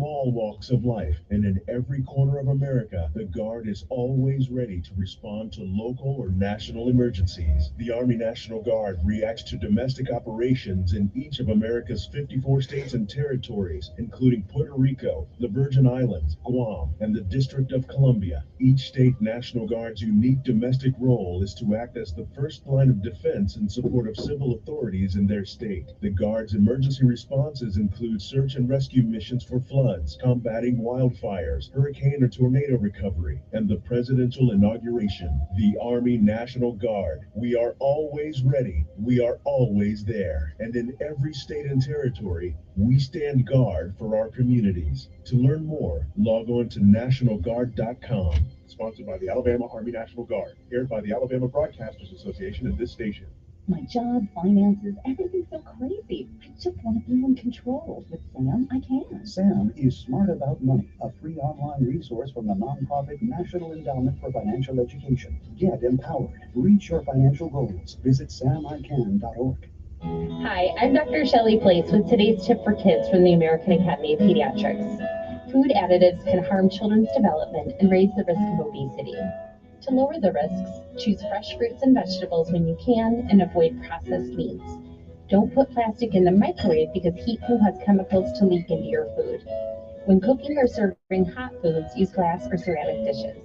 All walks of life, and in every corner of America, the Guard is always ready to respond to local or national emergencies. The Army National Guard reacts to domestic operations in each of America's 54 states and territories, including Puerto Rico, the Virgin Islands, Guam, and the District of Columbia. Each state National Guard's unique domestic role is to act as the first line of defense in support of civil authorities in their state. The Guard's emergency responses include search and rescue missions for floods, combating wildfires, hurricane or tornado recovery, and the presidential inauguration. The Army National Guard. We are always ready. We are always there. And in every state and territory, we stand guard for our communities. To learn more, log on to nationalguard.com. Sponsored by the Alabama Army National Guard. Aired by the Alabama Broadcasters Association and this station. My job, finances, everything's so crazy. I just want to be in control. With Sam, I can. Sam is Smart About Money, a free online resource from the nonprofit National Endowment for Financial Education. Get empowered. Reach your financial goals. Visit samican.org. Hi, I'm Dr. Shelley Place with today's tip for kids from the American Academy of Pediatrics. Food additives can harm children's development and raise the risk of obesity. To lower the risks, choose fresh fruits and vegetables when you can and avoid processed meats. Don't put plastic in the microwave because heat can cause chemicals to leak into your food. When cooking or serving hot foods, use glass or ceramic dishes.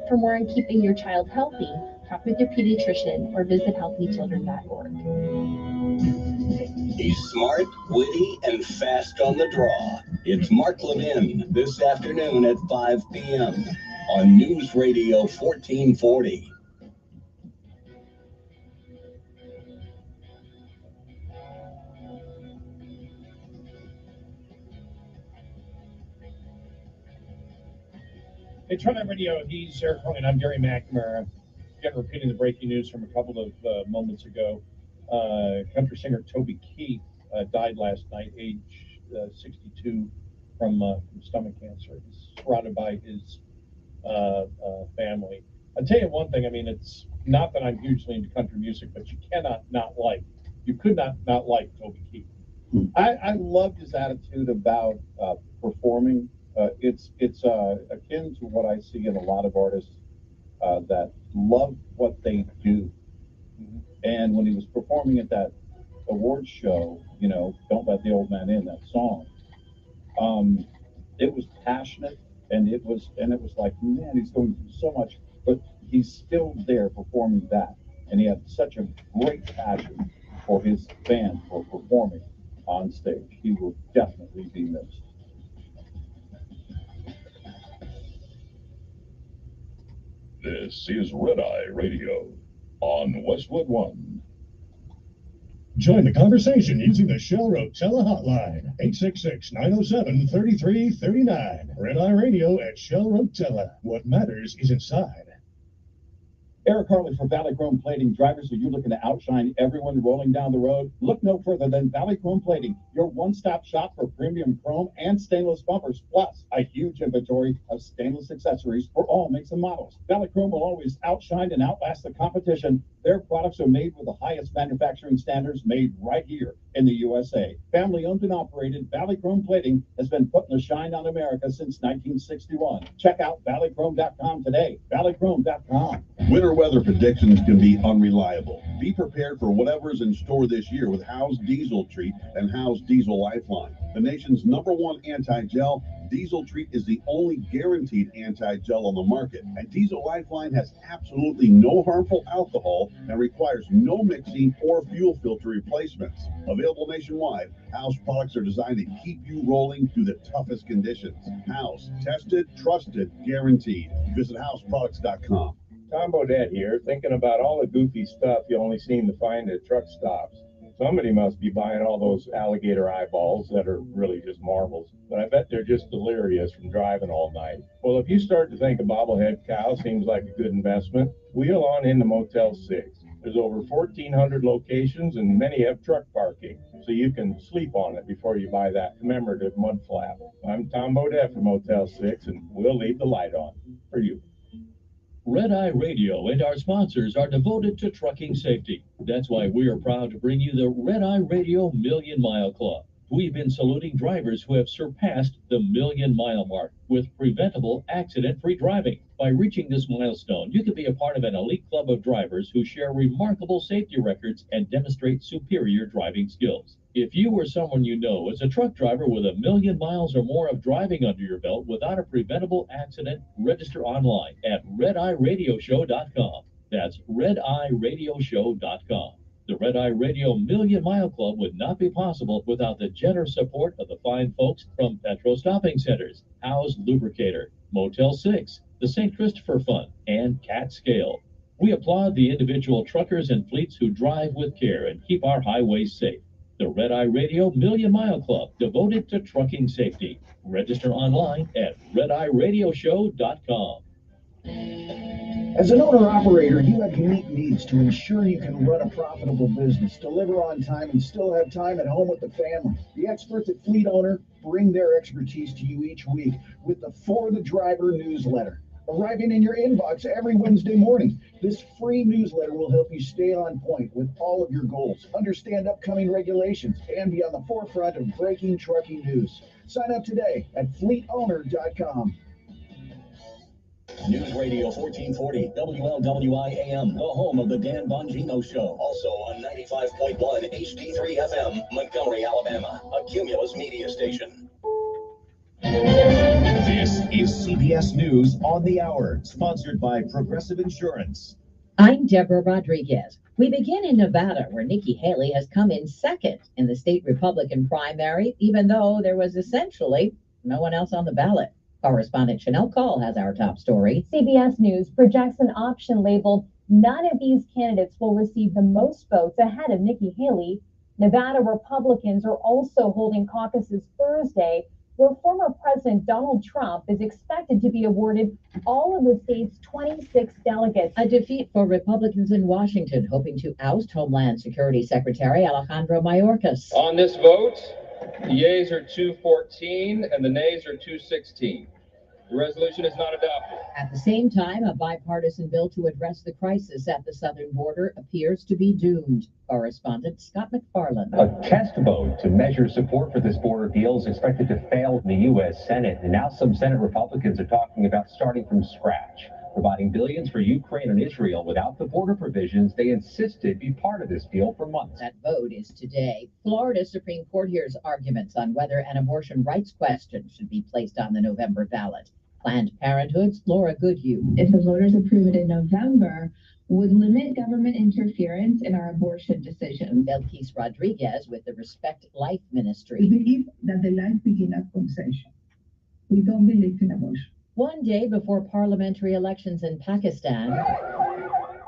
For more on keeping your child healthy, talk with your pediatrician or visit healthychildren.org. He's smart, witty, and fast on the draw. It's Mark Levin this afternoon at 5 p.m. on News Radio 1440. Hey, Tri Radio, he's Eric Carly, and I'm Gary McNamara. Again, repeating the breaking news from a couple of moments ago. Country singer Toby Keith died last night, age 62, from stomach cancer. He's surrounded by his family. I'll tell you one thing, I mean, it's not that I'm hugely into country music, but you could not like Toby Keith. I loved his attitude about performing. It's akin to what I see in a lot of artists that love what they do. And when he was performing at that awards show, Don't Let the Old Man In, that song, it was passionate, and it was like, man, he's going through so much, but he's still there performing that. And he had such a great passion for his band, for performing on stage. He will definitely be missed. This is Red Eye Radio on Westwood One. Join the conversation using the Shell Rotella hotline, 866-907-3339. Red Eye Radio at Shell Rotella. What matters is inside. Eric Harley for Valley Chrome Plating. Drivers, are you looking to outshine everyone rolling down the road? Look no further than Valley Chrome Plating, your one-stop shop for premium chrome and stainless bumpers, plus a huge inventory of stainless accessories for all makes and models. Valley Chrome will always outshine and outlast the competition. Their products are made with the highest manufacturing standards, made right here in the USA. Family owned and operated, Valley Chrome Plating has been putting the shine on America since 1961. Check out valleychrome.com today. Valleychrome.com. Winter weather predictions can be unreliable. Be prepared for whatever is in store this year with Howe's Diesel Treat and Howe's Diesel Lifeline. The nation's #1 anti-gel, Diesel Treat is the only guaranteed anti-gel on the market. And Diesel Lifeline has absolutely no harmful alcohol and requires no mixing or fuel filter replacements. Available nationwide, Howe's products are designed to keep you rolling through the toughest conditions. Howe's, tested, trusted, guaranteed. Visit Howe'sProducts.com. Tom Bodette here, thinking about all the goofy stuff you only seem to find at truck stops. Somebody must be buying all those alligator eyeballs that are really just marbles, but I bet they're just delirious from driving all night. Well, if you start to think a bobblehead cow seems like a good investment, wheel on into Motel 6. There's over 1,400 locations and many have truck parking, so you can sleep on it before you buy that commemorative mud flap. I'm Tom Bodette from Motel 6, and we'll leave the light on for you. Red Eye Radio and our sponsors are devoted to trucking safety. That's why we are proud to bring you the Red Eye Radio Million Mile Club. we've been saluting drivers who have surpassed the million-mile mark with preventable, accident-free driving. By reaching this milestone, you can be a part of an elite club of drivers who share remarkable safety records and demonstrate superior driving skills. If you or someone you know is a truck driver with 1 million miles or more of driving under your belt without a preventable accident, register online at redeyeradioshow.com. That's redeyeradioshow.com. The Red Eye Radio Million Mile Club would not be possible without the generous support of the fine folks from Petro Stopping Centers, House Lubricator, Motel 6, the St. Christopher Fund, and Cat Scale. We applaud the individual truckers and fleets who drive with care and keep our highways safe. The Red Eye Radio Million Mile Club, devoted to trucking safety. Register online at redeyeradioshow.com. As an owner-operator, you have unique needs to ensure you can run a profitable business, deliver on time, and still have time at home with the family. The experts at Fleet Owner bring their expertise to you each week with the For the Driver newsletter, arriving in your inbox every Wednesday morning. This free newsletter will help you stay on point with all of your goals, understand upcoming regulations, and be on the forefront of breaking trucking news. Sign up today at fleetowner.com. News Radio 1440, WLWI AM, the home of the Dan Bongino Show. Also on 95.1 HD3 FM, Montgomery, Alabama, a Cumulus media station. This is CBS News on the Hour, sponsored by Progressive Insurance. I'm Deborah Rodriguez. We begin in Nevada, where Nikki Haley has come in second in the state Republican primary, even though there was essentially no one else on the ballot. Correspondent Chanel Call has our top story. CBS News projects an option labeled, "None of these candidates will receive the most votes," ahead of Nikki Haley. Nevada Republicans are also holding caucuses Thursday, where former President Donald Trump is expected to be awarded all of the state's 26 delegates. A defeat for Republicans in Washington, hoping to oust Homeland Security Secretary Alejandro Mayorkas. On this vote, the yeas are 214 and the nays are 216. The resolution is not adopted. At the same time, a bipartisan bill to address the crisis at the southern border appears to be doomed. Correspondent Scott McFarland. A test vote to measure support for this border deal is expected to fail in the U.S. Senate, and now some Senate Republicans are talking about starting from scratch, providing billions for Ukraine and Israel without the border provisions they insisted be part of this deal for months. That vote is today. Florida Supreme Court hears arguments on whether an abortion rights question should be placed on the November ballot. Planned Parenthood's Laura Goodhue. If the voters approve it in November, would limit government interference in our abortion decisions. Belkis Rodriguez with the Respect Life Ministry. We believe that the life begins at conception. We don't believe in abortion. One day before parliamentary elections in Pakistan,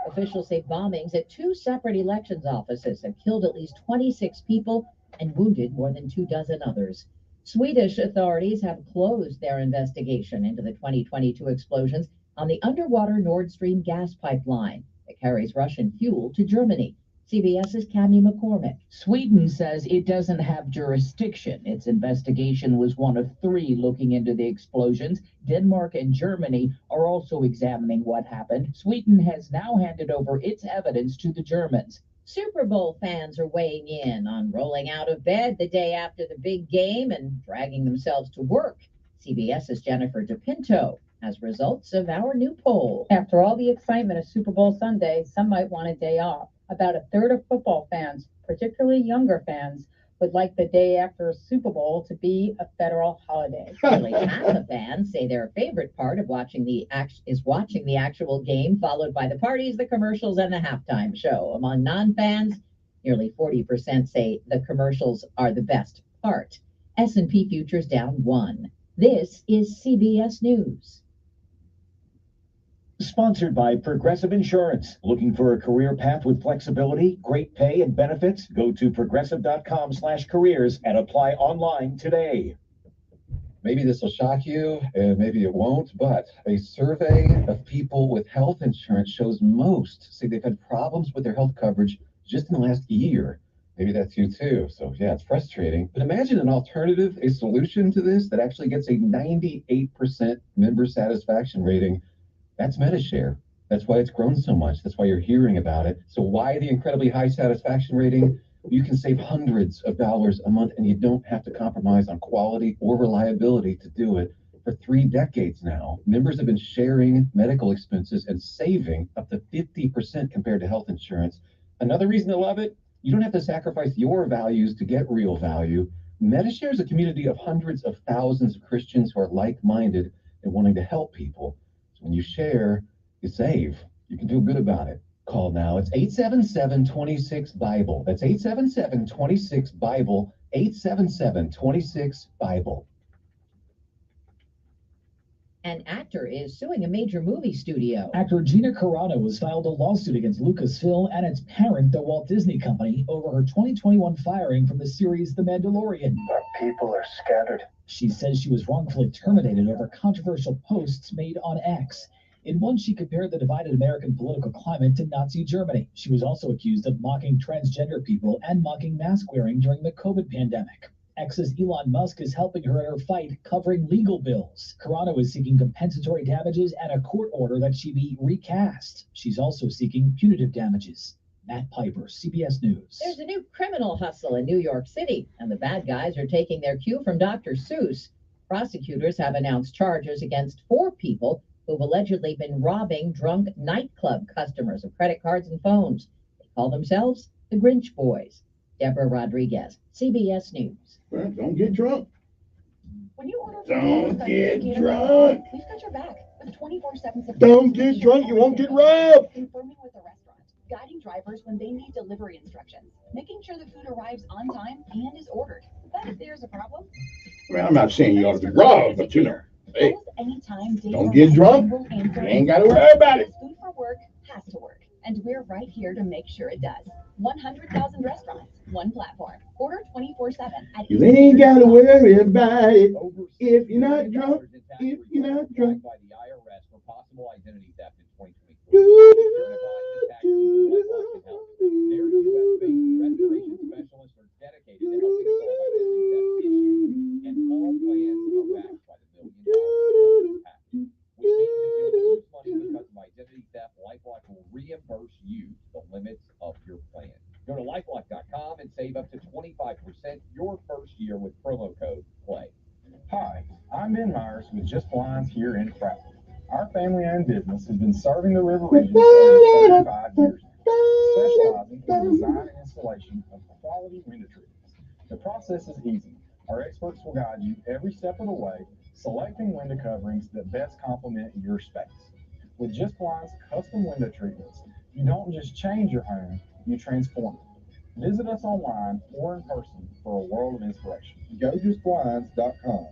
officials say bombings at two separate elections offices have killed at least 26 people and wounded more than 24 others. Swedish authorities have closed their investigation into the 2022 explosions on the underwater Nord Stream gas pipeline that carries Russian fuel to Germany. CBS's Cami McCormick. Sweden says it doesn't have jurisdiction. Its investigation was one of 3 looking into the explosions. Denmark and Germany are also examining what happened. Sweden has now handed over its evidence to the Germans. Super Bowl fans are weighing in on rolling out of bed the day after the big game and dragging themselves to work. CBS's Jennifer DePinto has results of our new poll. After all the excitement of Super Bowl Sunday, some might want a day off. About a third of football fans, particularly younger fans, would like the day after a Super Bowl to be a federal holiday. Nearly half of fans say their favorite part of watching the actual game, followed by the parties, the commercials, and the halftime show. Among non-fans, nearly 40% say the commercials are the best part. S&P futures down 1. This is CBS News. Sponsored by Progressive Insurance. Looking for a career path with flexibility, great pay, and benefits? Go to progressive.com/careers and apply online today. Maybe this will shock you, and maybe it won't, but a survey of people with health insurance shows most say they've had problems with their health coverage just in the last year. Maybe that's you too. So yeah, it's frustrating. But imagine an alternative, a solution to this that actually gets a 98% member satisfaction rating. That's MediShare. That's why it's grown so much. That's why you're hearing about it. So why the incredibly high satisfaction rating? You can save hundreds of dollars a month, and you don't have to compromise on quality or reliability to do it. For 3 decades now, members have been sharing medical expenses and saving up to 50% compared to health insurance. Another reason to love it, you don't have to sacrifice your values to get real value. MediShare is a community of hundreds of thousands of Christians who are like-minded and wanting to help people. So when you share, you save. You can feel good about it. Call now. It's 877-26-BIBLE. That's 877-26-BIBLE. 877-26-BIBLE. An actor is suing a major movie studio. Actor Gina Carano has filed a lawsuit against Lucasfilm and its parent, the Walt Disney Company, over her 2021 firing from the series The Mandalorian. Our people are scattered. She says she was wrongfully terminated over controversial posts made on X. In one, she compared the divided American political climate to Nazi Germany. She was also accused of mocking transgender people and mocking mask wearing during the COVID pandemic. X's Elon Musk is helping her in her fight covering legal bills. Carano is seeking compensatory damages and a court order that she be recast. She's also seeking punitive damages. Matt Piper, CBS News. There's a new criminal hustle in New York City, and the bad guys are taking their cue from Dr. Seuss. Prosecutors have announced charges against 4 people who've allegedly been robbing drunk nightclub customers of credit cards and phones. They call themselves the Grinch Boys. Deborah Rodriguez, CBS News. Well, don't get drunk. When you order Don't get we've drunk. got your back with 24/7 support. Don't get drunk. You won't get robbed. Confirming with the restaurant, guiding drivers when they need delivery instructions, making sure the food arrives on time and is ordered. But if there's a problem, Well, I'm not saying you ought to be robbed, but you know, hey, anytime, day don't or get night, drunk. we'll answer You ain't got to worry about it. Food for work has to work, and we're right here to make sure it does. 100,000 restaurants, one platform. Order 24/7 at You ain't got to worry about it if you're not drunk. If you're not drunk. By the IRS for possible identity theft in 2023. Their U.S.-based restoration specialists are dedicated to helping solve identity theft issues, and all plans are backed by the $1 million package. Which means if you lose money because of identity theft, LifeLock will reimburse you the limits of your plan. Go to lifelock.com and save up to 25% your first year with promo code PLAY. Hi, I'm Ben Myers with Just Blinds here in Prattville. Our family-owned business has been serving the River Region for over 35 years now, specializing in the design and installation of quality window treatments. The process is easy. Our experts will guide you every step of the way, selecting window coverings that best complement your space. With Just Blinds custom window treatments, you don't just change your home, you transform it. Visit us online or in person for a world of inspiration. GoJustBlinds.com.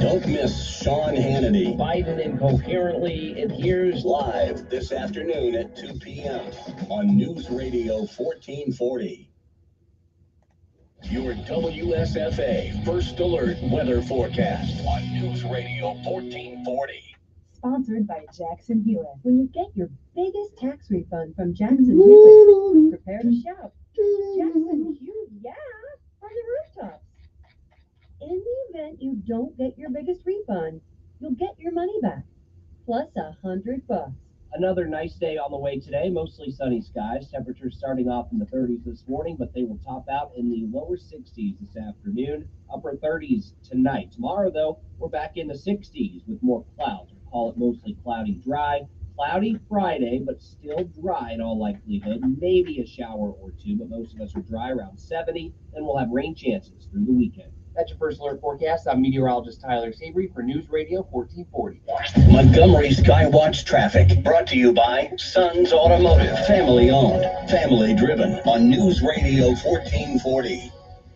Don't miss Sean Hannity. Biden incoherently adheres Live this afternoon at 2 p.m. on News Radio 1440. Your WSFA First Alert Weather Forecast on News Radio 1440. Sponsored by Jackson Hewitt. When you get your biggest tax refund from Jackson Hewitt, prepare to shout, Jackson Hewitt, yeah, from the rooftops. In the event you don't get your biggest refund, you'll get your money back, plus $100. Another nice day on the way today, mostly sunny skies. Temperatures starting off in the 30s this morning, but they will top out in the lower 60s this afternoon, upper 30s tonight. Tomorrow, though, we're back in the 60s with more clouds. We'll call it mostly cloudy, dry. Cloudy Friday, but still dry in all likelihood. Maybe a shower or two, but most of us are dry around 70, and we'll have rain chances through the weekend. That's your First Alert forecast. I'm meteorologist Tyler Savory for News Radio 1440. Montgomery Skywatch traffic brought to you by Sons Automotive. Family owned, family driven on News Radio 1440.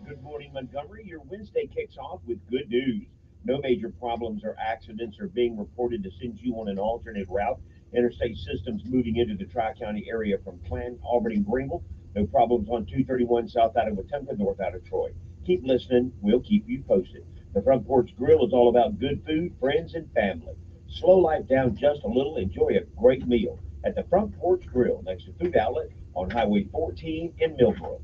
Good morning, Montgomery. Your Wednesday kicks off with good news. No major problems or accidents are being reported to send you on an alternate route. Interstate systems moving into the Tri-County area from Clan, Albany, and Greenville. No problems on 231 south out of Wetumpka, north out of Troy. Keep listening. We'll keep you posted. The Front Porch Grill is all about good food, friends, and family. Slow life down just a little. Enjoy a great meal at the Front Porch Grill next to Food Outlet on Highway 14 in Millbrook.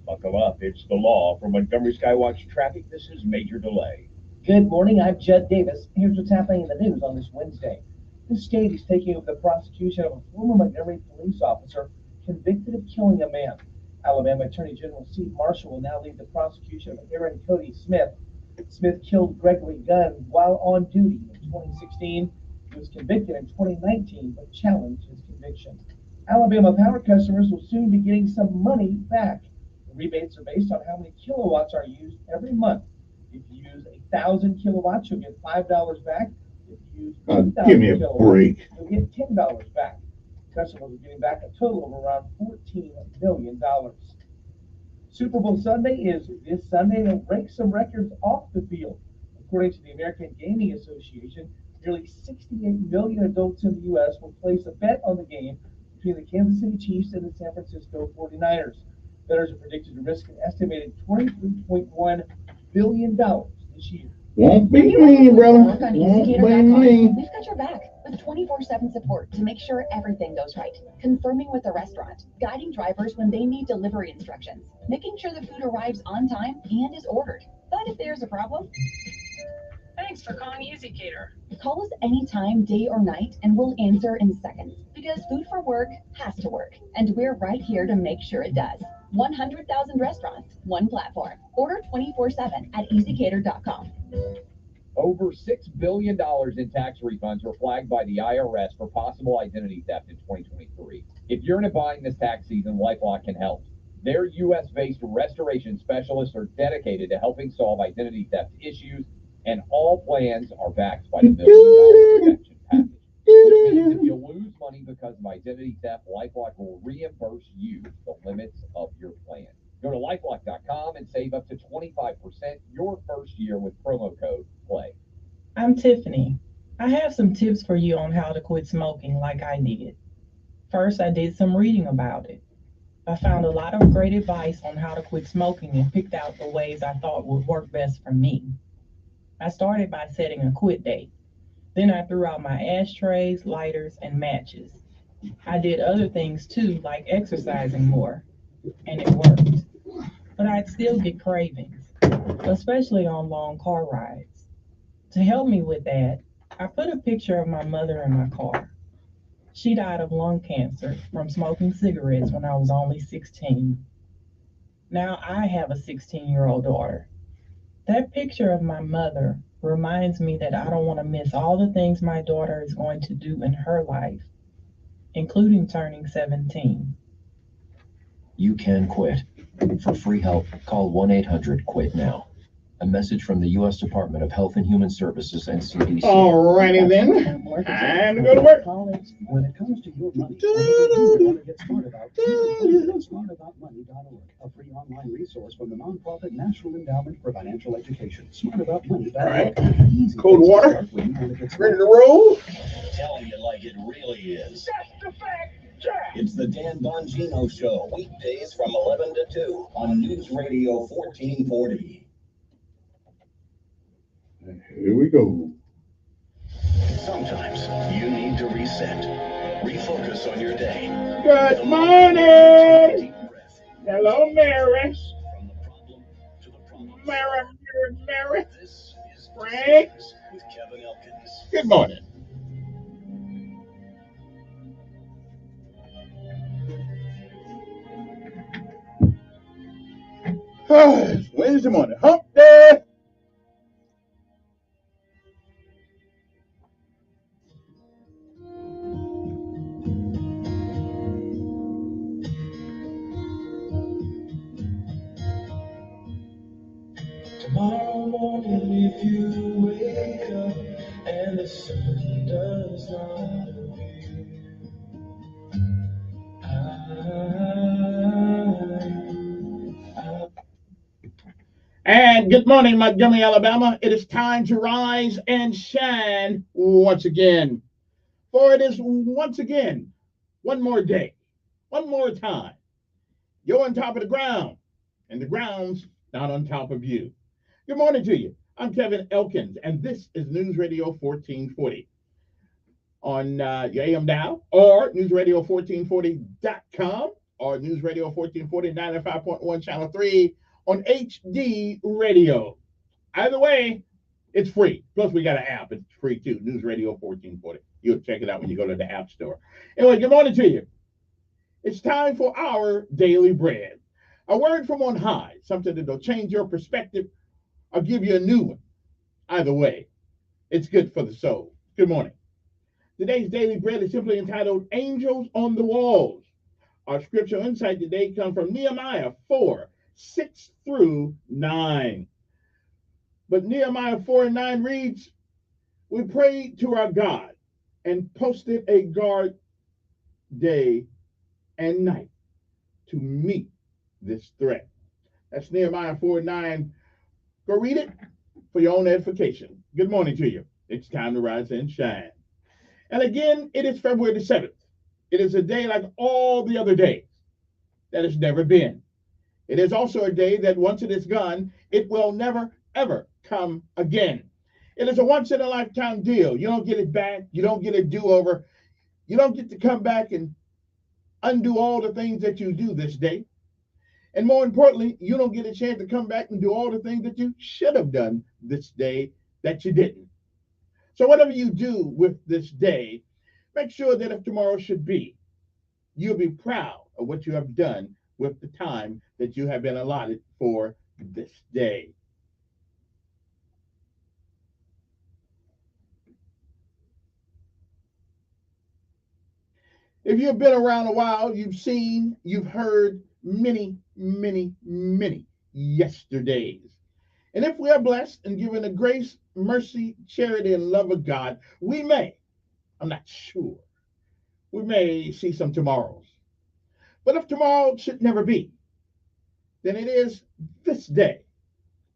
Buckle up. It's the law. For Montgomery Skywatch traffic, this is Major Delay. Good morning. I'm Judd Davis. Here's what's happening in the news on this Wednesday. The state is taking over the prosecution of a former Montgomery police officer convicted of killing a man. Alabama Attorney General Steve Marshall will now lead the prosecution of Aaron Cody Smith. Smith killed Gregory Gunn while on duty in 2016. He was convicted in 2019, but challenged his conviction. Alabama power customers will soon be getting some money back. The rebates are based on how many kilowatts are used every month. If you use 1,000 kilowatts, you'll get $5 back. If you use 1,000 give me a kilowatts, break. you'll get $10 back. Customers are getting back a total of around $14 million. Super Bowl Sunday is this Sunday, and it'll break some records off the field. According to the American Gaming Association, nearly 68 million adults in the U.S. will place a bet on the game between the Kansas City Chiefs and the San Francisco 49ers. Bettors are predicted to risk an estimated $23.1 billion this year. Won't be me, brother. Won't be me. We've got your back with 24/7 support to make sure everything goes right. Confirming with the restaurant, guiding drivers when they need delivery instructions, making sure the food arrives on time and is ordered. But if there's a problem, Thanks for calling Easy Cater. call us anytime, day or night, and we'll answer in seconds. Because food for work has to work, and we're right here to make sure it does. 100,000 restaurants, one platform. Order 24/7 at easycater.com. Over $6 billion in tax refunds were flagged by the IRS for possible identity theft in 2023. If you're in a buying this tax season, LifeLock can help. Their U.S.-based restoration specialists are dedicated to helping solve identity theft issues, and all plans are backed by the $1 million protection package. Which means if you lose money because of identity theft, LifeLock will reimburse you the limits of your plan. Go to lifelock.com and save up to 25% your first year with promo code PLAY. I'm Tiffany. I have some tips for you on how to quit smoking like I did. First, I did some reading about it. I found a lot of great advice on how to quit smoking and picked out the ways I thought would work best for me. I started by setting a quit date. Then I threw out my ashtrays, lighters, and matches. I did other things too, like exercising more, and it worked. But I'd still get cravings, especially on long car rides. To help me with that, I put a picture of my mother in my car. She died of lung cancer from smoking cigarettes when I was only 16. Now I have a 16-year-old daughter. That picture of my mother reminds me that I don't want to miss all the things my daughter is going to do in her life, including turning 17. You can quit. For free help, call 1-800-QUIT-NOW. A message from the U.S. Department of Health and Human Services and CDC. Alrighty then. Time to go to work. When it comes to your money, you want to get smart about smartaboutmoney.org, a free online resource from the nonprofit National Endowment for Financial Education. Smartaboutmoney.org. All right. Cold water. Ready to roll? Telling it like it really is. That's the fact. It's the Dan Bongino Show, weekdays from 11 to 2 on News Radio 1440. And here we go. Sometimes you need to reset, refocus on your day. Good morning. Hello, Mary. Mary. This is Frank. with Kevin Elkins. Good morning. It's Wednesday morning. Hump day. Tomorrow morning, if you wake up and the sun does not appear, And good morning, Montgomery, Alabama. It is time to rise and shine once again. For it is once again, one more day, one more time. You're on top of the ground, and the ground's not on top of you. Good morning to you. I'm Kevin Elkins, and this is News Radio 1440 on your AM dial, or newsradio1440.com, or News Radio 1440 95.1 Channel 3 on HD Radio. Either way, it's free. Plus, we got an app. It's free too. News Radio 1440. You'll check it out when you go to the App Store. Anyway, good morning to you. It's time for our daily bread. A word from on high, something that'll change your perspective or give you a new one. Either way, it's good for the soul. Good morning. Today's Daily Bread is simply entitled Angels on the Walls. Our scriptural insight today comes from Nehemiah 4:6-9. But Nehemiah 4:9 reads, we prayed to our God and posted a guard day and night to meet this threat. That's Nehemiah 4:9. Go read it for your own edification. Good morning to you. It's time to rise and shine. And again, it is February the 7th. It is a day like all the other days that has never been. It is also a day that once it is gone, it will never, ever come again. It is a once-in-a-lifetime deal. You don't get it back. You don't get a do-over. You don't get to come back and undo all the things that you do this day. And more importantly, you don't get a chance to come back and do all the things that you should have done this day that you didn't. So whatever you do with this day, make sure that if tomorrow should be, you'll be proud of what you have done with the time that you have been allotted for this day. If you've been around a while, you've seen, you've heard many, many, many yesterdays. And if we are blessed and given the grace, mercy, charity, and love of God, we may, I'm not sure, we may see some tomorrows. But if tomorrow should never be, then it is this day.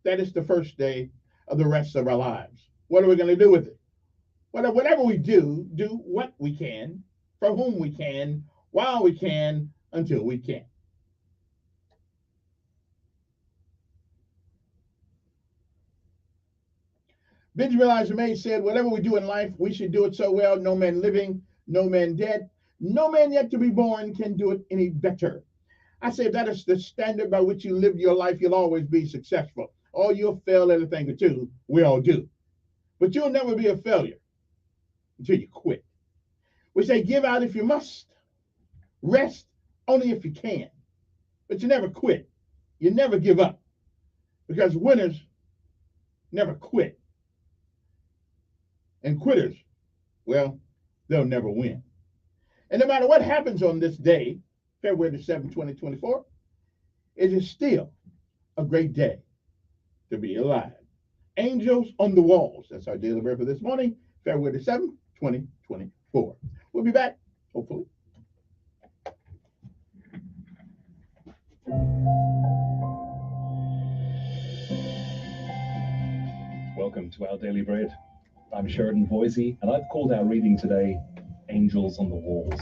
That is the first day of the rest of our lives. What are we going to do with it? Whatever we do what we can, for whom we can, while we can, until we can. Benjamin Elijah May said, whatever we do in life, we should do it so well, no man living, no man dead, no man yet to be born can do it any better. I say if that is the standard by which you live your life, you'll always be successful. Or you'll fail at a thing or two. We all do. But you'll never be a failure until you quit. We say give out if you must, rest only if you can. But you never quit. You never give up. Because winners never quit. And quitters, well, they'll never win. And no matter what happens on this day, February the 7th, 2024, it is still a great day to be alive. Angels on the walls. That's our daily bread for this morning, February the 7th, 2024. We'll be back, hopefully. Welcome to our Daily Bread. I'm Sheridan Boise, and I've called our reading today, Angels on the Walls.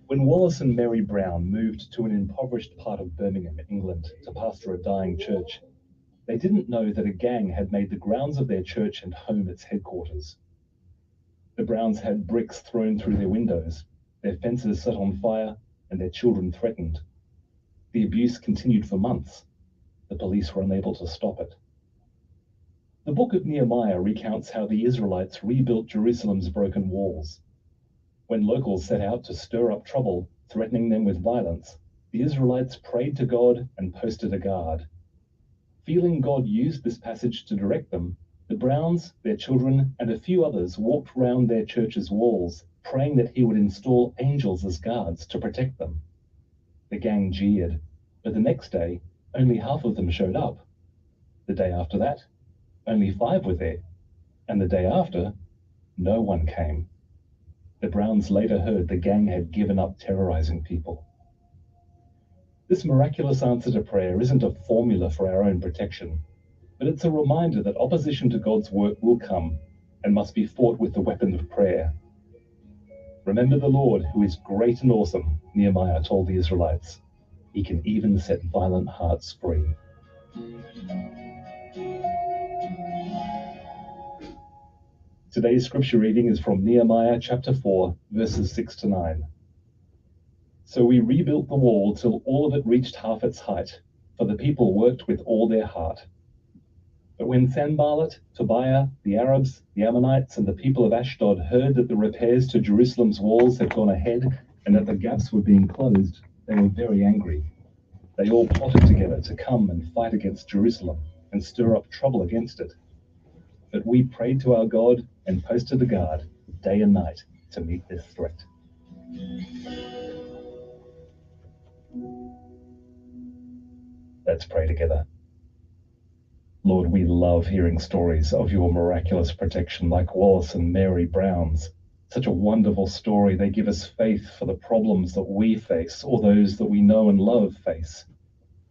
When Wallace and Mary Brown moved to an impoverished part of Birmingham, England, to pastor a dying church, they didn't know that a gang had made the grounds of their church and home its headquarters. The Browns had bricks thrown through their windows, their fences set on fire, and their children threatened. The abuse continued for months. The police were unable to stop it. The book of Nehemiah recounts how the Israelites rebuilt Jerusalem's broken walls. When locals set out to stir up trouble, threatening them with violence, the Israelites prayed to God and posted a guard. Feeling God used this passage to direct them, the Browns, their children, and a few others walked round their church's walls, praying that he would install angels as guards to protect them. The gang jeered, but the next day, only half of them showed up. The day after that, only 5 were there, and the day after, no one came. The Browns later heard the gang had given up terrorizing people. This miraculous answer to prayer isn't a formula for our own protection, but it's a reminder that opposition to God's work will come and must be fought with the weapon of prayer. Remember the Lord, who is great and awesome, Nehemiah told the Israelites. He can even set violent hearts free. Today's scripture reading is from Nehemiah chapter 4, verses 6-9. So we rebuilt the wall till all of it reached half its height, for the people worked with all their heart. But when Sanballat, Tobiah, the Arabs, the Ammonites, and the people of Ashdod heard that the repairs to Jerusalem's walls had gone ahead and that the gaps were being closed, They were very angry. They all plotted together to come and fight against Jerusalem and stir up trouble against it. But we prayed to our God and posted a guard day and night to meet this threat. Let's pray together. Lord, we love hearing stories of your miraculous protection like Wallace and Mary Brown's. Such a wonderful story. They give us faith for the problems that we face or those that we know and love face.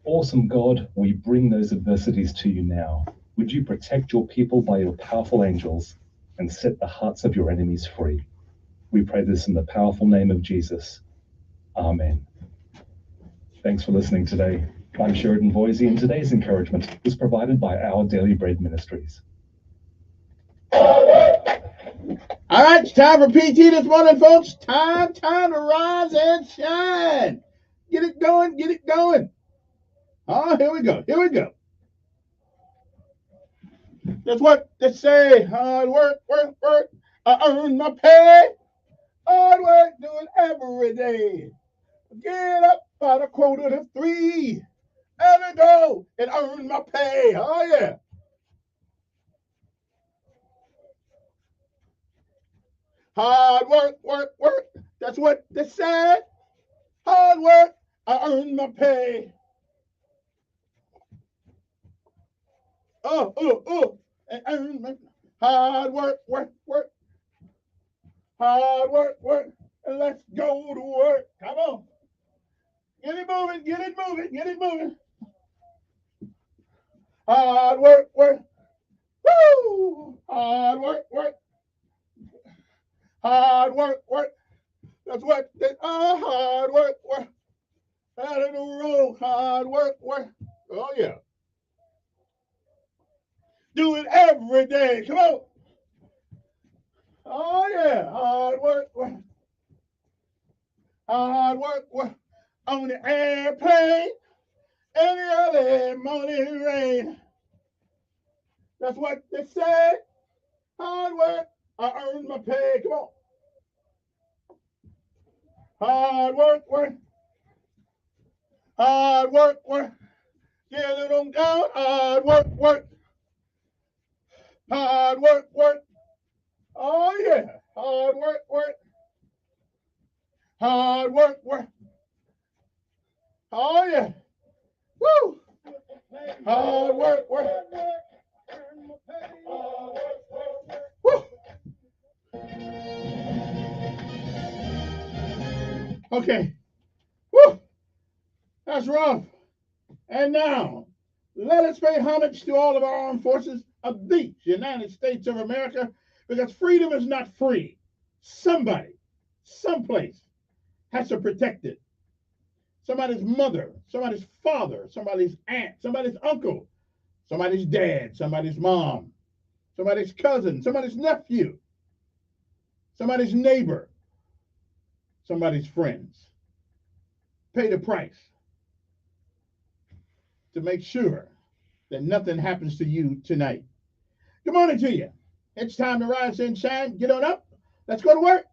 Awesome God, we bring those adversities to you now. Would you protect your people by your powerful angels and set the hearts of your enemies free? We pray this in the powerful name of Jesus. Amen. Thanks for listening today. I'm Sheridan Voisey, and today's encouragement was provided by Our Daily Bread Ministries. All right, it's time for PT this morning, folks. Time to rise and shine. Get it going, get it going. Oh, here we go, here we go. That's what they say. Hard work, work, work. I earn my pay. Hard work, do it every day. Get up by the 2:45 and I go and earn my pay. Oh, yeah. Hard work, work, work. That's what they said. Hard work, I earn my pay. And earn my hard work, work, work. Hard work, work. And let's go to work. Come on. Get it moving, get it moving, get it moving. Hard work, work. Woo! Hard work, work. Hard work, work. That's what they are. Hard work, work. Out of the road, hard work, work. Oh, yeah. Do it every day. Come on. Oh, yeah. Hard work, work. Hard work, work. On the airplane, any early morning rain. That's what they say. Hard work, I earn my pay. Come on. Hard work, work. Hard work, work. Get it on down. Hard work, work. Hard work, work. Oh, yeah. Hard work, work. Hard work, work. Oh, yeah. Woo! Hard work, work. Woo! Okay. Woo! That's rough. And now, let us pay homage to all of our armed forces of the United States of America, because freedom is not free. Somebody, someplace, has to protect it. Somebody's mother, somebody's father, somebody's aunt, somebody's uncle, somebody's dad, somebody's mom, somebody's cousin, somebody's nephew, somebody's neighbor, somebody's friends. Pay the price to make sure that nothing happens to you tonight. Good morning to you. It's time to rise and shine. Get on up. Let's go to work.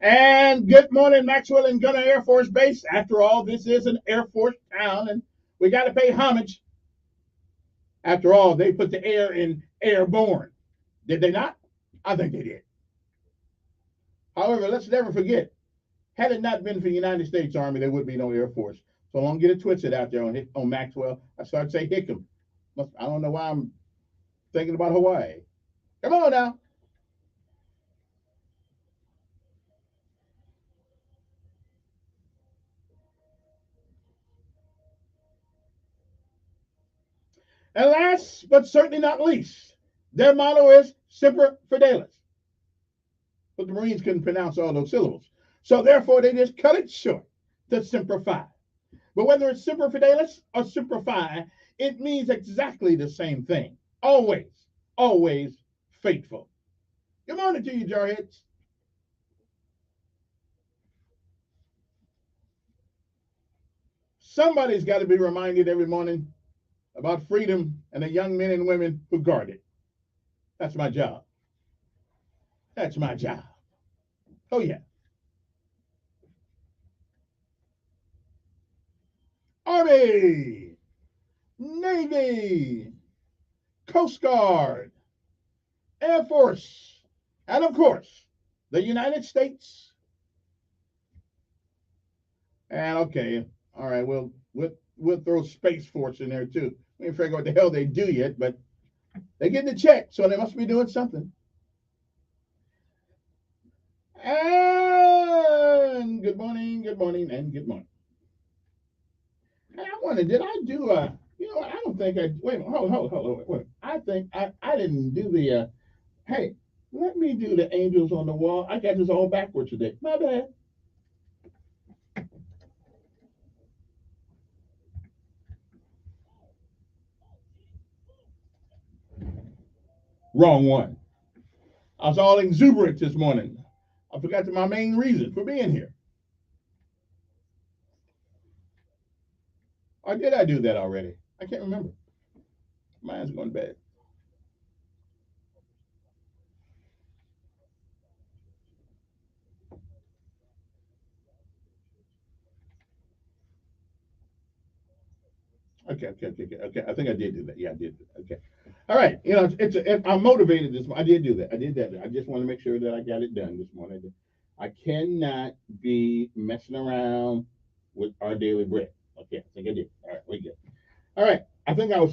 And good morning, Maxwell and Gunner Air Force Base. After all, this is an Air Force town, and we got to pay homage. After all, they put the air in airborne. Did they not? I think they did. However, let's never forget, had it not been for the United States Army, there would be no Air Force. So I don't get it twisted out there on Maxwell. I started to say Hickam. I don't know why I'm thinking about Hawaii. Come on now. And last but certainly not least, their motto is Semper Fidelis. But the Marines couldn't pronounce all those syllables. So therefore, they just cut it short to Semper Fi. But whether it's Semper Fidelis or Semper Fi, it means exactly the same thing. Always, always faithful. Good morning to you, jarheads. Somebody's got to be reminded every morning about freedom and the young men and women who guard it. That's my job. That's my job. Oh, yeah. Army, Navy, Coast Guard, Air Force, and of course, the United States. And okay, all right, we'll throw Space Force in there too. We ain't figure out what the hell they do yet, but they get the check, so they must be doing something. And good morning, and good morning. And I wonder, did I do I don't think I, wait, hold, wait. I think I didn't do the, hey, let me do the angels on the wall. I got this all backwards today. My bad. Wrong one. I was all exuberant this morning. I forgot my main reason for being here. Or did I do that already? I can't remember. Mine's going bad. Okay. I think I did do that. Yeah, I did. Okay. All right. I'm motivated this morning. I did do that. I did that. I just want to make sure that I got it done this morning. I cannot be messing around with our daily bread. Okay, I think I did. All right, we good. All right. I think I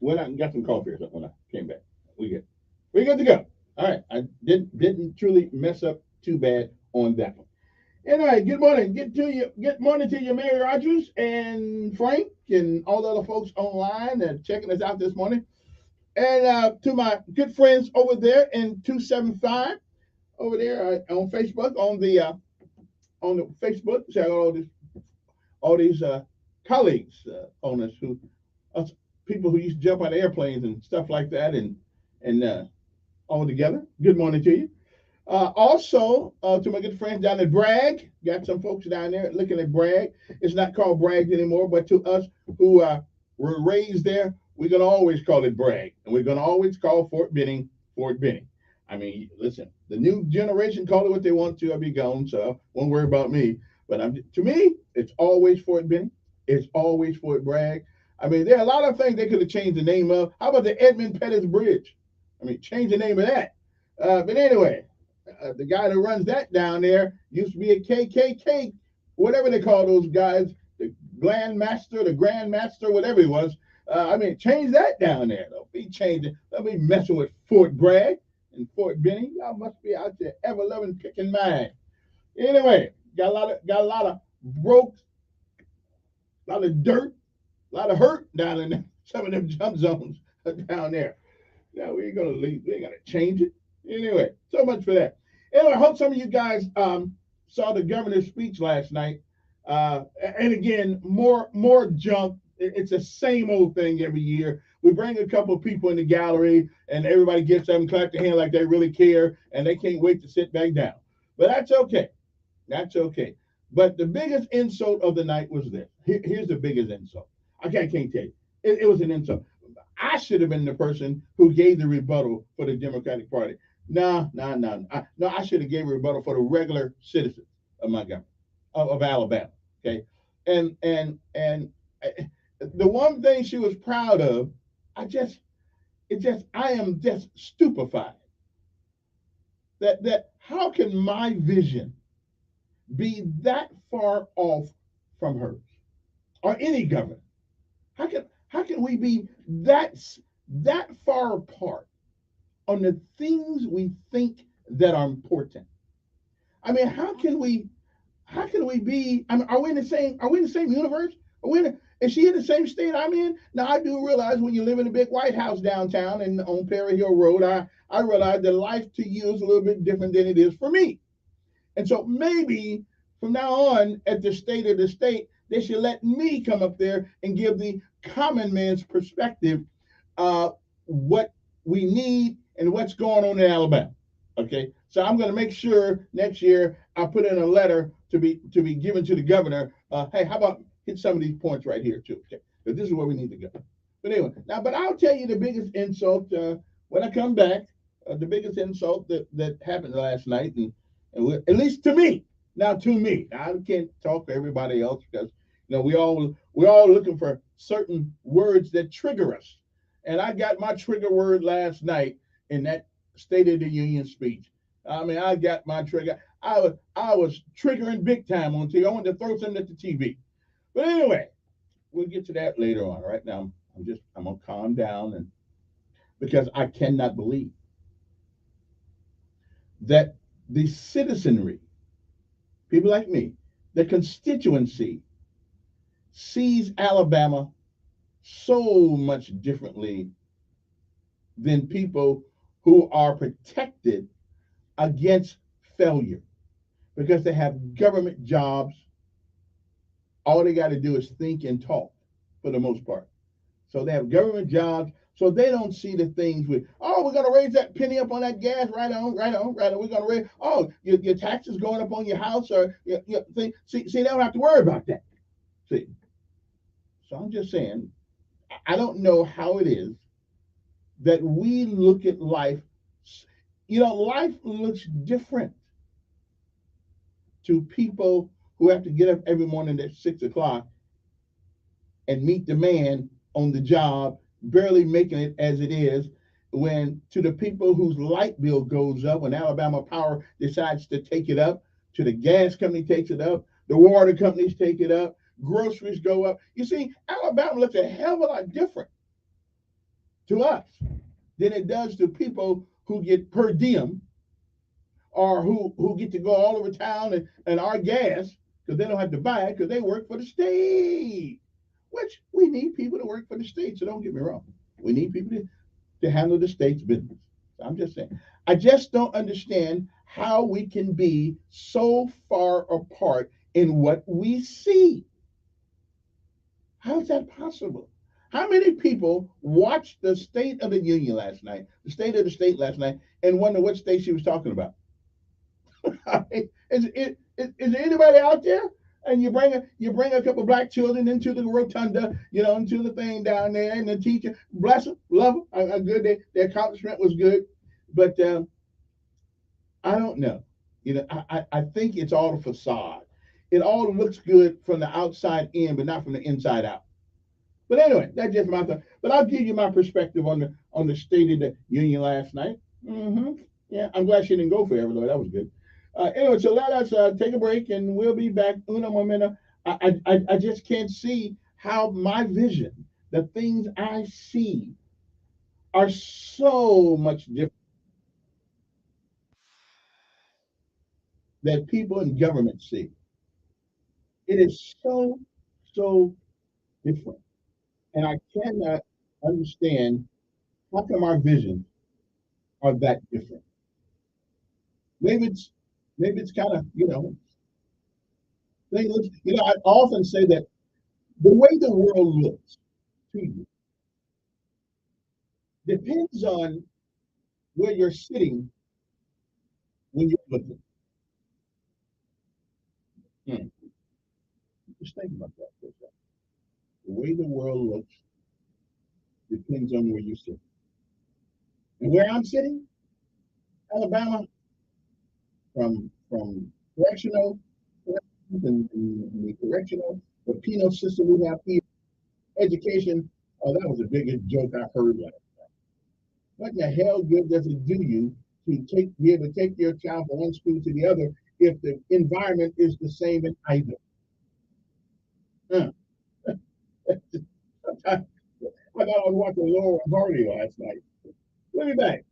went out and got some coffee or something when I came back. We good. We good to go. All right. I didn't truly mess up too bad on that one. Anyway, good morning. Good morning to you, Mary Rogers and Frank and all the other folks online and checking us out this morning. And to my good friends over there in 275 over there on Facebook on the Facebook, so all these colleagues on us people who used to jump out of airplanes and stuff like that and all together. Good morning to you. Also, to my good friends down at Bragg, got some folks down there looking at Bragg. It's not called Bragg anymore, but to us who were raised there, we're going to always call it Bragg. And we're going to always call Fort Benning, Fort Benning. I mean, listen, the new generation call it what they want to. I'll be gone, so won't worry about me. But to me, it's always Fort Benning. It's always Fort Bragg. I mean, there are a lot of things they could have changed the name of. How about the Edmund Pettus Bridge? I mean, change the name of that. But anyway, the guy that runs that down there used to be a KKK, whatever they call those guys, the Grandmaster, whatever he was. I mean, change that down there. Don't be changing. Don't be messing with Fort Bragg and Fort Benning. Y'all must be out there ever loving picking mine. Anyway, got a lot of broke, a lot of dirt, a lot of hurt down in some of them jump zones down there. Now we ain't gonna leave. We ain't gonna change it. Anyway, so much for that. Anyway, I hope some of you guys saw the governor's speech last night. And again, more junk. It's the same old thing every year. We bring a couple of people in the gallery, and everybody gets up and clap their hand like they really care, and they can't wait to sit back down. But that's okay. That's okay. But the biggest insult of the night was this. Here's the biggest insult. I can't tell you. It was an insult. I should have been the person who gave the rebuttal for the Democratic Party. No, I should have gave a rebuttal for the regular citizens. of Montgomery, of Alabama. Okay, and the one thing she was proud of, I am just stupefied that how can my vision be that far off from hers or any governor? How can we be that far apart on the things we think that are important? I mean, how can we be? I mean, are we in the same universe? Is she in the same state I'm in? Now I do realize when you live in a big White House downtown and on Perry Hill Road, I realize that life to you is a little bit different than it is for me. And so maybe from now on, at the state of the state, they should let me come up there and give the common man's perspective, what we need and what's going on in Alabama. Okay, so I'm going to make sure next year I put in a letter to be given to the governor. Hey, how about hit some of these points right here too? Okay, but this is where we need to go. But anyway, but I'll tell you the biggest insult when I come back. The biggest insult that happened last night, and at least to me. Now to me, I can't talk for everybody else because we're all looking for certain words that trigger us. And I got my trigger word last night in that State of the Union speech. I mean, I got my trigger. I was triggering big time on TV. I wanted to throw something at the TV. But anyway, we'll get to that later on. Right now, I'm gonna calm down, and because I cannot believe that the citizenry, people like me, the constituency, sees Alabama so much differently than people who are protected against failure because they have government jobs. All they got to do is think and talk for the most part. So they have government jobs. So they don't see the things with, oh, we're going to raise that penny up on that gas. Right on, right on, right on. We're going to raise, oh, your taxes going up on your house or your thing. See, they don't have to worry about that. See. So I'm just saying, I don't know how it is that we look at life. Life looks different to people who have to get up every morning at 6 o'clock and meet the man on the job, barely making it as it is, when to the people whose light bill goes up when Alabama Power decides to take it up, to the gas company takes it up, the water companies take it up, groceries go up. You see, Alabama looks a hell of a lot different to us than it does to people who get per diem or who get to go all over town and our gas because they don't have to buy it because they work for the state, which we need people to work for the state. So don't get me wrong. We need people to handle the state's business. So I'm just saying. I just don't understand how we can be so far apart in what we see. How is that possible? How many people watched the State of the Union last night, the State of the State last night, and wonder what state she was talking about? Is there anybody out there? And you bring a couple black children into the rotunda, into the thing down there, and the teacher, bless them, love them, are good. Their accomplishment was good, but I don't know. I think it's all a facade. It all looks good from the outside in, but not from the inside out. But anyway, that's just my thought. But I'll give you my perspective on the State of the Union last night. Yeah, I'm glad she didn't go forever though. That was good. Anyway, so let us take a break, and we'll be back. Uno momento. I just can't see how my vision, the things I see, are so much different that people in government see. It is so different, and I cannot understand how come our visions are that different. Maybe it's kind of thing. I often say that the way the world looks to you depends on where you're sitting when you're looking. Hmm. Just think about that for a second. The way the world looks depends on where you sit. And where I'm sitting, Alabama, from correctional the correctional, the penal system we have here, education. Oh, that was the biggest joke I heard last night. What in the hell good does it do you to be able to take your child from one school to the other if the environment is the same in either? Huh. I thought I was watching Laurel and Hardy last night. Let me back.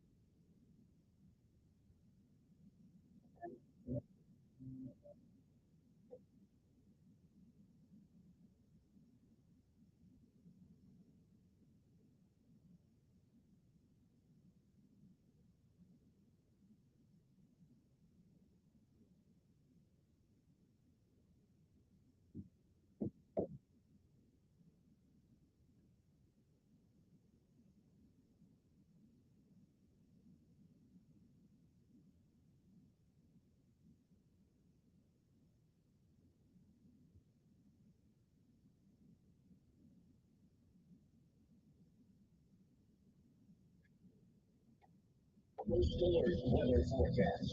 Weather forecast.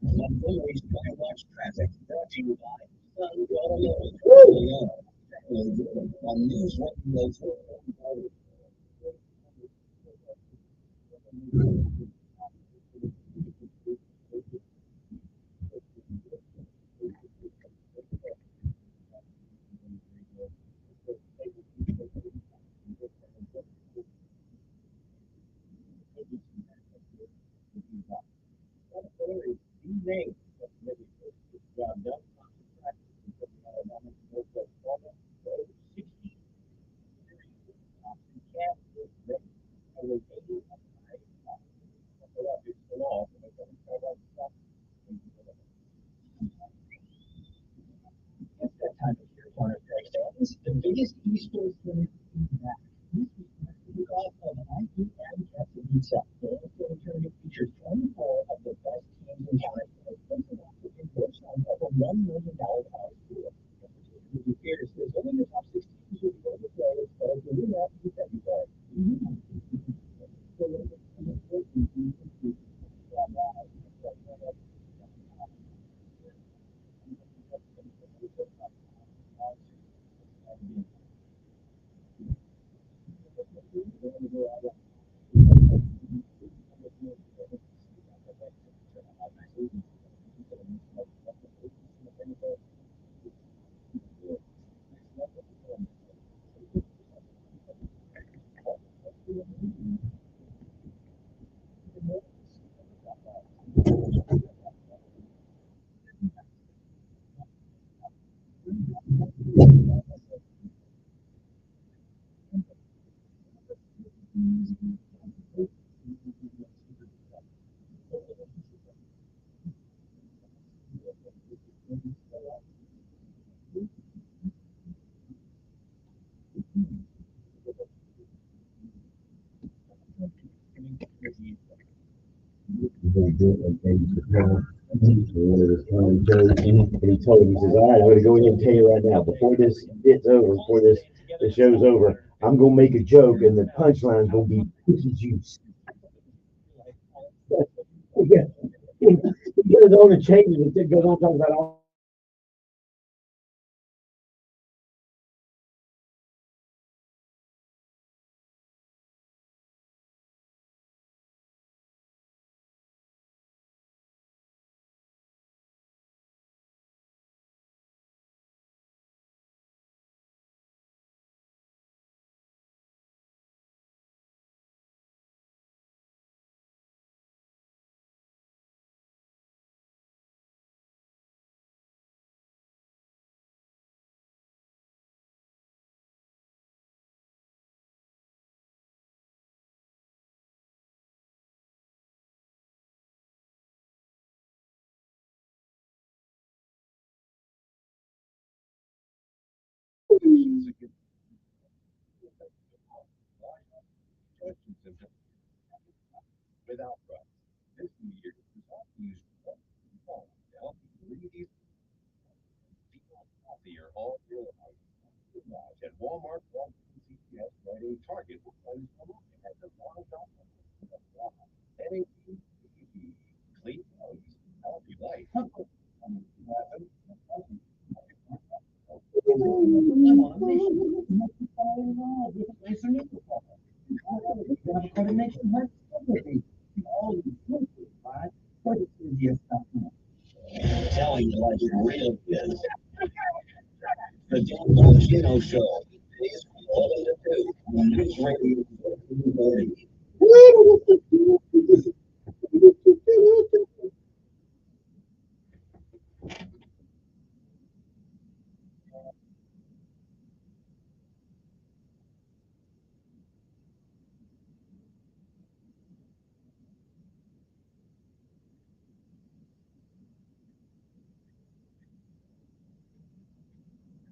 Montgomery's Watch Traffic brought to you by Sun Automotive. On News Radio 4. It's that time of year, Corner fans. The biggest esports tournament is back. This week marks the kickoff of IEM Captain Pizza. The Illustrated tournament features 24 of the best teams in California. Facing off with your first chance of a $1 million prize pool. Competition will be fierce, as only the top 6 teams will be able to play as far as the winner of the February. And he told him, he says, all right, I'm going to go ahead and tell you right now, before this gets over, before this show's over, I'm going to make a joke, and the punchline's going to be pussy juice. Yeah. He goes on and changes it. It goes on talking about all avocado nation has everything. All these places, right? But it's easier stuff. Telling you like it really is. The John Gino Show. Today's 11 to 2 on News Radio 1440.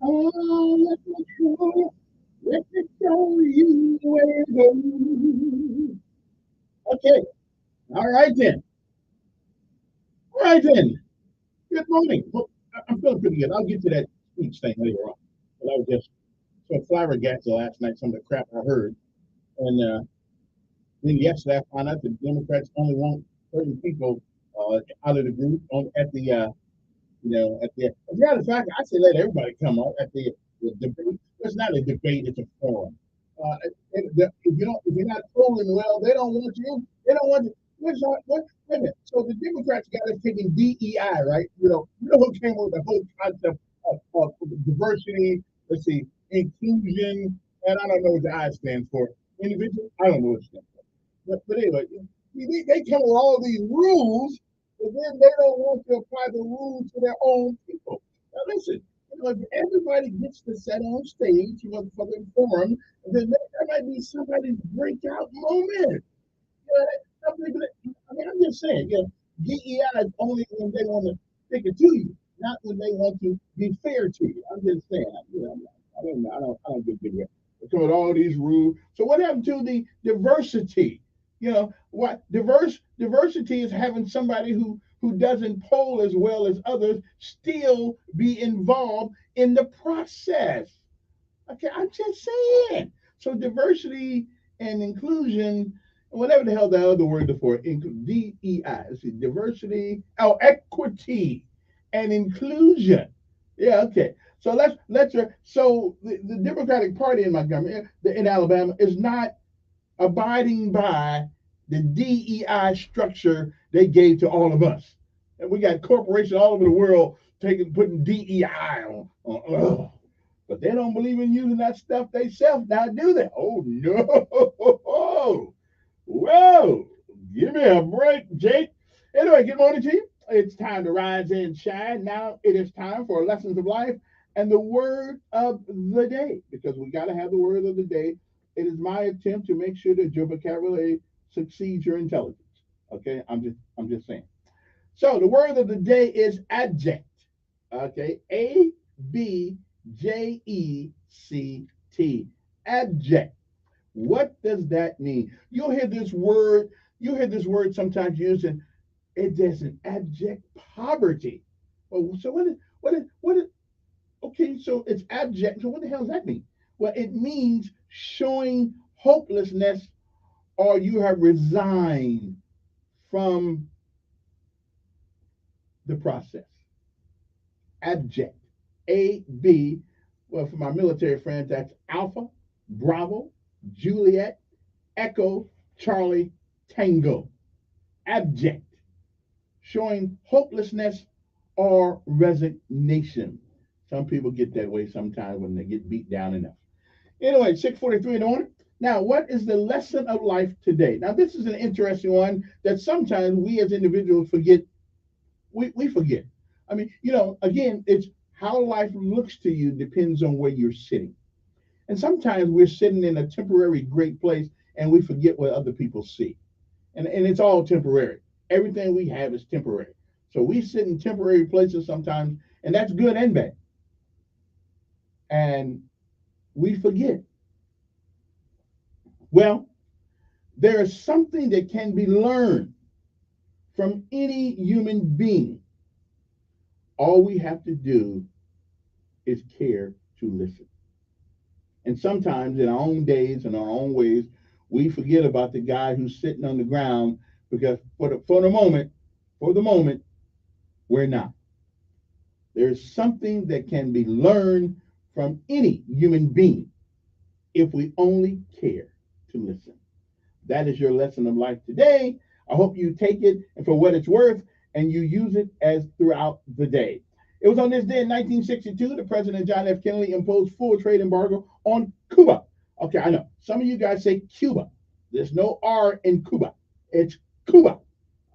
Oh, let me show you where to go. Okay. All right then. All right then. Good morning. Well, I'm feeling pretty good. I'll get to that speech thing later on. But I was just so flabbergasted last night, some of the crap I heard. And then yesterday I found out the Democrats only want certain people out of the group at the as a matter of fact, I say let everybody come out at the debate. It's not a debate; it's a forum. If you're not polling well, they don't want you. They don't want you. Wait a minute. So the Democrats got us taking DEI, right? Who came up with the whole concept of diversity? Let's see, inclusion, and I don't know what the I stands for. Individual, I don't know what it stands for. But anyway, they come with all these rules, but then they don't want to apply the rules to their own people. Now listen, if everybody gets to sit on stage for the forum, then there might be somebody's breakout moment. I'm just saying, DEI is only when they want to stick it to you, not when they want to be fair to you. I'm just saying, I don't get good. They come with all these rules. So what happened to the diversity? What diversity is having somebody who doesn't poll as well as others still be involved in the process. Okay, I'm just saying. So diversity and inclusion, whatever the hell the other word is for, DEI. See, diversity, equity and inclusion. Yeah, okay. So so the Democratic Party in Montgomery, in Alabama, is not abiding by the DEI structure they gave to all of us. And we got corporations all over the world putting DEI on. But they don't believe in using that stuff themselves now, do they? Oh no! Whoa! Give me a break, Jake. Anyway, good morning to you. It's time to rise and shine. Now it is time for lessons of life and the word of the day, because we got to have the word of the day. It is my attempt to make sure that your vocabulary succeeds your intelligence. Okay, I'm just saying. So the word of the day is adject. Okay, ABJECT. Abject. What does that mean? You'll hear this word. You hear this word sometimes used, and it is an abject poverty. Oh, so what is? Okay, so it's abject. So what the hell does that mean? Well, it means showing hopelessness, or you have resigned from the process. Abject. AB, well, for my military friends, that's Alpha, Bravo, Juliet, Echo, Charlie, Tango. Abject. Showing hopelessness or resignation. Some people get that way sometimes when they get beat down enough. Anyway, 6:43 in the morning. Now, what is the lesson of life today? Now, this is an interesting one that sometimes we as individuals forget. We forget. I mean, again, it's how life looks to you depends on where you're sitting. And sometimes we're sitting in a temporary great place and we forget what other people see. And it's all temporary. Everything we have is temporary. So we sit in temporary places sometimes, and that's good and bad. And we forget. Well, there is something that can be learned from any human being. All we have to do is care to listen. And sometimes in our own days and our own ways, we forget about the guy who's sitting on the ground because for the moment, we're not. There's something that can be learned from any human being if we only care to listen. That is your lesson of life today. I hope you take it for what it's worth and you use it as throughout the day. It was on this day in 1962 that President John F. Kennedy imposed full trade embargo on Cuba. Okay, I know. Some of you guys say Cuba. There's no R in Cuba. It's Cuba.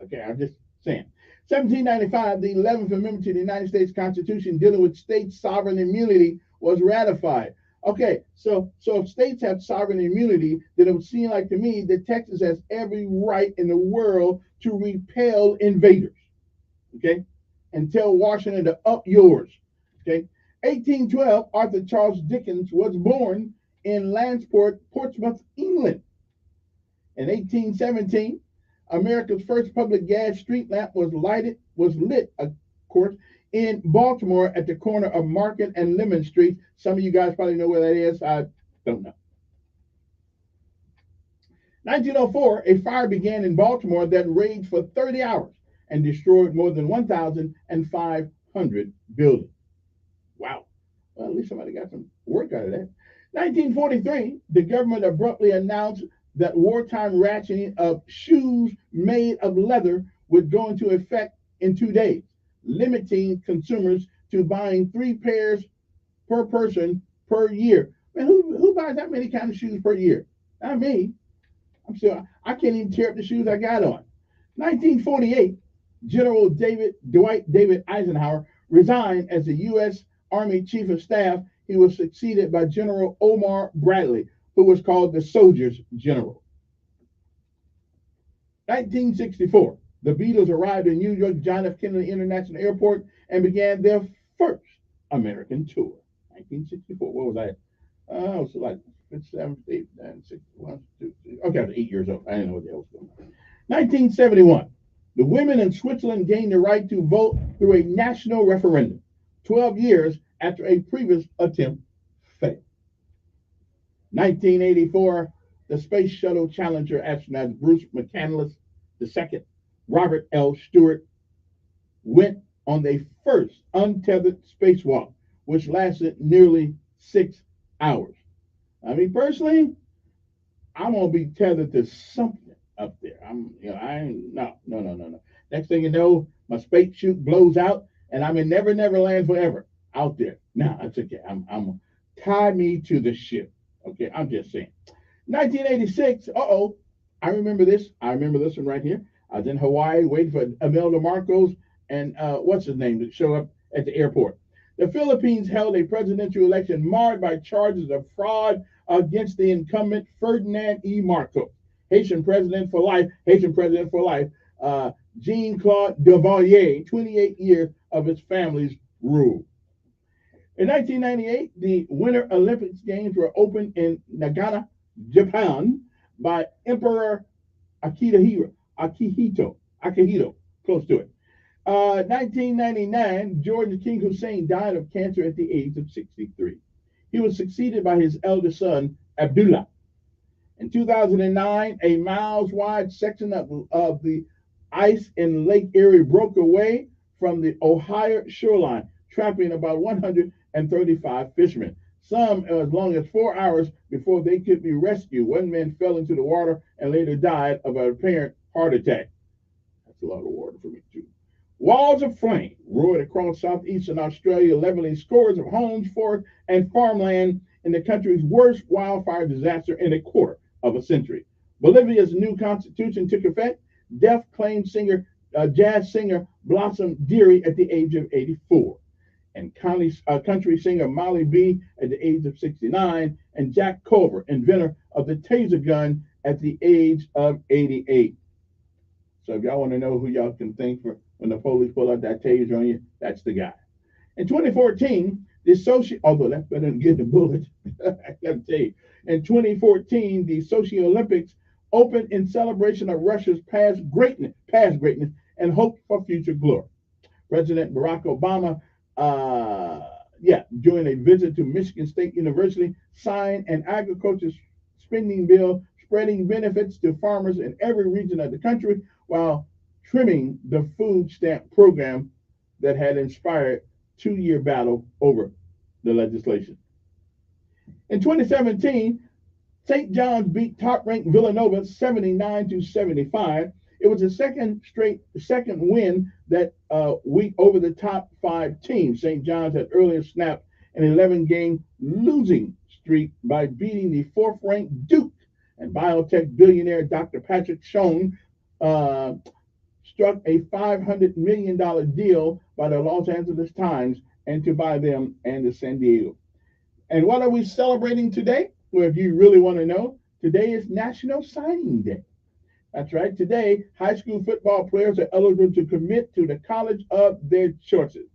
Okay, I'm just saying. 1795, the 11th Amendment to the United States Constitution dealing with state sovereign immunity was ratified. Okay, so if states have sovereign immunity, then it would seem like to me that Texas has every right in the world to repel invaders. Okay, and tell Washington to up yours. Okay, 1812, Arthur Charles Dickens was born in Landsport, Portsmouth, England. In 1817, America's first public gas street lamp was lit, of course, in Baltimore at the corner of Market and Lemon Street. Some of you guys probably know where that is. I don't know. 1904, a fire began in Baltimore that raged for 30 hours and destroyed more than 1,500 buildings. Wow. Well, at least somebody got some work out of that. 1943, the government abruptly announced that wartime rationing of shoes made of leather would go into effect in 2 days, limiting consumers to buying 3 pairs per person per year. Man, who buys that many kind of shoes per year? Not me. I can't even tear up the shoes I got on. 1948, General Dwight David Eisenhower resigned as the U.S. Army Chief of Staff. He was succeeded by General Omar Bradley, who was called the Soldier's General. 1964, the Beatles arrived in New York John F. Kennedy International Airport and began their first American tour. 1964, what was I? I was like 7, 8, 9, 6, 1, 2, 3. Okay, I was 8 years old. I didn't know what the hell was going on. 1971, the women in Switzerland gained the right to vote through a national referendum, 12 years after a previous attempt failed. 1984, the Space Shuttle Challenger astronauts Bruce McCandless II, Robert L. Stewart went on their first untethered spacewalk, which lasted nearly 6 hours. I mean, personally, I'm gonna be tethered to something up there. No. Next thing you know, my space chute blows out, and I'm in Never Never Land forever out there. No, that's okay. I'm tie me to the ship. Okay, I'm just saying. 1986. I remember this. I remember this one right here. I was in Hawaii waiting for Imelda Marcos and what's his name to show up at the airport. The Philippines held a presidential election marred by charges of fraud against the incumbent Ferdinand E. Marcos, Haitian president for life. Jean-Claude Duvalier, 28 years of his family's rule. In 1998, the Winter Olympics Games were opened in Nagano, Japan, by Emperor Akihito, close to it. 1999, George King Hussein died of cancer at the age of 63. He was succeeded by his eldest son, Abdullah. In 2009, a miles-wide section of the ice in Lake Erie broke away from the Ohio shoreline, trapping about 135 fishermen. Some as long as 4 hours before they could be rescued. One man fell into the water and later died of an apparent heart attack. That's a lot of water for me, too. Walls of flame roared across southeastern Australia, leveling scores of homes, forests, and farmland in the country's worst wildfire disaster in a quarter of a century. Bolivia's new constitution took effect. Death claimed jazz singer Blossom Dearie at the age of 84. And country singer Molly B at the age of 69. And Jack Culver, inventor of the taser gun, at the age of 88. So if y'all want to know who y'all can thank for when the police pull out that taser on you, that's the guy. In 2014, although that's better than getting a bullet, I gotta tell you. In 2014, the Sochi Olympics opened in celebration of Russia's past greatness, and hope for future glory. President Barack Obama, during a visit to Michigan State University, signed an agriculture spending bill spreading benefits to farmers in every region of the country while trimming the food stamp program that had inspired two-year battle over the legislation. In 2017, St. John's beat top-ranked Villanova 79-75. It was the second win that week over the top 5 teams. St. John's had earlier snapped an 11-game losing streak by beating the 4th-ranked Duke, and biotech billionaire Dr. Patrick Schoen struck a $500 million deal by the Los Angeles Times and to buy them and the San Diego. And what are we celebrating today? Well, if you really want to know, today is National Signing Day. That's right. Today, high school football players are eligible to commit to the college of their choices.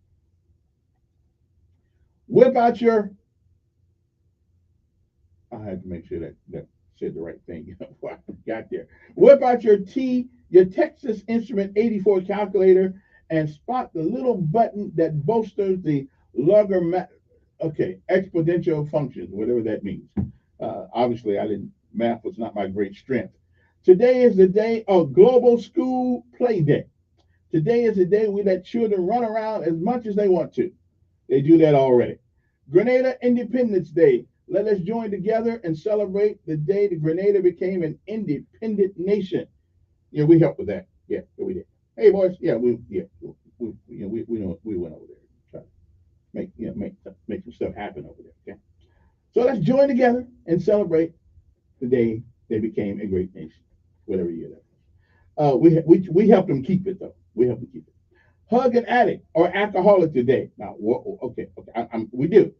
Whip out your, I had to make sure that said the right thing before I got there. Whip out your Texas Instrument 84 calculator and spot the little button that bolsters the exponential functions, whatever that means. Obviously, math was not my great strength. Today is the day of Global School Play Day. Today is the day we let children run around as much as they want to. They do that already. Grenada Independence Day. Let us join together and celebrate the day that Grenada became an independent nation. Yeah, we helped with that. Yeah, we did. Hey, boys. Yeah, we went over there, try to make some stuff happen over there. Okay. So let's join together and celebrate the day they became a great nation, whatever year that was. We helped them keep it though. We helped them keep it. Hug an addict or alcoholic today. Now, we do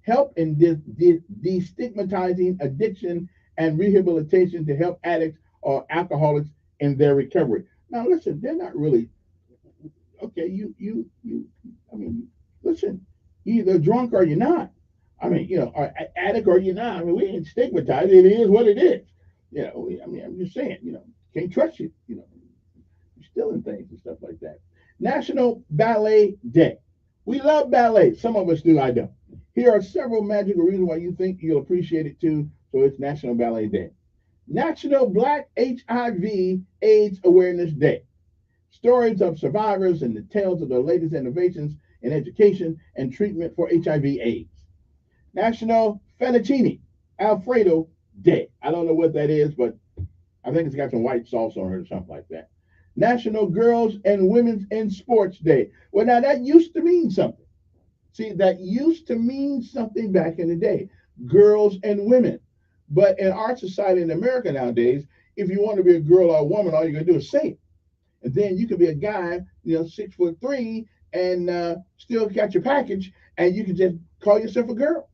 help in destigmatizing addiction and rehabilitation to help addicts or alcoholics in their recovery. Now, listen, they're not really okay. Listen, you're either drunk or you're not. Or addict or you're not. We ain't stigmatized. It is what it is. I'm just saying, can't trust you. You're stealing things and stuff like that. National Ballet Day. We love ballet. Some of us do, I don't. Here are several magical reasons why you think you'll appreciate it too. So it's National Ballet Day. National Black HIV/AIDS Awareness Day. Stories of survivors and the tales of the latest innovations in education and treatment for HIV/AIDS. National Fettuccine Alfredo Day. I don't know what that is, but I think it's got some white sauce on it or something like that. National Girls and Women's in Sports Day. Well, now that used to mean something. See, that used to mean something back in the day. Girls and women. But in our society in America nowadays, if you want to be a girl or a woman, all you gotta do is say it. And then you could be a guy, 6'3", and still got your package, and you can just call yourself a girl.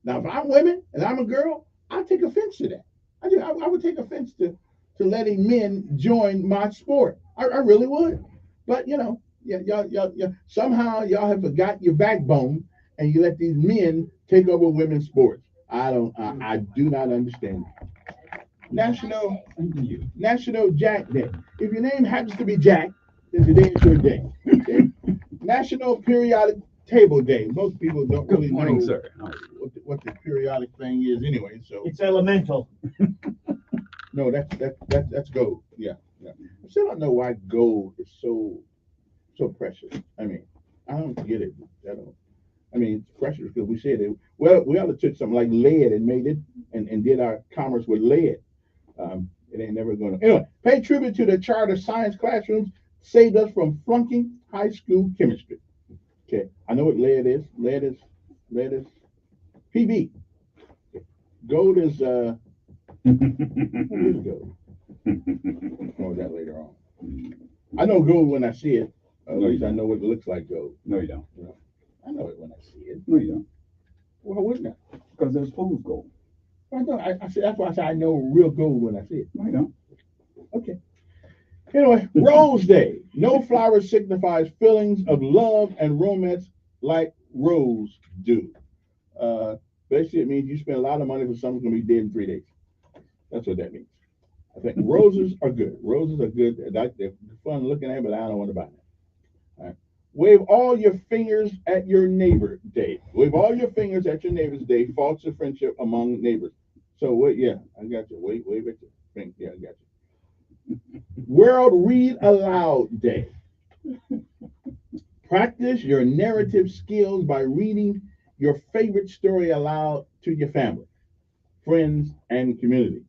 Now, if I'm women and I'm a girl, I take offense to that. I would take offense to letting men join my sport. I really would. But y'all somehow y'all have forgot your backbone, and you let these men take over women's sports. I do not understand it. National Jack Day. If your name happens to be Jack, then today is your day. Okay? National Periodic Table Day. Most people don't really know what the periodic thing is anyway. So it's elemental. No, that's gold. Yeah. I still don't know why gold is so precious. I don't get it. It's precious because we said it. Well, we ought to took something like lead and made it and did our commerce with lead. It ain't never gonna. Anyway, pay tribute to the charter science classrooms saved us from flunking high school chemistry. Okay, I know what lead is. Lead is PB. Okay. Gold is what is gold? More of that later on. I know gold when I see it. At least I know what it looks like gold. No, you don't. I know it when I see it. No, you don't. Well, wouldn't I? Because there's fool's gold. I said that's why I say I know real gold when I see it. No, you don't. Okay. Anyway, Rose Day. No flower signifies feelings of love and romance like rose do. Basically, it means you spend a lot of money for something that's going to be dead in 3 days. That's what that means. I think roses are good. Roses are good. They're fun looking at, but I don't want to buy them. All right. Wave all your fingers at your neighbor day. Wave all your fingers at your neighbor's day. Foster friendship among neighbors. So, yeah, I got you. Wave at your finger. Yeah, I got you. World Read Aloud Day. Practice your narrative skills by reading your favorite story aloud to your family, friends, and community.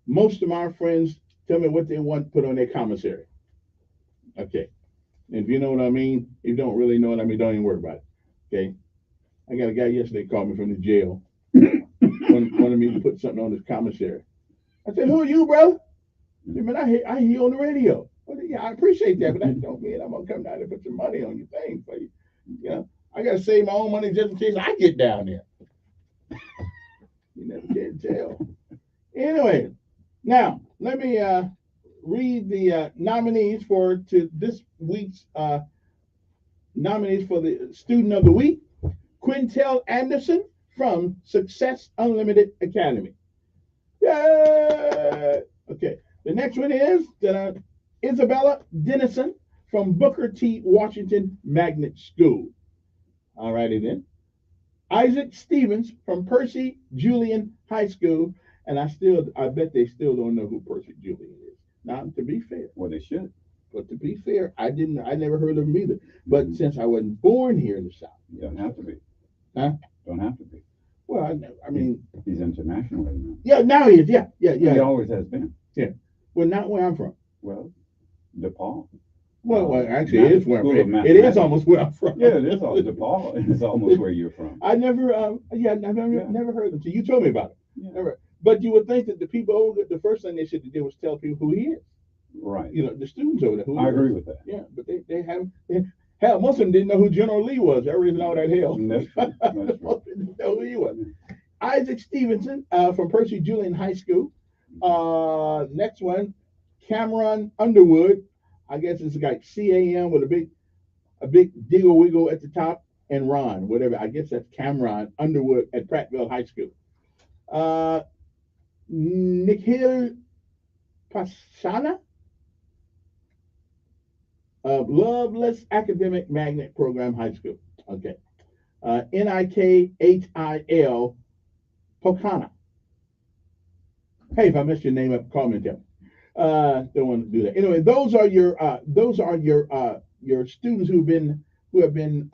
Most of my friends tell me what they want put on their commissary. Okay. And if you know what I mean, if you don't really know what I mean, don't even worry about it. Okay. I got a guy yesterday called me from the jail. wanted me to put something on his commissary. I said, "Who are you, bro?" He said, "Man, I hear you on the radio." Well, yeah, I appreciate that, but that don't mean I'm gonna come down there and put some money on your thing for you. You know, I gotta save my own money just in case I get down there. You never can tell. Anyway, now let me read the nominees for this week's nominees for the Student of the Week. Quintel Anderson from Success Unlimited Academy. Yay! Okay. The next one is Isabella Dennison from Booker T. Washington Magnet School. All righty then. Isaac Stevens from Percy Julian High School. And I bet they still don't know who Percy Julian is. Now, to be fair. Well, they should. But to be fair, I never heard of him either. But since I wasn't born here in the South. You don't have to be. Huh? Don't have to be. Well, I mean. He's international right now. Yeah, now he is. Yeah. He always has been. Yeah. Well, not where I'm from. Well, DePaul. Well, actually, it is where I'm from. It is almost where I'm from. Yeah, it is DePaul. It's almost where you're from. I never, never heard of him. So you told me about it. Yeah. Never. But you would think that the people over the first thing they should do was tell people who he is. Right. You know, the students over there. Who I agree with that. Yeah, but they have. Hell, most of them didn't know who General Lee was. That reason all that hell. That's true. That's true. Most of them didn't know who he was. Isaac Stevenson from Percy Julian High School. Next one, Cameron Underwood. I guess it's like CAM with a big diggle wiggle at the top, and Ron, whatever. I guess that's Cameron Underwood at Prattville High School. Nikhil Pasana of Loveless Academic Magnet Program High School. Okay. Nikhil Pocana. Hey, if I messed your name up, call me and tell me. Don't want to do that. Anyway, those are your students who have been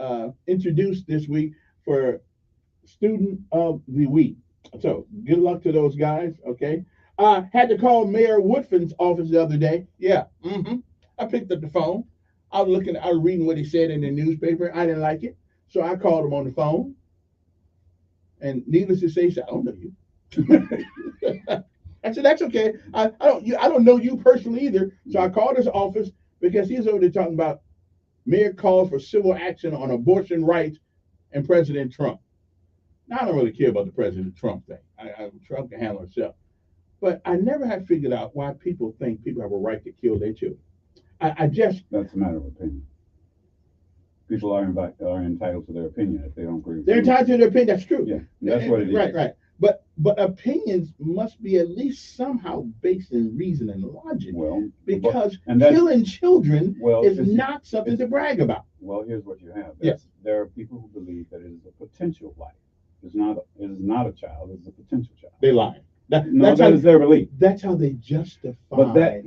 introduced this week for Student of the Week. So good luck to those guys. Okay. Had to call Mayor Woodfin's office the other day. Yeah. I picked up the phone. I was reading what he said in the newspaper. I didn't like it, so I called him on the phone. And needless to say, he said, "I don't know you." I said, "That's okay. I don't know you personally either." So I called his office because he's over there talking about mayor calls for civil action on abortion rights and President Trump. Now, I don't really care about the President Trump thing. Trump can handle himself. But I never have figured out why people think people have a right to kill their children. That's a matter of opinion. People are entitled to their opinion if they don't agree with They're entitled to their opinion. That's true. Yeah, that's what it is. Right. But opinions must be at least somehow based in reason and logic. Well, because killing children is not something to brag about. Well, here's what you have. Yes. There are people who believe that it is a potential life. It is not a child. It's a potential child. They lie. That is their belief. That's how they justify. But that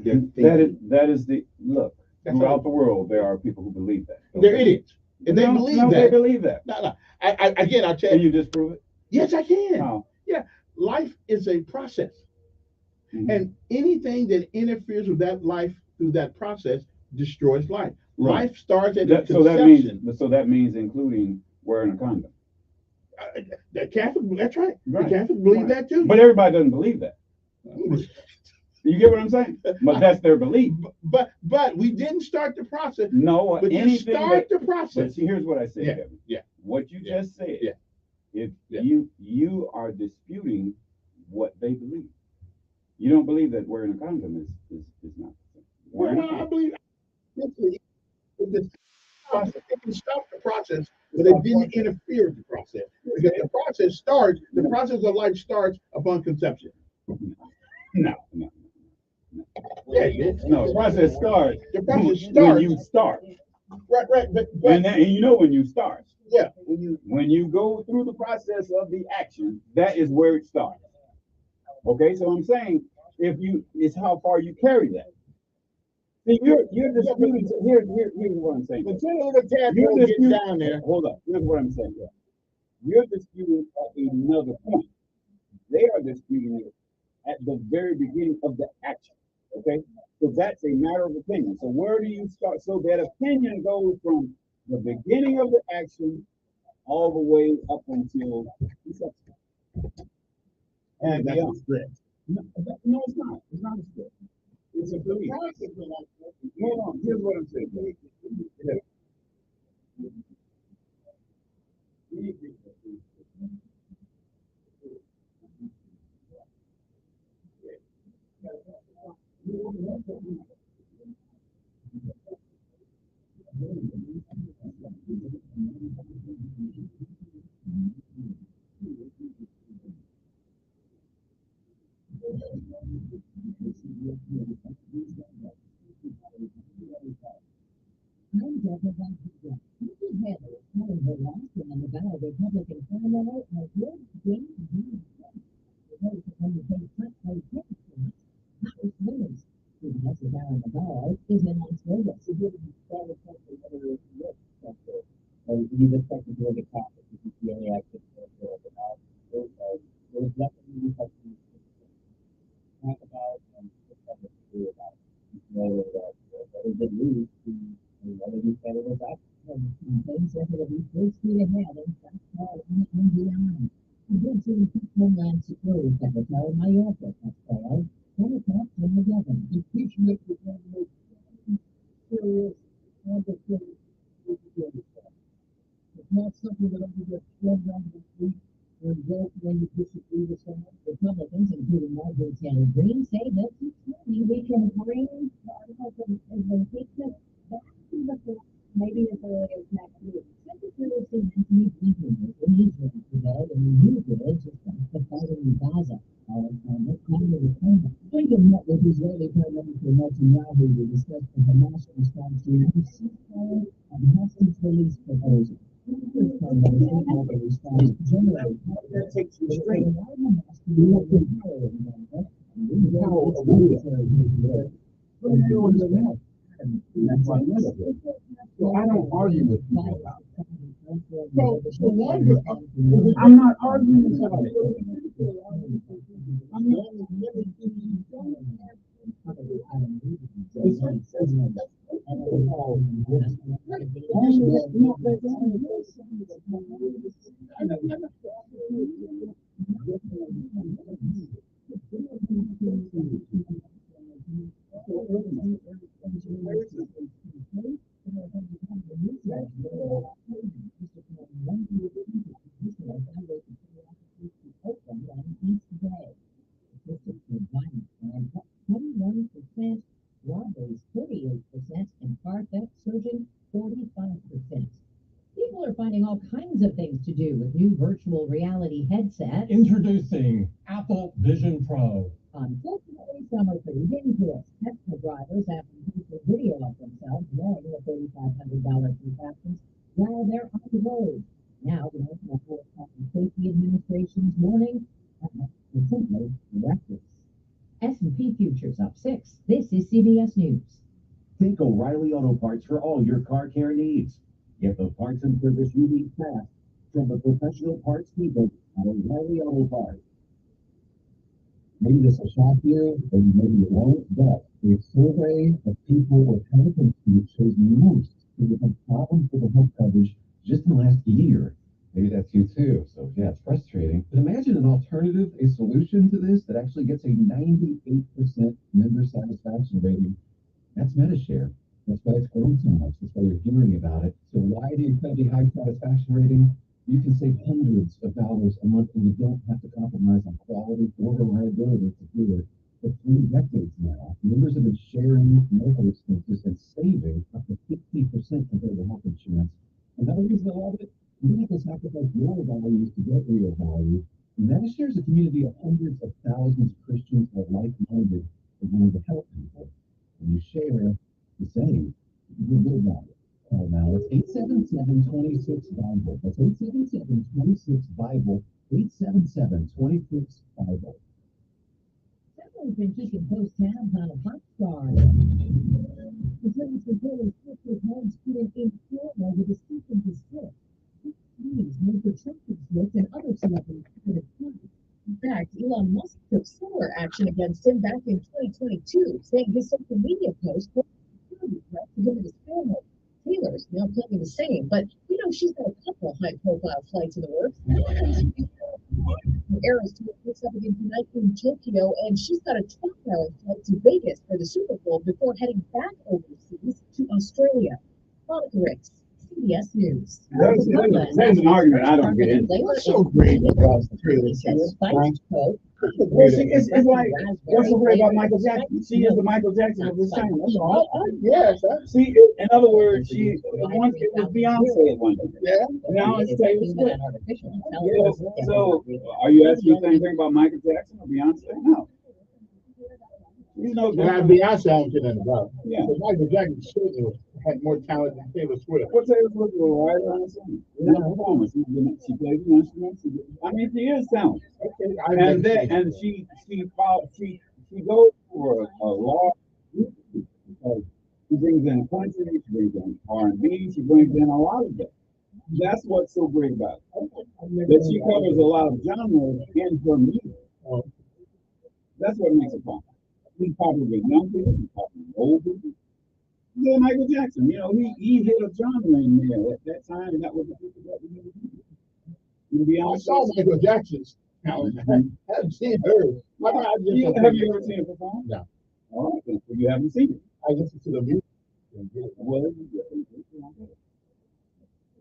is the look. Throughout the world, there are people who believe that. Okay? They're idiots, and they believe that. They believe that. No. I'll tell you. Can you disprove it? Yes, I can. How? Yeah, life is a process, and anything that interferes with that life through that process destroys life. Right. Life starts at conception. So that means including wearing a condom. The Catholic, that's right. The Catholics believe that too. But everybody doesn't believe that. You get what I'm saying? But that's their belief. But we didn't start the process. No, but you start the process. But see, here's what I say, Kevin. Yeah. What you just said. Yeah. If you are disputing what they believe. You don't believe that wearing a condom is not. Well, I believe it can stop the process, but it didn't interfere with the process. Because the process of life starts upon conception. No. Yeah, it is. No, the process starts. The process starts when you start. Right. But and you know when you start. Yeah. When you go through the process of the action, that is where it starts. Okay, so I'm saying it's how far you carry that. See, you're disputing. Here's what I'm saying. Until the tadpole gets down there. Hold up. Here's what I'm saying. You're disputing at another point. They are disputing it at the very beginning of the action. Okay? So that's a matter of opinion. So where do you start? So that opinion goes from the beginning of the action all the way up until the and that's a script. No, no, it's not. It's not a script. It's a belief. Hold on. Here's what I'm saying. You just take into look at topics. This is the only action there's nothing you have to talk about and discuss what to do about it. Whether they lose to whether we set it or back. Things that will be full speed ahead and that's all in beyond. I did see the Homeland Security Secretary Mayorkas has failed. Democrats in the government. Impeachment is one of the most serious complicated security stuff. It's not something that only gets thrown down to the street or vote when you disagree with someone. Republicans, including Marjorie Taylor Greene, say that we can bring articles of impeachment back to the floor maybe as early as next week. Secretary of State Anthony Blinken was in Israel today and reviewed the latest the fighting in Gaza. Blinken met with Israeli Prime Minister Netanyahu to discuss the Hamas response to the ceasefire and hostage release proposal. The response generated that takes restraint. So I don't argue with people about it. I'm not arguing about it. Robberies 38%, and car theft surging 45%. People are finding all kinds of things to do with new virtual reality headsets. Introducing Apple Vision Pro. Unfortunately, some are pretty dangerous. Tesla drivers have to post a video of themselves wearing the $3,500 contraptions while they're on the road. Now, the National Highway Safety Administration's warning, it's simply reckless. S&P futures up 6. This is CBS News. Think O'Reilly Auto Parts for all your car care needs. Get the parts and service you need fast from the professional parts people at O'Reilly Auto Parts. Maybe this will shock you, or maybe it won't, but a survey of people with health insurance shows most who have had problems with the health coverage just in the last year. Maybe that's you too. So yeah, it's frustrating. But imagine an alternative, a solution to this that actually gets a 98% member satisfaction rating. That's MetaShare. That's why it's grown so much. That's why you're hearing about it. So why the incredibly high satisfaction rating? You can save hundreds of dollars a month and you don't have to compromise on quality or reliability to do it. For 3 decades now, members have been sharing medical expenses and saving up to 50% compared to health insurance. Another reason I love it, you don't have to sacrifice your values to get real value. MetaShare is a community of hundreds of thousands of Christians who are like-minded and wanting to help people. When you share, you save. You feel good about it. Call now. It's 877-26-BIBLE. That's 877-26-BIBLE. 877-26-BIBLE. Someone's been keeping close tabs on a pop star. The service reporters took his heads putting in camera with a cease and desist. These made the Trump exist and other celebrities had a point. In fact, action against him back in 2022, saying his social media post was a security threat to him and his family. Taylor's now claiming the same, but she's got a couple of high-profile flights in the works. Eras Tour picks up again tonight in Tokyo, and she's got a 12-hour flight to Vegas for the Super Bowl before heading back overseas to Australia. Monica Ricks, CBS News. There's an argument I don't get into. What's so great about Taylor Swift? Well, see, it's like, what's so great about Michael Jackson? She is the Michael Jackson of this time. That's all. Yes. See, in other words, it was Beyonce at one time. Yeah. Now it's Taylor Swift. Yeah. So, are you asking the same thing about Michael Jackson or Beyonce? No. You know, Beyonce, I don't get that about. Yeah. But Michael Jackson certainly had more talent than Taylor Swift. Well, Taylor Swift was a writer on a song. She played the instruments. I mean, she is talented. Okay. And she goes for a large group of people because she brings in country, she brings in R&B, she brings in a lot of that. That's what's so great about it. That she covers a lot of genres in her music. That's what makes it fun. He's popular with young people, he's popular with old people. Then Michael Jackson, he hit a genre in there at that time, and that was the people that we needed to do. I saw Michael Jackson's talent. I haven't seen her. Have you ever seen it perform? No. All right, then you haven't seen it. I listened to the music. Well,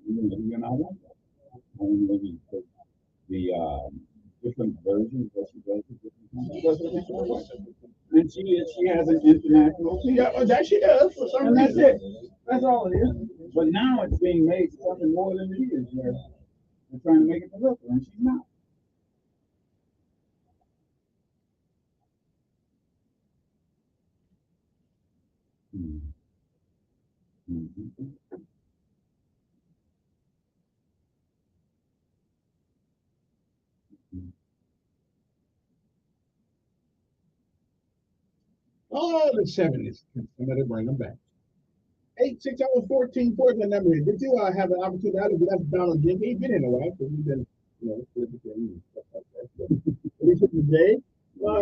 you're not like that. The different versions that she does at different times. And she has an international. That she does for some reason. And that's it. That's all it is. But now it's being made something more than it is. They're trying to make it political, and she's not. Oh, the 70s. Somebody bring them back. 86014 for the number. Did you have an opportunity? That's Donald Jim. He's been in a while because he's been, and stuff like that. But today,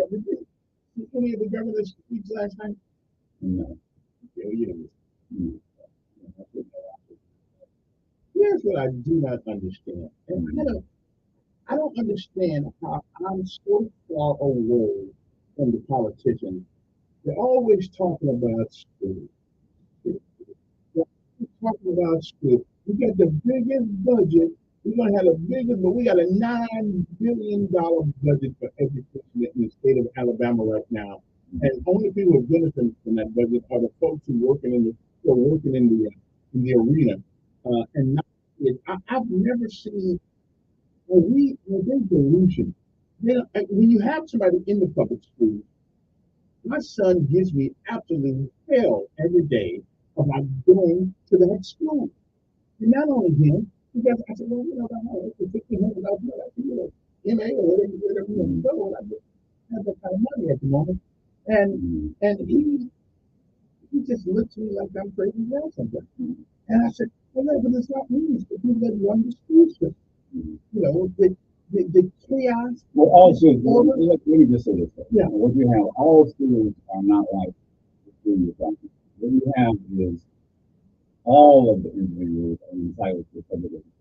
did you see any of the governor's speech last night? No. Here's what I do not understand. And I don't understand how I'm so far away from the politicians. They're always talking about school. Talking about school. We got the biggest budget. We're gonna have the biggest, but we got a $9 billion budget for education in the state of Alabama right now. And only people who benefit from that budget are the folks who are working in the arena. And not, I've never seen there's delusion. When you have somebody in the public school, my son gives me absolute hell every day about going to that school. And not only him, because I said, well, it's $1,500 MA or whatever you want to go. I don't have that kind of money at the moment. And he just looks at me like I'm crazy well sometimes. And I said, well, no, but it's not me. It's the people that run the school system. The chaos. Well, also, let me just say this. Yeah. What you have, all schools are not like the school you're talking. What you have is all of the individuals are entitled to public education,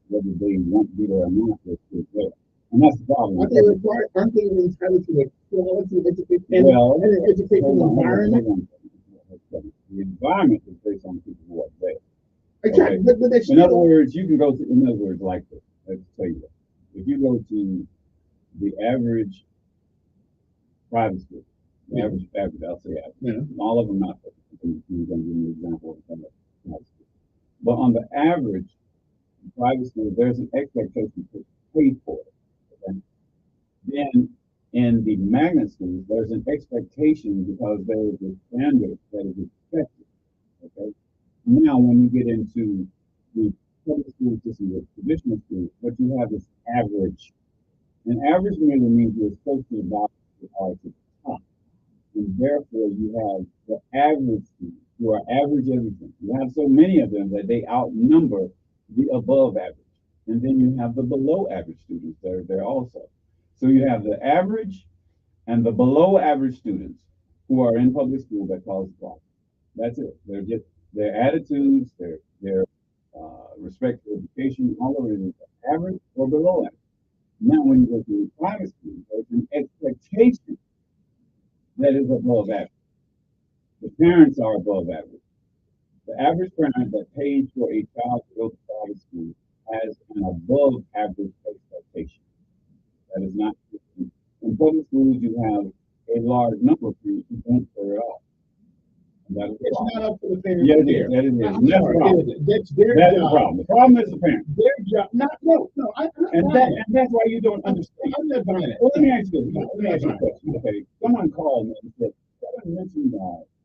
whether they want to be there or not. And that's the problem. Aren't they entitled to a quality education and an educational environment? The environment is based on people who are there. Exactly. Okay? But in other words, you can go to, like this. Let's tell you what. If you go to the average private school, the average, I'll say average, all of them not. I'm going to give you an example of private school. But on the average private school, there's an expectation to pay for it. Okay? Then in the magnet schools, there's an expectation because there is a standard that is expected. Okay. Now, when you get into the public school system, the traditional schools, what you have is average. And average merely means you're supposed to evaluate to the top. And therefore, you have the average students who are average everything. You have so many of them that they outnumber the above average. And then you have the below average students that are there also. So you have the average, and the below average students who are in public school that cause the problem. That's it. They're just their attitudes, their respect for education, all of it is average or below average. Now, when you go to private school, there's an expectation that is above average. The parents are above average. The average parent that pays for a child to go to private school has an above average expectation. That is not true. In public schools, you have a large number of parents who don't pay at all. And that is the problem. It's not up to the parents. Yeah, it is. That is. I'm That's the sorry, problem. that's their That's the job. problem. The problem is the parent. Their job. No. And that's why you don't understand. I'm not buying it. Well, let me ask you this. Let me ask you a question. Okay, someone called me and said, "Kevin mentioned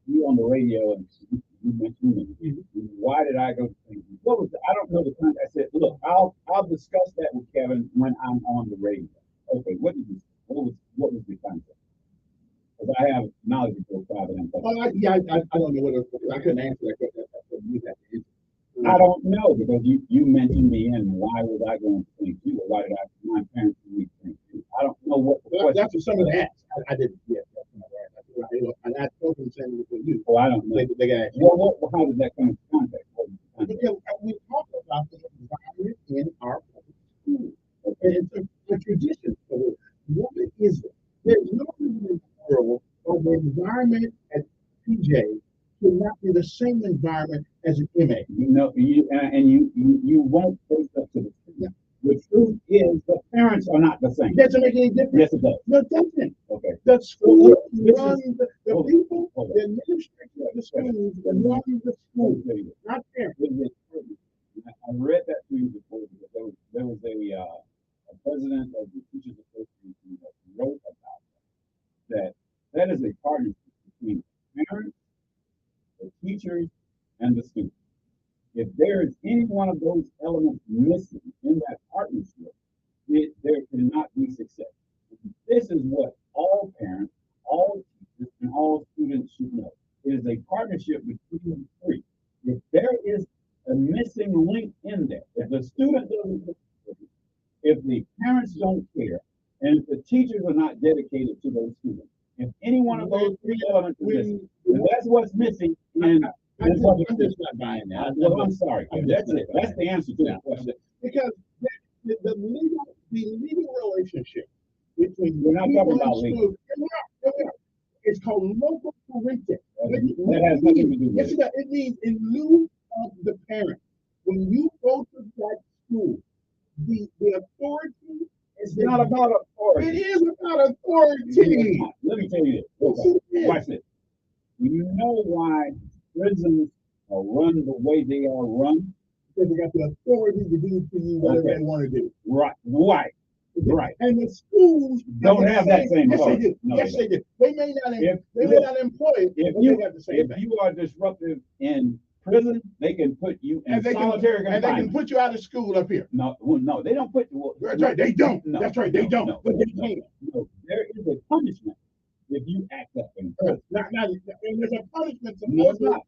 you on the radio, and you mentioned me. Why did I go to St. Louis? What was I don't know the context." I said, "Look, I'll discuss that with Kevin when I'm on the radio." Okay, what did you say? What was the context? Because I have knowledge of private and public. I don't know what I couldn't answer that question. I don't know, because you mentioned me, and why was I going to St. Louis? Why did my parents leave St. Louis? I don't know what the question. That's what some of the asked. I didn't. Yeah, that's some of that. And I told them the same with you. Oh, I don't know. They got asked. Well, how did that come into contact? Because we talk about the environment in our public schools. It's a tradition. So what is it? There's no reason in the world or the environment at PJ should not be the same environment as an MA. You won't face up to the truth. The truth is the parents are not the same. Doesn't make any difference. Yes, it does. No, it doesn't. Okay. The school run the people, hold on. the administration of the schools run the school, not parents. I read that to you before, because there was a president of the Teachers Association that wrote about that. That is a partnership between the parents, the teachers, and the students. If there is any one of those elements missing in that partnership, there cannot be success. This is what all parents, all teachers, and all students should know. It is a partnership between the three. If there is a missing link in there, if the student doesn't, if the parents don't care, and if the teachers are not dedicated to those students, if any one of those three elements is missing, if that's what's missing, and I'm just not buying that. well, I'm sorry. That's it. That's the answer to that question. Because the legal relationship between We're not talking about school, legal. it's called local parenting. That has nothing to do with Yes, it. it means in lieu of the parent. When you go to that school, the authority is not about authority. It is about authority. Let me tell you this. Okay. Watch this. You know why prisons are run the way they are run? Because they got the authority to do to you whatever they want to do. Right. Right. And the schools don't have that same Yes, authority. they do. No, Yes, they do. They may not. They may not employ it. If but you they have the same thing. you are disruptive in prison, they can put you in And they solitary can confinement. put you out of school up here. No, they don't put. Well, That's right. They don't. No, That's right. They don't. No, but they can. no, there is a punishment if you act up in prison. Now, and there's a punishment. No, it's not.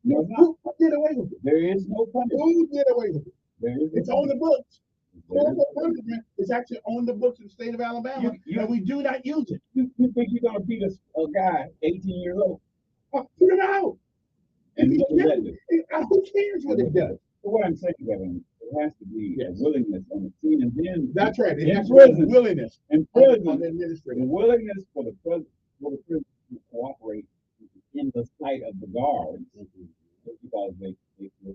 No, it's not. Who did away with it? There is no punishment. Who did away with it? There is It's on the books. Corporal punishment is actually on the books in the state of Alabama, and we do not use it. You think you're gonna beat a guy 18 years old? Put him out. And what does that do? Who cares what it does? So what I'm saying, Kevin, there has to be a willingness on the scene, and then That's right. It in has to be prison, willingness in on prison, the administrator. the willingness for the prison to cooperate in the sight of the guards because they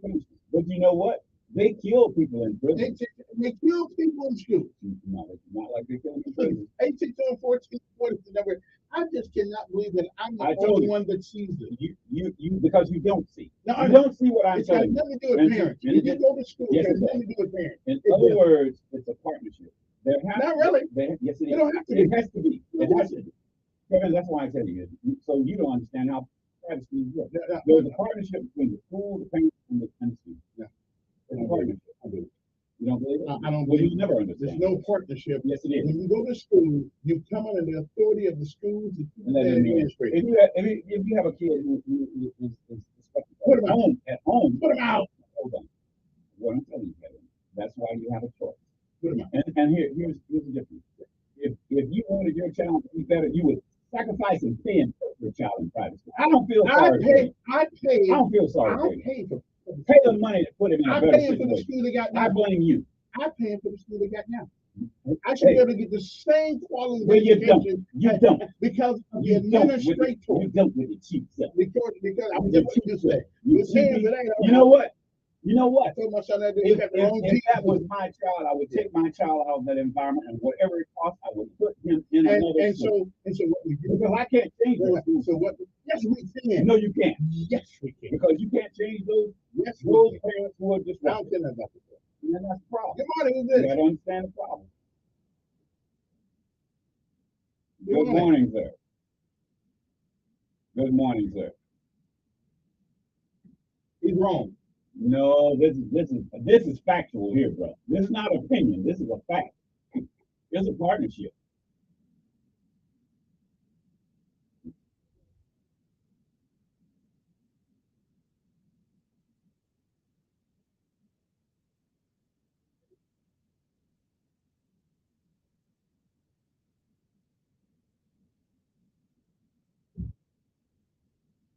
punishment. But you know what? They kill people in prison. They kill people in school. No, it's not like they kill them in prison. 18, 14, 40 is the number. I just cannot believe that I'm the I told only you. one that sees this. You because you don't see. No, You don't see what I'm It's got telling you. nothing to do with And- parents. and- When you go to school, Yes, it has it does. nothing to do with parents. In It other does. words, it's a partnership. There has Not really. Yes, it is. It don't have to It be. has to be. It has to be. Kevin, that's why I tell you. So you don't understand how private schools work. There's a partnership between the school, the parents, and the students. Yeah. It's a partnership. I do. You don't believe it? I don't Well, believe you never There's understand. no partnership. Yes, it is. When you go to school, you come under the authority of the schools And that and is me. administrators. If you have a kid who is Put 'em out. at home, Put 'em out. Hold on. What I'm telling you, Kevin, that's why you have a choice. Put 'em out. And here's the difference. If if you wanted your child to be better, you would sacrifice and pay and put your child in private school. I don't feel sorry for you. I don't feel sorry for you. Pay the money to put him in a better situation. For the school they got now. I blame you. I pay for the school they got now. I should be able to get the same quality of education. You don't. Because of the administrator. You don't with the cheap stuff. Because I was just to say. You know what? You know what? If that was my child, I would take my child out of that environment, and whatever it costs, I would put him in another school. So what we do? Because I can't change those schools. So what? Yes, we can. No, you can't. Yes, we can. Because you can't change those. Yes, those parents who are just. I don't care about that. And then that's the problem. Good morning, who's this? You gotta understand the problem. Good morning, sir. Good morning, sir. He's wrong. No, this is factual here, bro. This is not opinion. This is a fact. It's a partnership.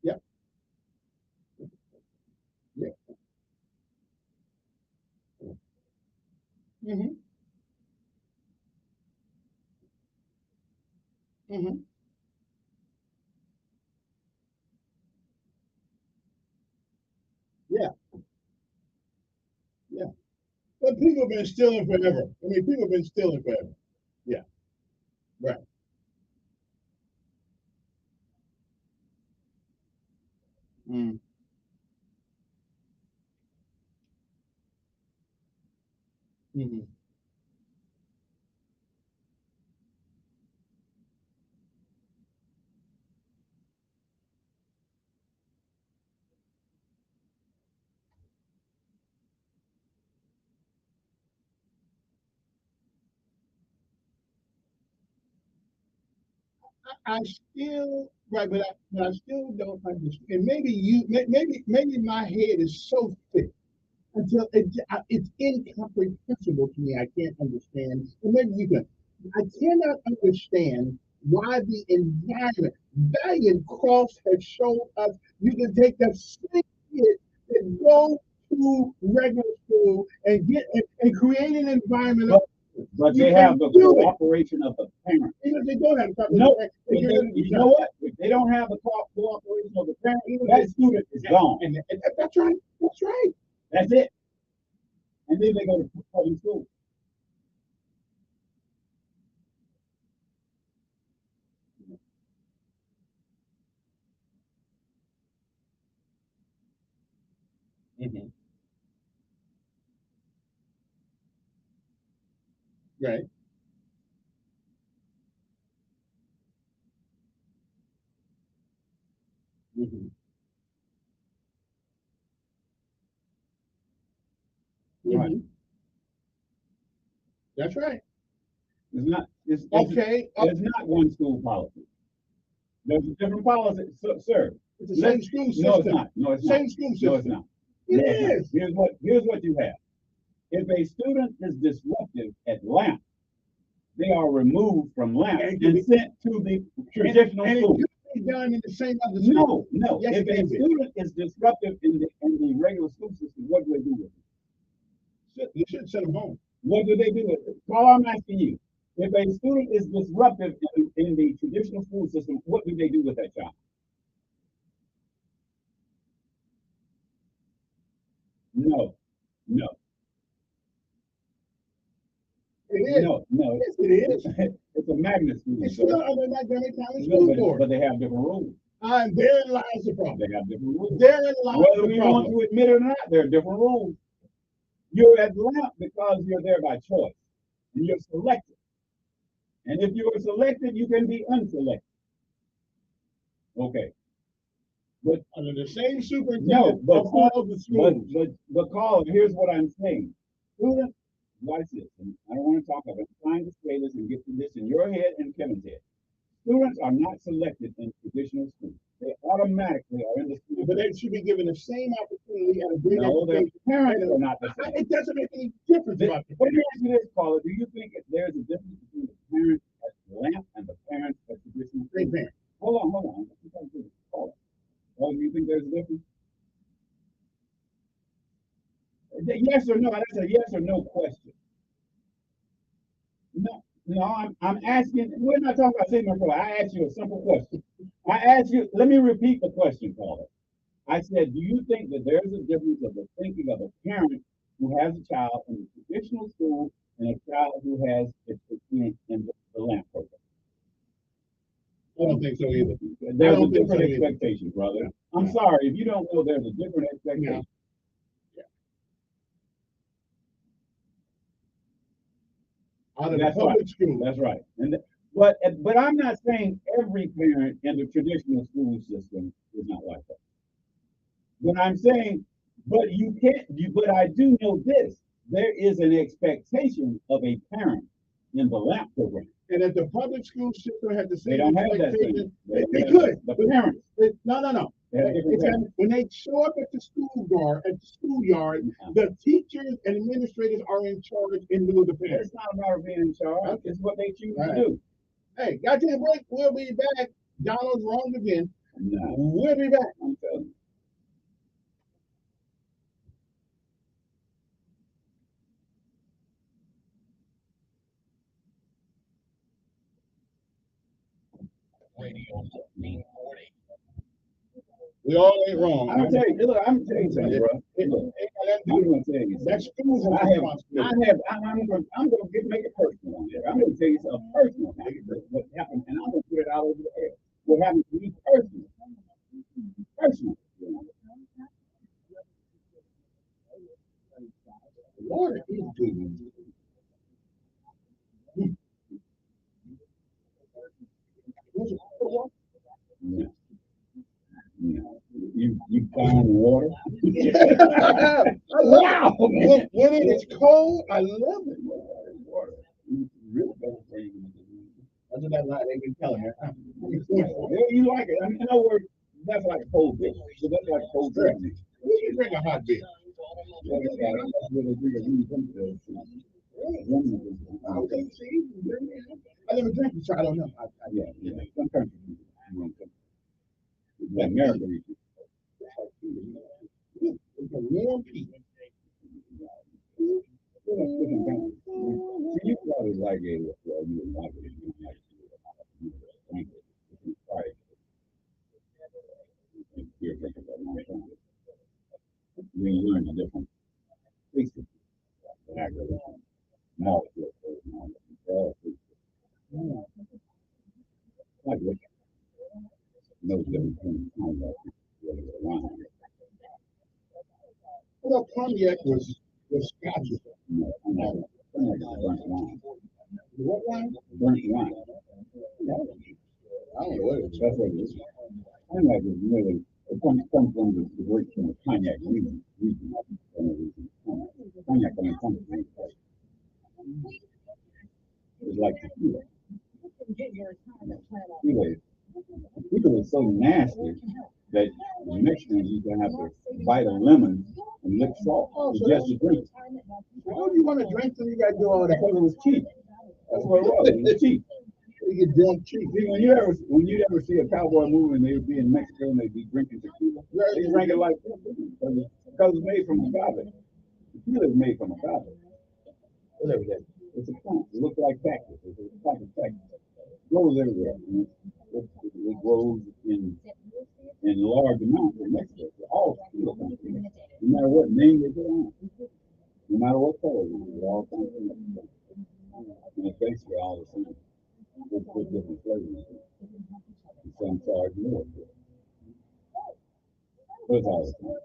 Yep. Yep. Mm-hmm. Mm-hmm. Yeah. Yeah. But people have been stealing forever. I mean, people have been stealing forever. Yeah. Right. Mm. Mm-hmm. I still right, but I still don't understand. And maybe my head is so thick until it's incomprehensible to me. I can't understand. And maybe you can. I cannot understand why the environment. Valiant Cross has shown us you can take the same kid and go to regular school and and create an environment. But they have the cooperation of the parents. They don't have no. You know what? If they don't have the cooperation of the parents, that student is gone. And that's right. That's right. That's it. And then they go to public school. Mm-hmm. Right. Mm-hmm. Right. That's right. It's not. It's okay. It's not one school policy. There's a different policy, sir. It's the same school system. No, it's not. No, it's same not. School system. No, it's not. It is. Here's what you have. If a student is disruptive at LAMP, they are removed from LAMP and sent to the traditional school. And it could be done in the same other school. No. Yes, if a student is disruptive in the regular school system, what do they do with it? You should send them home. What do they do with it? All I'm asking you. If a student is disruptive in the traditional school system, what do they do with that child? No. It is. No. Yes, it is. It's a magnet school. It's still under that Granite County School Board. But they have different rules. And therein lies the problem. They have different rules. Therein lies whether we want to admit it or not, there are different rules. You're at LAMP because you're there by choice. And you're selected. And if you are selected, you can be unselected. Okay. But under the same superintendent of all the schools. But Carl, here's what I'm saying. Students, watch this. And I don't want to talk about it. I'm trying to say this and get to this in your head and Kevin's head. Students are not selected in traditional schools. They automatically are in the school. But they should be given the same opportunity at a great education. Parents are not the same. It doesn't make any difference about the parents. Let me ask you this, Paula. Do you think if there's a difference between the parents at lamp and the parents of traditional same parent. Hold on. Oh, you think there's a difference? Yes or no? That's a yes or no question. No, I'm asking. We're not talking about sigma flow. I asked you a simple question. I asked you. Let me repeat the question, caller. I said, do you think that there's a difference of the thinking of a parent who has a child in the traditional school and a child who has it in the lamp program? I don't think so either. There's a different expectation, brother. I'm sorry if you don't know there's a different expectation. Out of the public school. That's right. But I'm not saying every parent in the traditional school system is not like that. But I'm saying, but you can't. But I do know this: there is an expectation of a parent in the LAMP program. And if the public school system had the same They don't have that expectation, thing. they could. The parents. No. They have different parents. When they show up at the schoolyard, the teachers and administrators are in charge in lieu of the parents. It's not a matter of being in charge. It's what they choose to do. Hey, got to the break. We'll be back. Donald's wrong again. No. We'll be back. I'm telling you. Radio 1440. We all ain't wrong. I'm gonna tell you. Look, I'm gonna tell you something, bro. Look, I'm gonna tell you. That's school's responsibility. I'm gonna make it personal on there. I'm gonna tell you something personal. What happened, and I'm gonna put it out over the air. What happened to me personally? Personally. Lord is good. Yeah. You found water. Wow! When it is cold, I love it. Water. Really better for you. Other than that, they can tell her. You like it. I mean, in other words, that's like a cold beer. So that's like a cold beer. You drink a hot beer. Okay, see, I never drank it, so I don't know. Yeah. Some countries. Like America. It's a warm peak. See, you probably like it. Well, you would like it if you like it. Right. You're drinking that long time. When you learn the different tastes, molecules, like what? No difference between wine. Well, cognac was Scotch. No, burnt wine. What wine? Burnt wine. I don't know what it is. That's what it is. Cognac is really, it comes from the word from the cognac region. Cognac only comes from the place. It's like tequila. Tequila is so nasty that the Mexicans used to have to bite a lemon and lick salt just to drink. Why do you want to drink till you got to do all that? Because it was cheap. That's what it was. It was cheap. You get drunk cheap. See, when you ever see a cowboy movie and they would be in Mexico and they'd be drinking tequila, they drink it like that because it's made from agave. Tequila is made from agave. Whatever that. It's a plant. It looks like cactus. It's a type of cactus. It grows everywhere. It grows in large amounts in Mexico. All tequila comes from it. No matter what name they put on it. No matter what color it is, it all comes from Mexico. And it's basically all the same. They put different flavors in it. And some charge more for it. But it's all the same.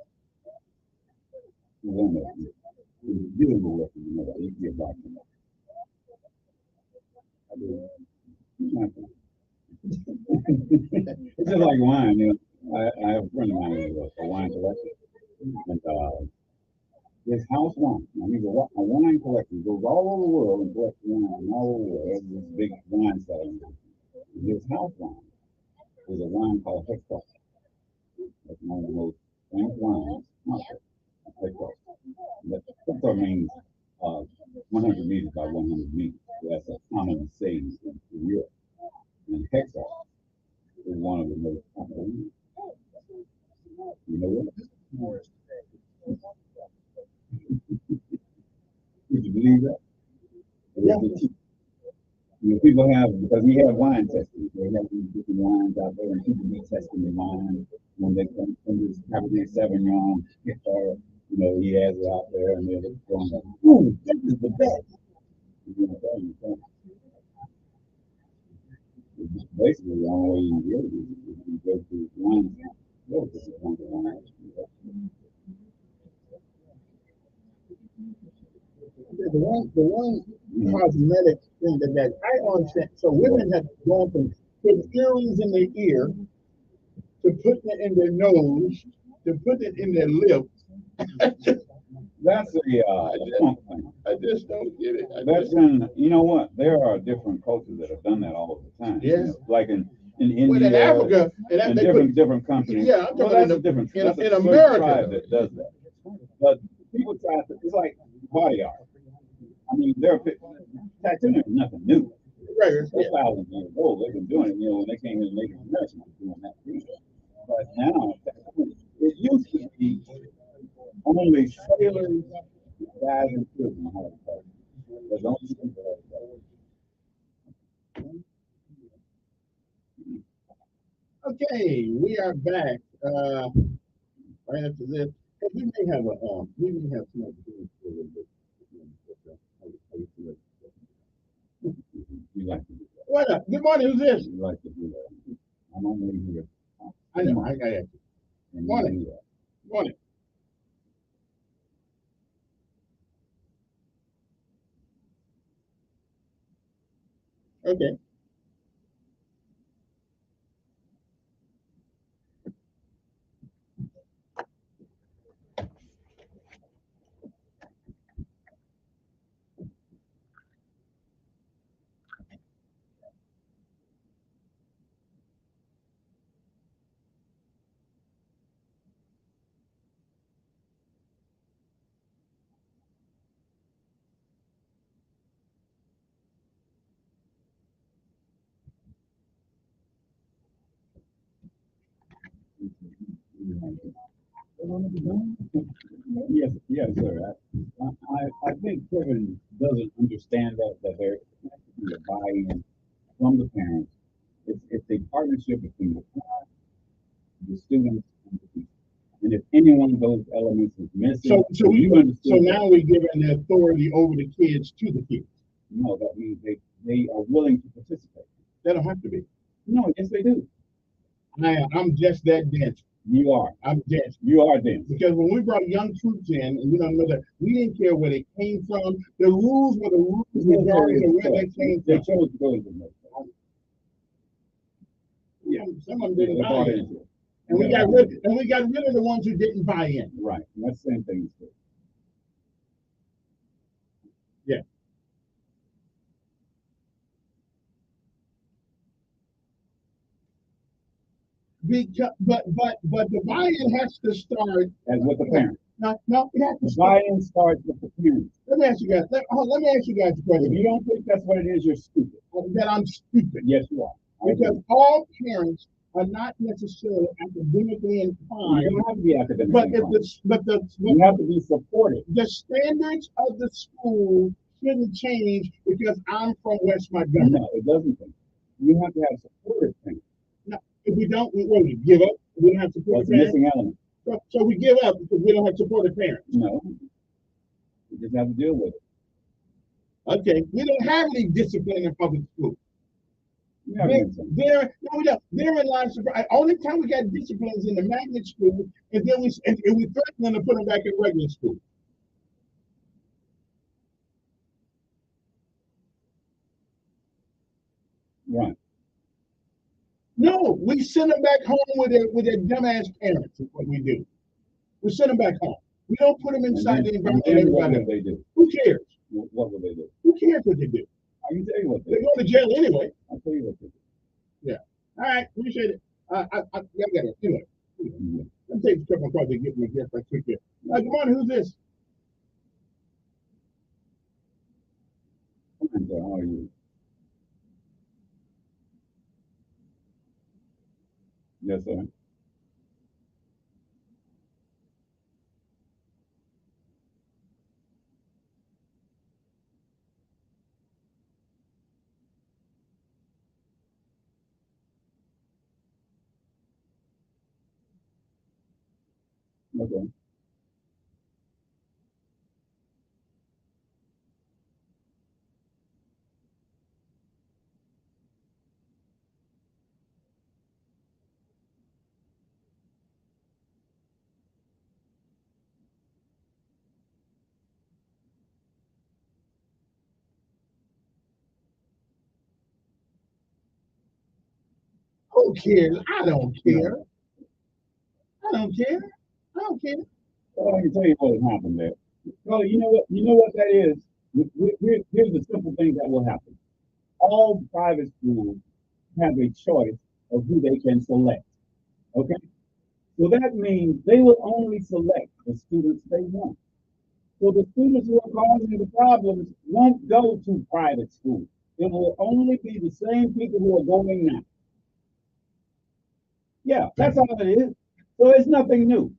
You don't know what you know. You can get back to that. It's just like wine, you know. I have a friend of mine who's a wine collector. And his house wine. I mean, a wine collector. He goes all over the world and collects wine all over the world. There's this big wine selling. His house wine is a wine called Hector. That's one of the most famous wines out there. Hector means 100 meters by 100 meters. That's a common saying in Europe. believe that? Yeah. People have, because we have wine testing. They have these different wines out there, and people be testing the wine when they come from this Cabernet Sauvignon. He has it out there, and they're going like, "Ooh, this is the best." Basically, the only way you can get it is if you go to wine. The one cosmetic thing that I don't understand. So women have gone from putting earrings in their ear to putting it in their nose to putting it in their lips. That's I just don't get it. You know what? There are different cultures that have done that all the time. Yes. Like in India, in Africa, and different countries. Yeah, I'm talking that's a different tribe in America that does that. But people try to, it's like body art. I mean, tattooing is nothing new. Right. That's thousands of years old. They've been doing it, when they came in Native Americans doing that too. But now, it used to be only sailors, guys, and children had a tattoo. There's only people that have that. Okay, we are back. Right after this, we may have some other things for a little bit. What up? Good morning. Who's this? You like to do that. I'm only here. I know. I got you. Morning. Morning. Okay. Yes, sir. I think Kevin doesn't understand that there has to be a buy-in from the parents. It's a partnership between the parents, the students, and the teachers. And if any one of those elements is missing, So now we're giving the authority over the kids to the kids. No, that means they are willing to participate. They don't have to be. No, yes, they do. I'm just that dense. You are. I'm dense. You are dense. Because when we brought young troops in, and we didn't care where they came from. The rules were the rules, regardless of where they came from. They chose to go to the military. Yeah, some of them didn't buy in. And we got rid of the ones who didn't buy in. Right. And that's the same thing. Yeah. Because, but the buy-in has to start with the parents. No, it has to start. Buy-in starts with the parents. Let me ask you guys. Let me ask you guys a question. If you don't think that's what it is, you're stupid. That I'm stupid. Yes, you are. Because all parents are not necessarily academically inclined. You don't have to be academically inclined. You have to be supported. The standards of the school shouldn't change because I'm from West Montgomery. No, it doesn't. You have to have supportive parents. No, if we don't, we give up. We don't have support. That's the missing element. So we give up because we don't have supportive parents. No, we just have to deal with it. Okay, we don't have any discipline in public school. Therein lies the only time we got disciplines in the magnet school, and then we threaten them to put them back in regular school. Right. No, we send them back home with their dumbass parents. Is what we do. We send them back home. We don't put them inside the environment. What will they do? Who cares? What will they do? Who cares what they do? I can tell you what they go to jail anyway. I'll tell you what they do. Yeah. All right. Appreciate it. I got it. Anyway. Let me take a couple of calls and get my guest right quick here. Good morning. Who's this? How are you? Yes, sir. Okay. Who cares? I don't care. I don't care. I don't care. Well, I can tell you what happened there. Well, you know what? You know what that is. Here's the simple thing that will happen. All private schools have a choice of who they can select. Okay, so that means they will only select the students they want. So the students who are causing the problems won't go to private school. It will only be the same people who are going now. Yeah, that's all it is. So it's nothing new.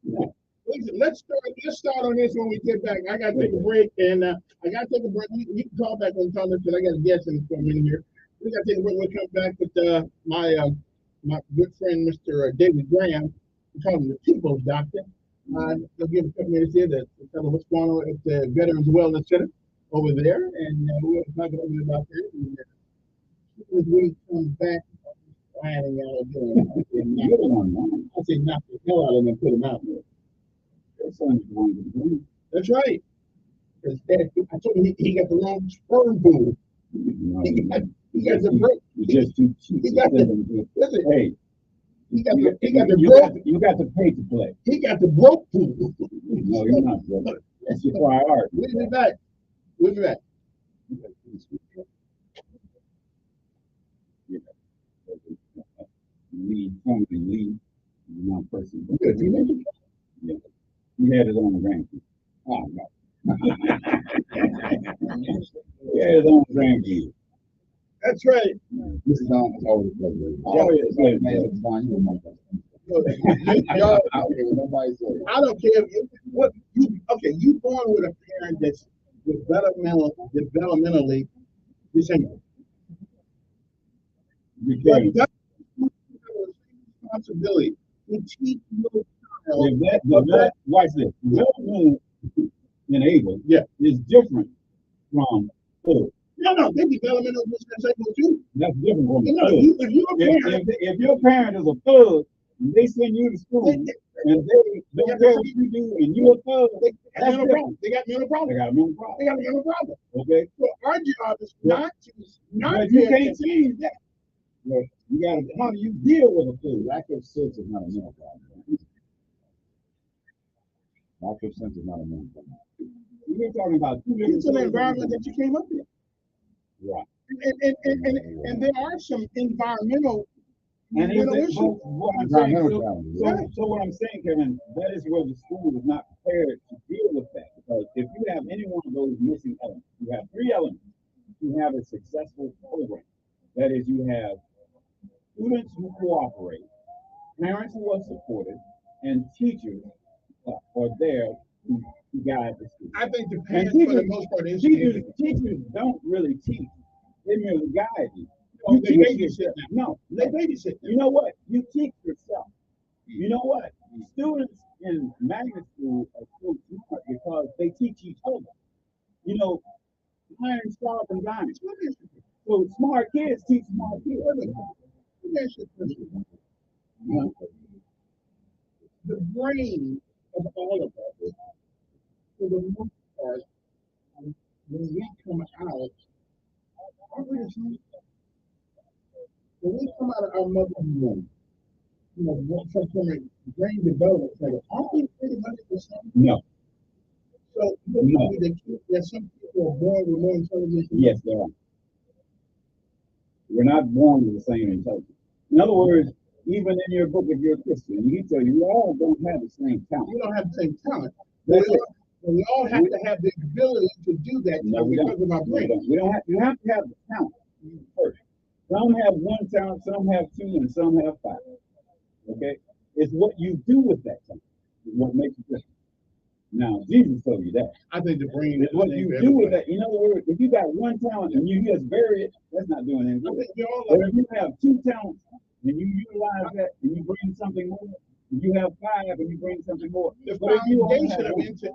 Yeah. Listen, let's start on this when we get back. I gotta take a break, and I gotta take a break. You can call back on time because I got a guest in for a minute here. We gotta take a break. We'll come back with my good friend Mr. David Graham. We call him the People's Doctor. He'll give a couple minutes here to tell us what's going on at the Veterans Wellness Center over there, and we'll talk a little bit about that. And as we come back, finding out again, I say knock the hell out of him and put him out there. That's right. I told him he got the wrong sperm pool. He got the broke. Just too cheap. He got the listen. Hey, he got the broke. You got to pay to play. He got the broke pool. No, you're not broke. That's your priority. We'll be back. We'll be back. Lead, one person. Yeah. He had his own grandkids. Oh, no. He had his own grandkids. That's right. This is Don. It's always a pleasure. Always a pleasure. I don't care if you born with a parent that's developmentally disabled. You can't. But that's responsibility to teach your child. Watch this. Developmentally enabled, is different from full. No, they developmental disabled too. That's different from if your parent is a thug, and they send you to school, and they don't care what you do, and you're a thug, they got mental problem. They got mental problem. Okay. So our job is not to But you can't change that. Well, you gotta, how do you deal with a thug? Lack of sense is not a mental problem. Lack of sense is not a mental problem. We're talking about two different. It's an environment that you came up in. Right. And there are some environmental issues. So what I'm saying, Kevin, that is where the school is not prepared to deal with that. Because if you have any one of those missing elements, you have three elements, you have a successful program. That is, you have students who cooperate, parents who are supported, and teachers are there to guide the students. I think the parents, for the most part, teachers don't really teach; they merely guide you. Oh, they babysit now. No, they babysit. You know what? You teach yourself. You know what? Students in magnet school are so smart because they teach each other. You know, iron sharpens iron. So smart kids teach smart kids. The brain of all of us, for the most part, when we come out, when we come out of our mother's womb, some kind of brain development cycle, aren't we pretty much the same? No. So that some people are born with more intelligence. Yes, they are. We're not born with the same intelligence. In other words, even in your book, if you're a Christian, he tells you we all don't have the same talent. We don't have the same talent. We all have to have the ability to do that because of our brain. We don't have. You have to have the talent first. Some have one talent, some have two, and some have five. Okay, it's what you do with that talent is what makes it different. Now, Jesus told you that. I think the brain is what you do with that. In other words, if you got one talent and you just vary it, that's not doing anything. But if you have two talents and you utilize that and you bring something more, You have 5 and you bring something more. The But if you only foundation have of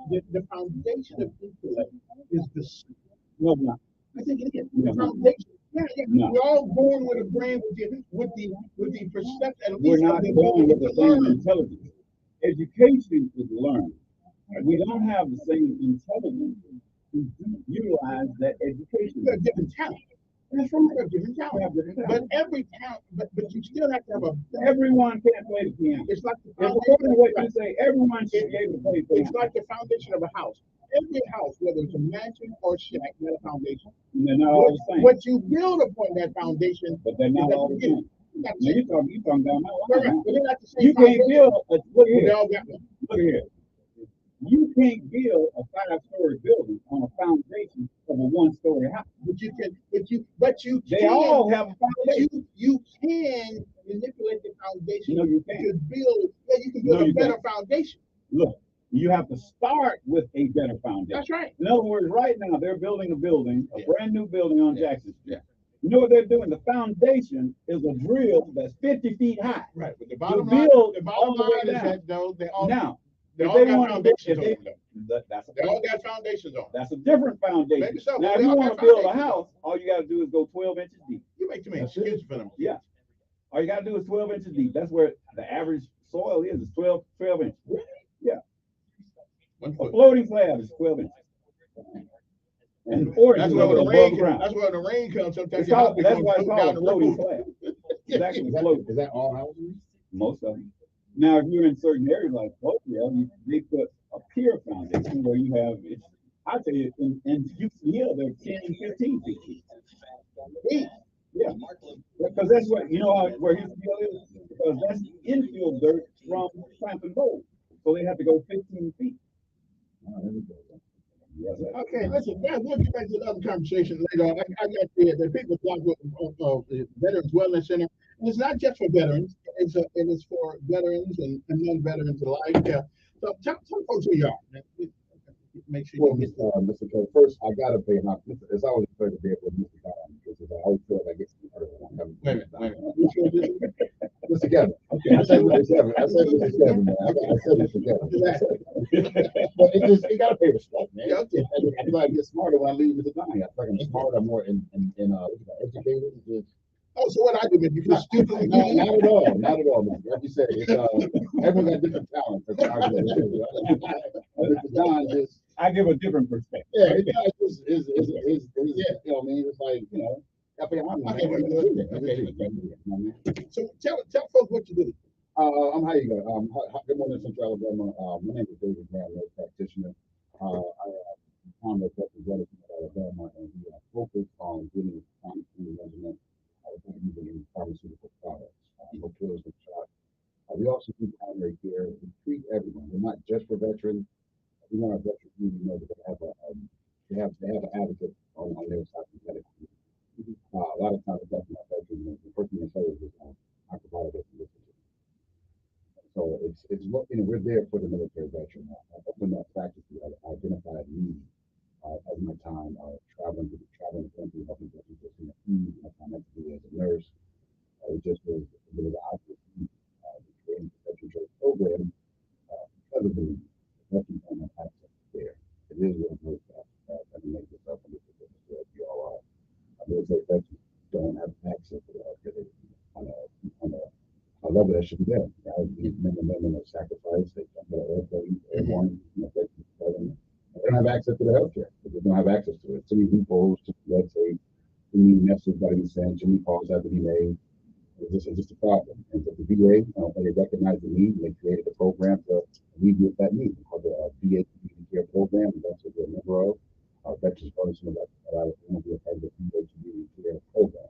one- the foundation of intellect is the No, no. I think it is. No. The foundation. Yeah. No. We're all born with a brain with the perception. At We're least not of the born ability with the to same learn. intelligence. Education is learned. We don't have the same intelligence to utilize that education. You have different talent. That's right. You have different talent. But every talent, but you still have to have a. Everyone can't play the piano. It's like the If foundation. according to what you say, everyone should be able to play the piano. It's like the foundation of a house. Every house, whether it's a mansion or a shack, has a foundation. And they're not all the same. What you build upon that foundation, But they're not all the same. Now, You're talking down my right, line. but they're not the same You can't foundation. build look They here. all got one. Look here. You can't build a 5-story building on a foundation of a 1-story house. But you can. They can, all have a foundation. You can manipulate the foundation. No, you can't. To build. Yeah, you can build No, a you better can't. foundation. Look, you have to start with a better foundation. That's right. In other words, right now they're building a building, a brand new building on Jackson Street. Yeah. You know what they're doing? The foundation is a drill that's 50 feet high. Right. But the To bottom line, build the bottom all the way line is down. that though they all Now, they if all they got want to, foundations if they, on them. that's They all got foundations on. that's a different foundation. Maybe so, Now, but if they you all want to got build a foundations. house, all you got to do is go 12 inches deep. You make too many That's it. excuses for them. Yeah. All you got to do is 12 inches deep. That's where the average soil is 12 inches. Yeah. A floating slab is 12 inches. And 4 That's inches where above the the rain. ground. That's where the rain comes. Sometimes It's your house called, that's becomes why it's float called down a the floating road. slab. It's actually Is that, floating. is that all houses? Most of them. Now, if you're in certain areas like Oakdale, they put a pier foundation where you have, it's, I tell you, in Houston Hill, they're 10, 15 feet deep. Yeah. Because that's what, you know where Houston Hill is? Because that's infield dirt from Clampton Bowl. So they have to go 15 feet. Yes, sir. Okay, listen, man, we'll get back to the other conversation later on. I got the people talk of the Veterans Wellness Center. And it's not just for veterans, it is for veterans and non-veterans alike. So tell folks who you are. Man. Make sure Well, you get Mr. Cole, first, I got to pay my, it's always a pleasure to be able to Mr. Collins because I always feel like I get some part of it. Wait a minute. Mr. Kevin. Okay, I said Mr. Kevin. I said Mr. Kevin, man. I said Mr. Kevin. But you got to pay respect, man. Yeah, okay. I feel like I get smarter when I leave Mr. Donnie. I feel like I'm smarter, I'm more educated. Oh, so what I do, man, you feel stupid? No, not at all. Not at all, man. Like you said, it's everyone got different talents. Mr. Don just, I give a different perspective. yeah, it's you know what I mean? It's like, you know, I pay homage, Okay, man. So tell folks what you do. I'm how you go. Good morning, Central Alabama. My name is David Brown, nurse practitioner. I am a veteran of Alabama, and we are focused on getting chronic pain management using pharmaceutical products. No pills, no shots. We also do primary care. We treat everyone. We're not just for veterans. We want our veterans to know that they have an advocate on their side of medicine. A lot of times, that's not veterans. The first thing they say is, I provide this and this. So we're there for the military veteran. I open that practice to identify a need of my time traveling the country, helping veterans just in the ease my time to be as a nurse. It just was a bit of the obvious need to create the veteran choice program because of the veterans don't have access to care. It is what it is. I can make this up and this is what you all are. Military veterans don't have access to the healthcare on a level that should be there. These men and women have sacrificed. They come to the airplane, airborne, they don't have access to the healthcare. They don't have access to it. Too many people, let's say, too many messages got to be sent, too many calls have to be made. It's just a problem. And so the VA, they recognize the need, and they created a program to alleviate that need. It's called the VA Community Care Program, and that's what we're a member of. Veterans Wellness Center that I want to be a part of the VA Community Care Program.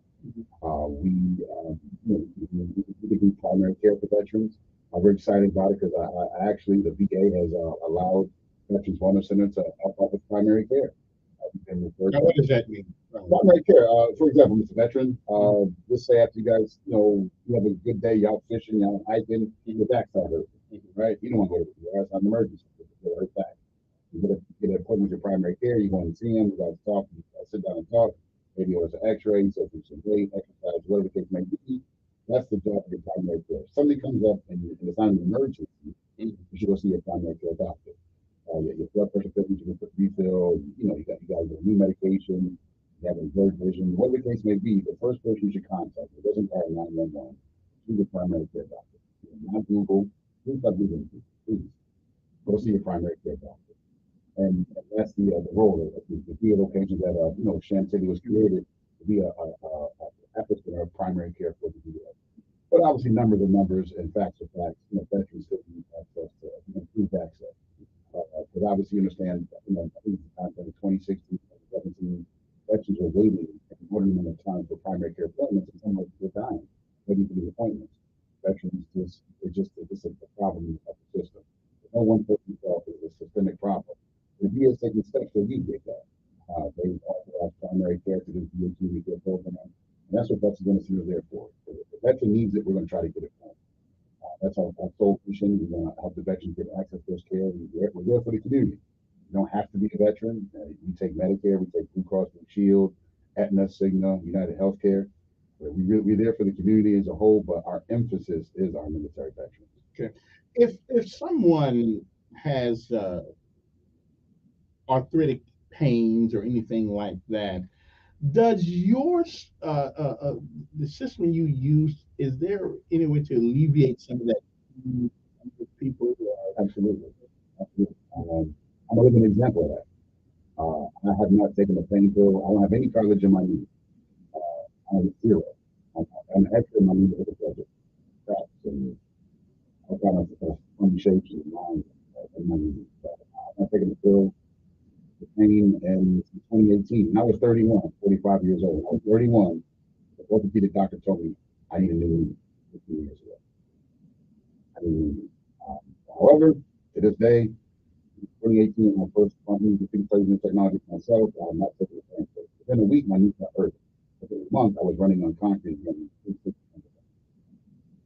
We do primary care for veterans. I'm very excited about it because I actually, the VA has allowed Veterans Wellness Center to help out with primary care. Now, what does that mean? Primary care, for example, Mr. Veteran, let's say after you guys, you have a good day, y'all fishing, y'all hiking, your backside hurts, right? You don't want to go to the it's not an emergency, it hurt back. You get an appointment with your primary care, you go and see him, you guys talk, you sit down and talk, maybe it was an x-ray, so if it's some weight, exercise, whatever the case may be. That's the job of the primary care. If something comes up and it's not an emergency, you should go see your primary care doctor. Your blood pressure pills, you can refill, you got to get new medication, you have a blurred vision, whatever the case may be, the first person you should contact, it doesn't matter 911, is your primary care doctor. Not Google, please stop Googling, please. Go see your primary care doctor. And that's the role of the field locations that, Chantilly was created to be a applicant of primary care for the VA. But obviously, numbers are numbers and facts are facts. Veterans still need access to improved access. Because obviously, you understand, I think in 2016, 2017, veterans were waiting an inordinate amount of time for primary care appointments, and some of them were dying waiting for these appointments. Veterans it's a problem of the system. No one person solve it. It's a systemic problem. The VA is taking steps to alleviate that. They authorize primary care to the VA to get program. And that's what veterans benefits are there for. If the veteran needs it, we're going to try to get it for them. That's our sole mission. We're going to help the veterans get access to this care. We're there for the community. You don't have to be a veteran. We take Medicare, we take Blue Cross Blue Shield, Aetna, Cigna, United Healthcare. We're there for the community as a whole, but our emphasis is our military veterans. Okay. If someone has arthritic pains or anything like that, does yours the system you use, is there any way to alleviate some of that for people who are Absolutely. I'm a living example of that. I have not taken a pain pill. I don't have any cartilage in my knee. I have zero. I'm extra in my knee with the cracks and all kind of funny shapes and lines in my knee. I'm not taking a pill. The pain in 2018. And I was 31, 45 years old. I was 31. The orthopedic doctor told me I need a new knee 15 years ago. I need a new knee. However, to this day, 2018, when I first company to think in technology for myself, I have not taken a pain pill. Within a week, my knee got hurt. Within a month, I was running on concrete again.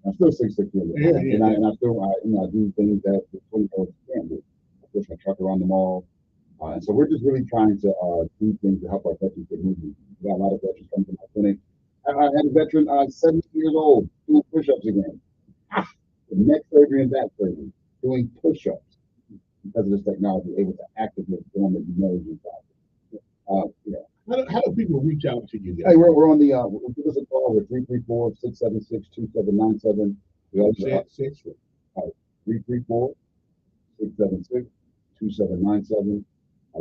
I'm still 6'6" years old. And I still I do things that the 20-year-olds can't do. I push my truck around the mall. And so we're just really trying to do things to help our veterans get moving. We got a lot of veterans coming to my clinic. I had a veteran, 70 years old, doing push-ups again. The neck surgery and back surgery, doing push-ups because of this technology, able to activate dormant nerves inside. How do people reach out to you guys? Hey, we're on the give us a call with 334-676-2797. We also 334-676-2797.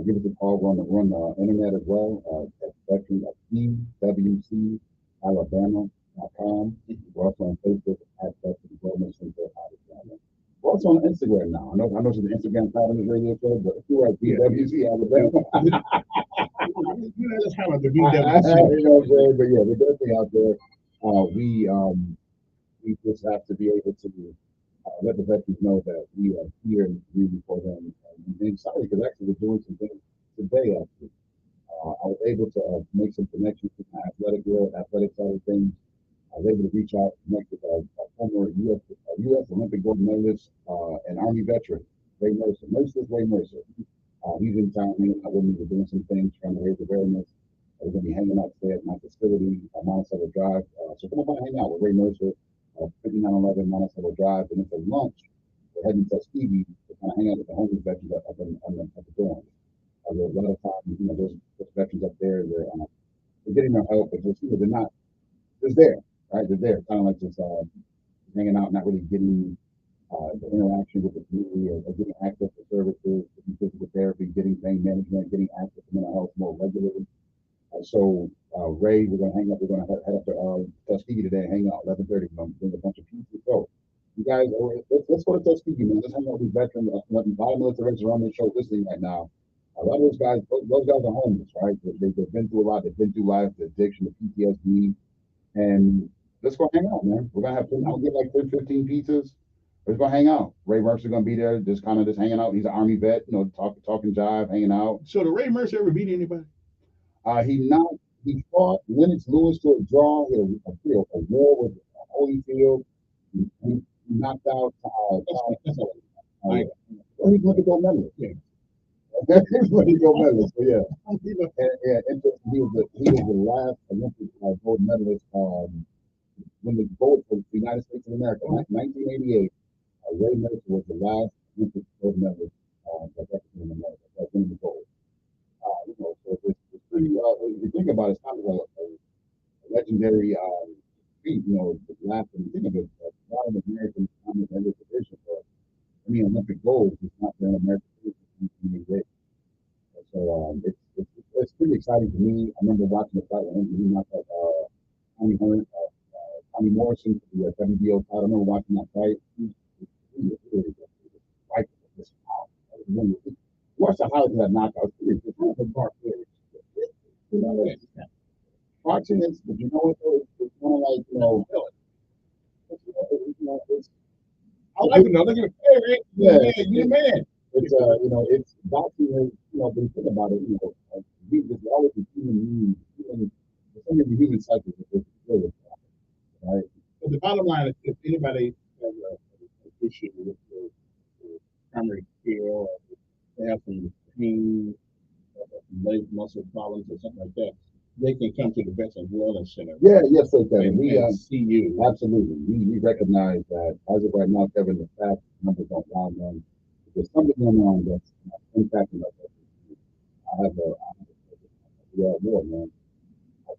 Give us a call. We're on the internet as well at veteran at PWCAlabama.com. We're also on Facebook at Veterans Wellness Center Alabama. We're also on Instagram now. I know it's an Instagram part of this radio show, but if you're at PWC Alabama. That's how the BWC. You know what I'm saying? But yeah, we're definitely out there. We just have to be able to let the veterans know that we are here and really for them. And sorry, because actually we're doing some things today. Actually, I was able to make some connections with my athletic side of things. I was able to reach out and connect with a former U.S. Olympic gold medalist and Army veteran, Ray Mercer. Ray Mercer. He's in town hanging out with me. We're doing some things, trying to raise awareness. We're going to be hanging out today at my facility, Monticello Drive. So come on, hang out with Ray Mercer, 5911 Monticello Drive. And it's a lunch. We're heading to Tuskegee to kind of hang out with the homeless veterans up in the dorms. There's a lot of times, there's veterans up there. They're getting their help, but just, they're not just there, right? They're there, kind of like just hanging out, not really getting the interaction with the community or getting access to services, getting physical therapy, getting pain management, getting access to mental health more regularly. So Ray, we're going to hang up. We're going to head up to Tuskegee today and hang out 11:30. We're going to bring a bunch of people. So you guys, let's go to Tuskegee, man. Let's hang out with these veterans. A lot of military veterans are on this show listening right now. A lot of those guys are homeless, right? They've been through a lot. They've been through life, the addiction, the PTSD, and let's go hang out, man. We're gonna have I'll get like 10, 15 pizzas. Let's go hang out. Ray Mercer's gonna be there, just hanging out. He's an Army vet, talking jive, hanging out. So did Ray Mercer ever beat anybody? He fought Lennox Lewis to a draw. He had a war with Holyfield. He knocked out. He's looking gold medalist. Yeah. He's looking gold medalist. So yeah. Interesting. He was the last Olympic gold medalist when the gold for the United States of America, 1988, Ray Mercer was the last Olympic gold medalist that represented America. That winning the gold. So it's pretty. If you think about it, it's kind of a legendary feat. The last when you think of it, a lot of Americans come in every position, but any Olympic gold is not for an American citizen. So it's pretty exciting to me. I remember watching the fight when he knocked out Tommy Morrison for the WBO title. I remember watching that fight. Watch the highlights of that knockout. It's kind of a dark finish. Watching it, but you know what? It's kind of like it's. I like it. Look at it. Hey, yeah, you the man. It's it's boxing. When you think about it, there's always a human need. Some of the human cycle is really right. But the bottom line is, if anybody has an issue with the primary care, or they have some pain, leg muscle problems, or something like that, they can come to the Veterans Wellness Center. Yeah, yes, they can. We see you. Absolutely. We recognize that as of right now, Kevin, the fact numbers don't lie, man. There's something going on that's impacting us. I have a war, man.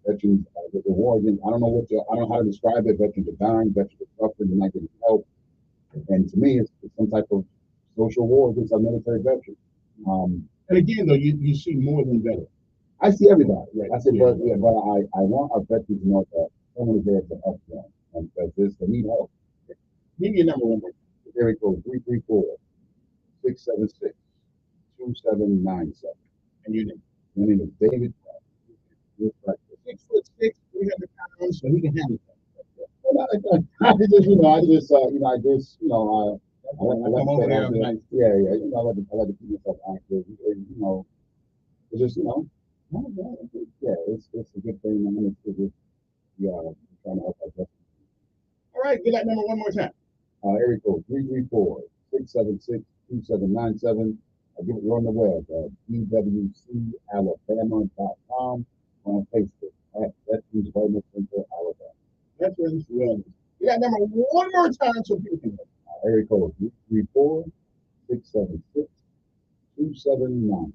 Veterans, the war against, I don't know how to describe it. Veterans are dying, veterans are suffering, they're not getting help. And to me, it's some type of social war against our military veterans. And again, though, you see more than veterans. I see everybody. Right. I said, but I want our veterans to know that someone is there to help them, and that they need help. Give me your number one. There it goes, 334-676-2797. And your name? My name is David. 6'6", 300 pounds, so he can handle it. I like to keep myself active. It's just it's a good thing. It's just trying to help our veterans. All right, get that number one more time. Area code 334-676-2797. You're on the web bwcalabama.com, on Facebook at Veterans Wellness Center, Alabama. Veterans Wellness. You got number one more time so people can know. Area code 334-676-2797.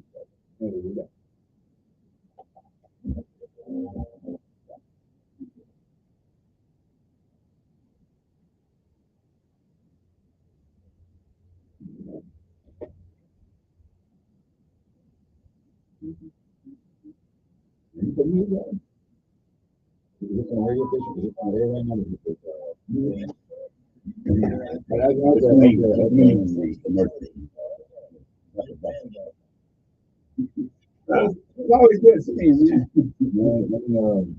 There we go. You can use that. Is this on radio station? Is it on air right now? It's always good seeing you.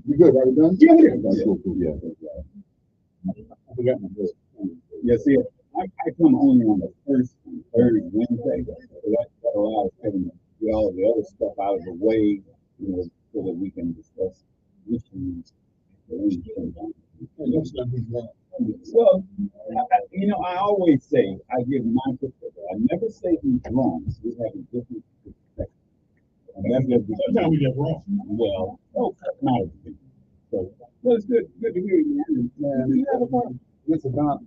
You good? Are we done? Yeah. Cool. Yeah. I forgot my book. Yeah, see, I come only on the first and third Wednesday. So that allows Kevin to get all of the other stuff out of the way, so that we can discuss issues. Well, I always say, I give my perspective. I never say he's wrong. We have a different perspective. Sometimes we get wrong. Well, not everything. So it's good to hear you, man. You have a problem. It's about,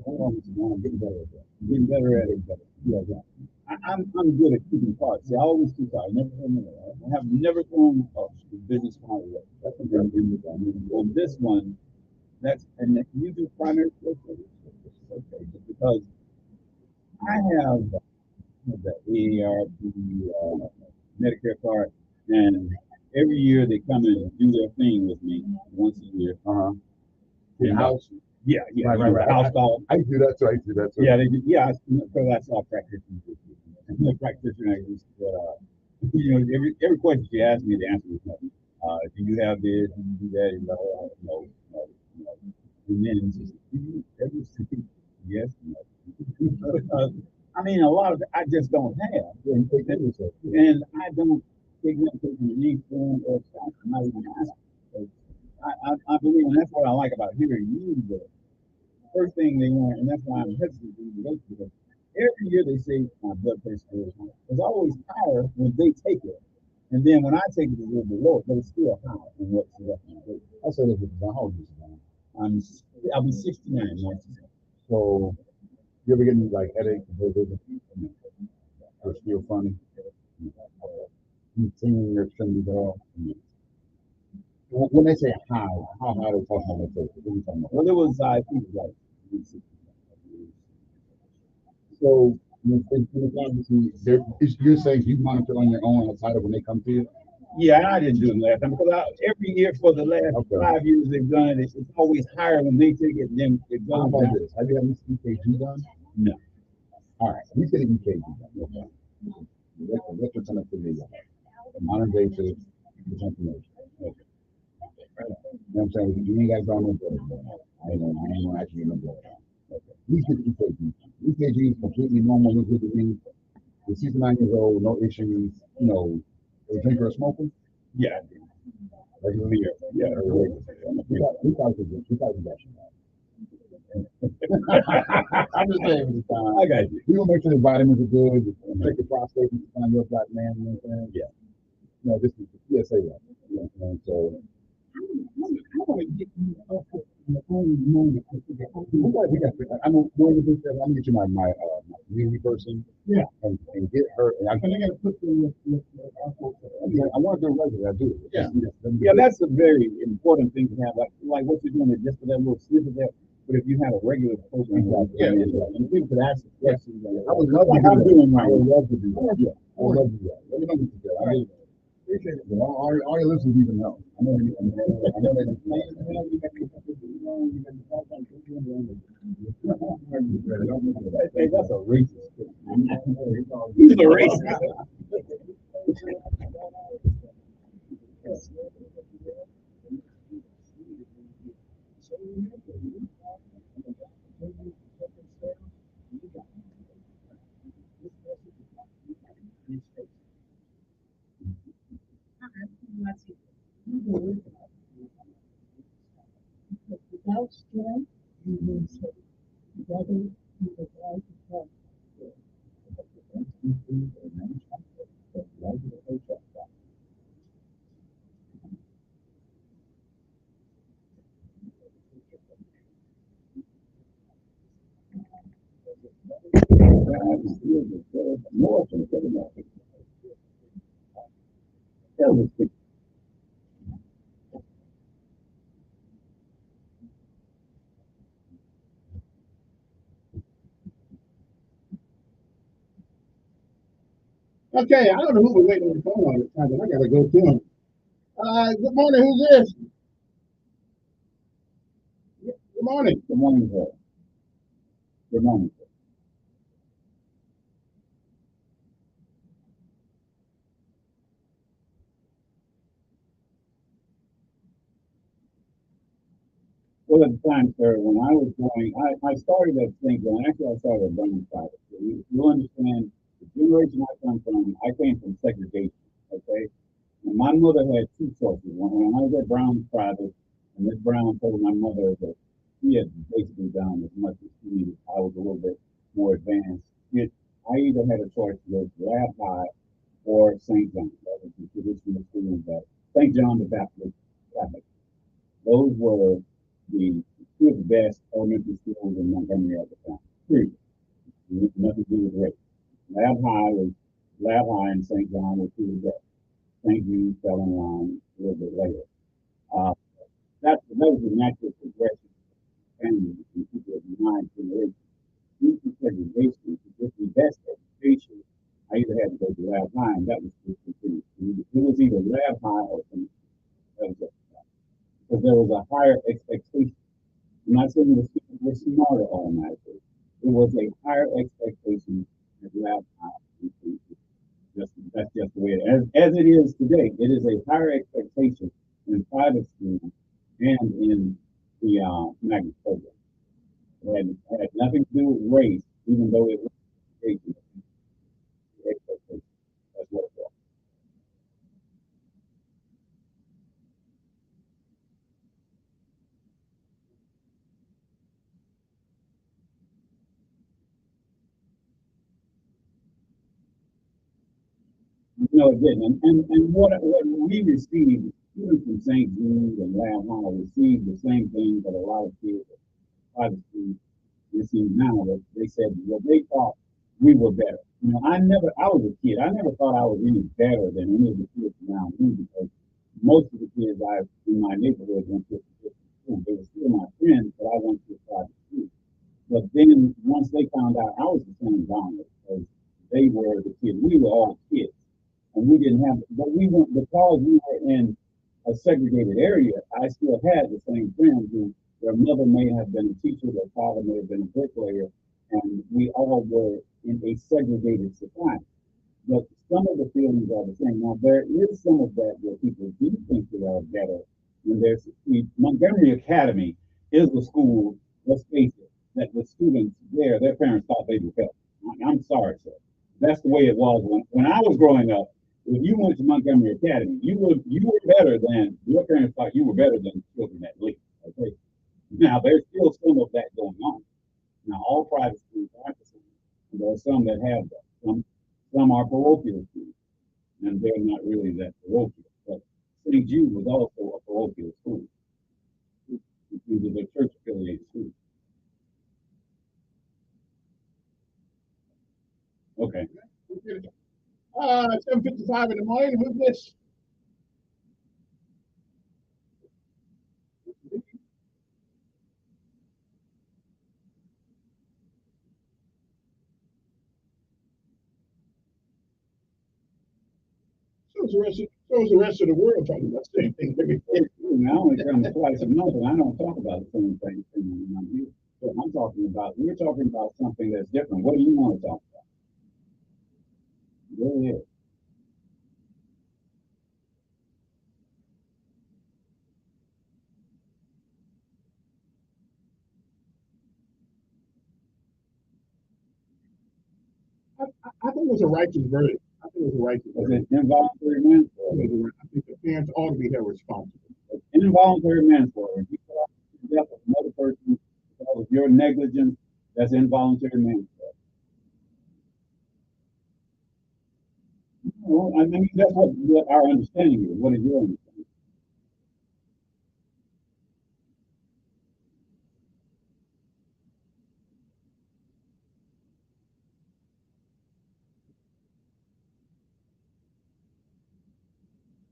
hold on, Mr. Brown, I'm getting better at that. Getting better at it. Yeah. I'm good at keeping cards. See, I always keep cards. I have never thrown a business card away. That's what I'm doing. On this one, and you do primary care. Okay, because I have the AARP Medicare card, and every year they come and do their thing with me once a year. House. Yeah. Right. House call. I do that too. Yeah, they do. Yeah, because I saw practitioners. The practitioner, every question she asked me, the answer was no. Do you have this? Do you do that? No. And then do you ever see yes? No. I mean, a lot of it I just don't have, and I don't take nothing from any form of stuff. I'm not even asking. I believe, and that's what I like about hearing you. The first thing they want, and that's why I'm hesitant to go to them. Every year they say my blood pressure is high. It's always higher when they take it, and then when I take it, it's a little bit lower, but it's still high. And what's left? I say this is my whole I'll be 69 next year. So you ever get any like headaches or it's feel funny? You singing your extremities at all? When they say how high they talking about their face? What are you talking about? Well, it was I think it was like so. You're saying you monitor on your own outside of when they come to you? Yeah, I didn't do it last time because every year for the last 5 years they've done it. It's always higher when they take it than it goes down. This? Have you had this EKG done? No. All right, you said EKG done. Okay. What's your connectivity? Non-invasive information. Okay. You know what I'm saying? You ain't got to draw no blood. I ain't gonna actually get no blood. Okay. You should EKG. EKG is completely normal. Look at the thing. You're 69 years old, no issues. You know, a drinker or smoker? Yeah. Regular beer. Yeah. We thought that. I'm just saying. I got you. We gonna make sure the vitamins are good. Check your prostate and find your black man. You know what I'm saying? Yeah. No, this is the PSA one. You know what I'm saying? So. I want to get you up in the only moment. I know one of the things that I'm gonna get you my community person. Yeah. And get her. And I think I gotta put the. I want to do regular. I do. Yeah. Yeah, that's a very important thing to have. Like what you're doing is just for that little snippet there. But if you had a regular person, and people could ask questions. I would love to do that. I would love to do that. Yeah. I would love to do that. Let me know what you do. I really appreciate it. All your listeners need to know. I know they Hey, that's a racist. He's a racist. Okay, I don't know who was waiting on the phone all the time, but I gotta go to him. Good morning, who's this? Good morning. Good morning, sir. Good morning, sir. Well, at the time, sir, when I was going, I started at St. John. Actually, I started at Brown Private. So you understand, the generation I come from, I came from segregation, okay? And my mother had two choices. When I was at Brown Private, and Miss Brown told my mother that she had basically done as much as she needed. I was a little bit more advanced. I either had a choice to go to Lab High or St. John. That was the traditional school that St. John the Baptist Catholic. Those were the two of the best elementary schools in Montgomery at the time. Period. Nothing to do with race. Lab High and St. John were two of the best. St. Jude fell in line a little bit later. That was the natural progression and people of the nine generations. Due to segregation, to get the best education, I either had to go to Lab High, and that was discontinued. It was either Lab High or something. Because there was a higher expectation. I'm not saying the students were smarter automatically. It was a higher expectation at Lab High. That's just the way it is. As it is today, it is a higher expectation in private schools and in the magnet program. It had nothing to do with race, even though it was education. Expectation. That's what it was. No, it didn't. And what we received students from St. Jude and Lamb Hall received the same thing that a lot of kids at private schools receive now. That they said, well, they thought we were better. You know, I was a kid. I never thought I was any better than any of the kids around me because most of the kids in my neighborhood went to different schools. They were still my friends, but I went to a private school. But then once they found out I was the same genre, because they were the kids, we were all kids, and we didn't have, but we went because we were in a segregated area. I still had the same friends who their mother may have been a teacher, their father may have been a bricklayer, and we all were in a segregated society. But some of the feelings are the same. Now there is some of that where people do think they are better when there's Montgomery Academy is the school, let's face it, that the students there, their parents thought they were better. I'm sorry, sir. That's the way it was when I was growing up. If you went to Montgomery Academy, you were better than your parents thought you were better than children at least. Okay. Now there's still some of that going on. Now all private schools aren't the same. And there are some that have that. Some are parochial schools, and they're not really that parochial. But St. Jude was also a parochial school. It was a church affiliated school. Okay. 7:55 in the morning. Who's this? So is the rest of the world talking about the same thing. I only come twice a month, and I don't talk about the same thing when I'm here. So we're talking about something that's different. What do you want to talk about? Go ahead. I think it was a righteous verdict. I think it was a righteous verdict. Involuntary manslaughter. I think the parents ought to be held responsible. Involuntary manslaughter. If you cause the death of another person because of your negligence, that's involuntary manslaughter. Well, I mean, that's what our understanding is. What is your understanding?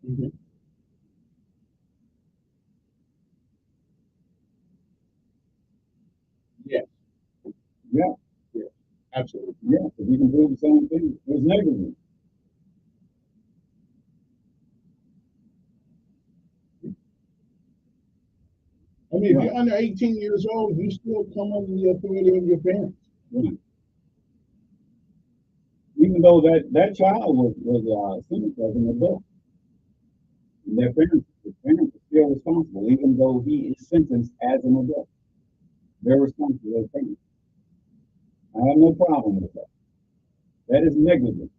Mm-hmm. Yes. Yeah. Yeah. Absolutely. Yeah. If you can do the same thing, it was negligence. I mean, if you're under 18 years old, you still come under the authority of your parents. Right. Even though that child was sentenced as an adult, and the parents are still responsible, even though he is sentenced as an adult. They're responsible as parents. I have no problem with that. That is negligence.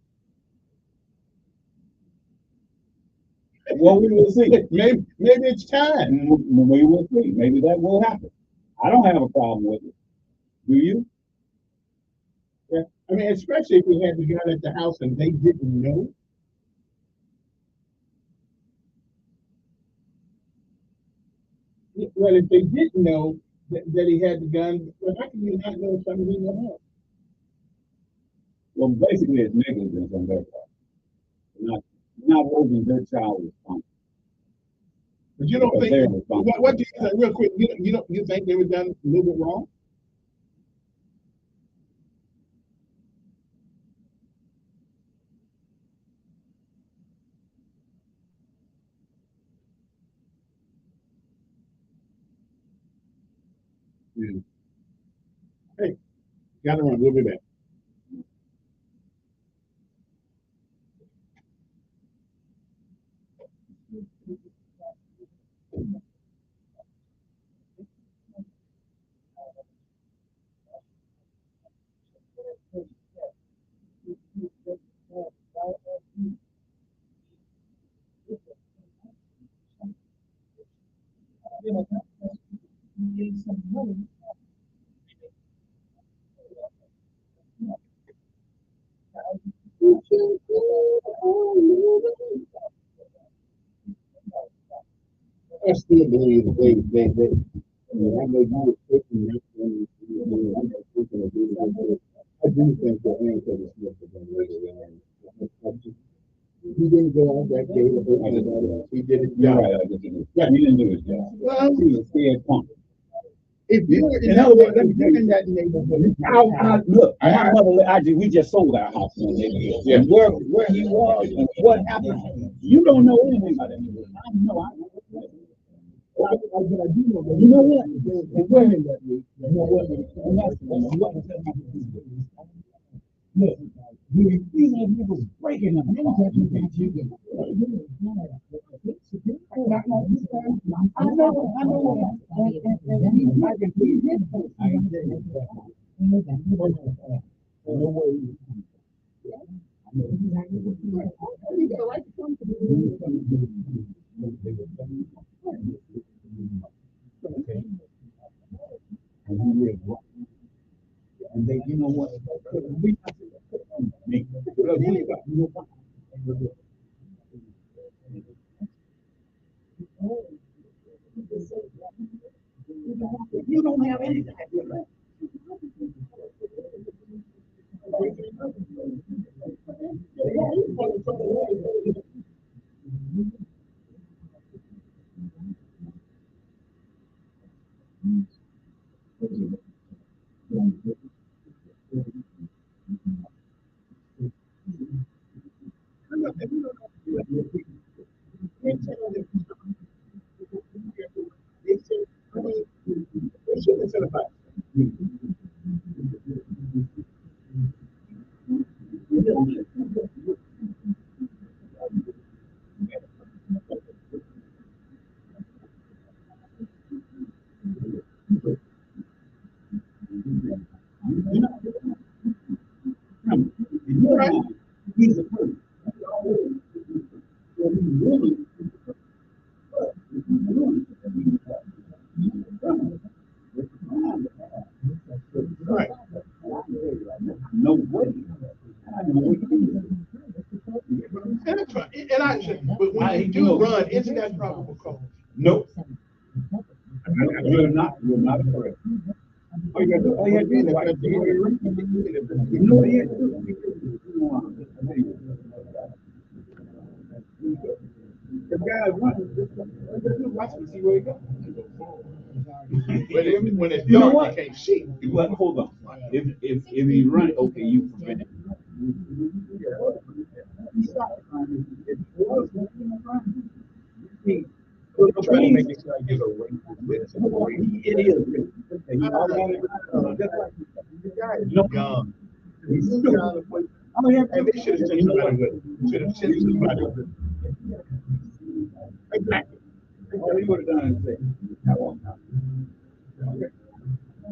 Well, we will see. Maybe it's time. We will see. Maybe that will happen. I don't have a problem with it. Do you? Yeah. I mean, especially if we had the guy at the house and they didn't know. Well, if they didn't know that he had the gun, well, how can you not know something in the house? Well, basically, it's negligence on their part. Not holding their child responsible. But you don't think what do you think? Real quick, you think they were done a little bit wrong? Yeah. Hey, got to run. We'll be back. still believe that they I mean, I know you were thinking that when I was thinking of doing it. I do think that Aaron Kevin Smith has done really well. He didn't go out that day to hurt anybody else. He did his job. Yeah, he didn't do his job. Well, he was scared punk. If you were in other words, if you're in that neighborhood, look, my mother, we just sold our house in that neighborhood. Yeah. And where he was and what happened, you don't know anything about that neighborhood. I know. But I do know that. You know what? And where in that neighborhood? You know what? And that's look, you see that people breaking them. I know. I can see it. No way. And they, you know what? You don't have any idea. He's a person. Right. No way. But when you do run, isn't that probable cause? Nope. You're not a threat. All you have to do is like, you know what he had to do? The guy's running, just watch him, see where he goes. When it's dark, you can't see. Well, hold on. If he run, okay, you prevent it. Trying to make it sound like he's a racist. It is. No gun. And they should have sent somebody with it. Should have sent somebody with it. Exactly. All he would have done is say, "I want to."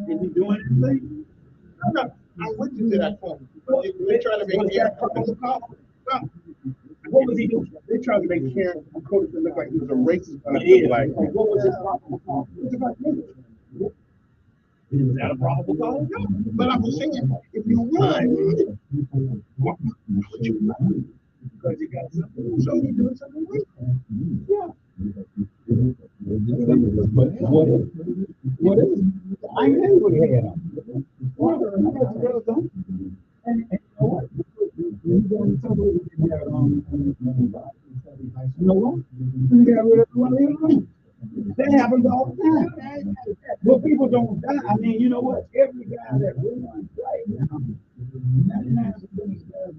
Is he doing anything? I went to that point. They trying to make Karen probable cause. What was he doing? They tried to make Karen Cody look like he was a racist. Like, what was his probable cause? Is that a probable cause? No, but I was saying, if you run, why would you run? Because you got something. So you're doing something right. Yeah. What is it? I knew what he had. You know what? You got rid of one. That happens all the time. But people don't die. I mean, you know what? Every guy that runs right now, 99% of these guys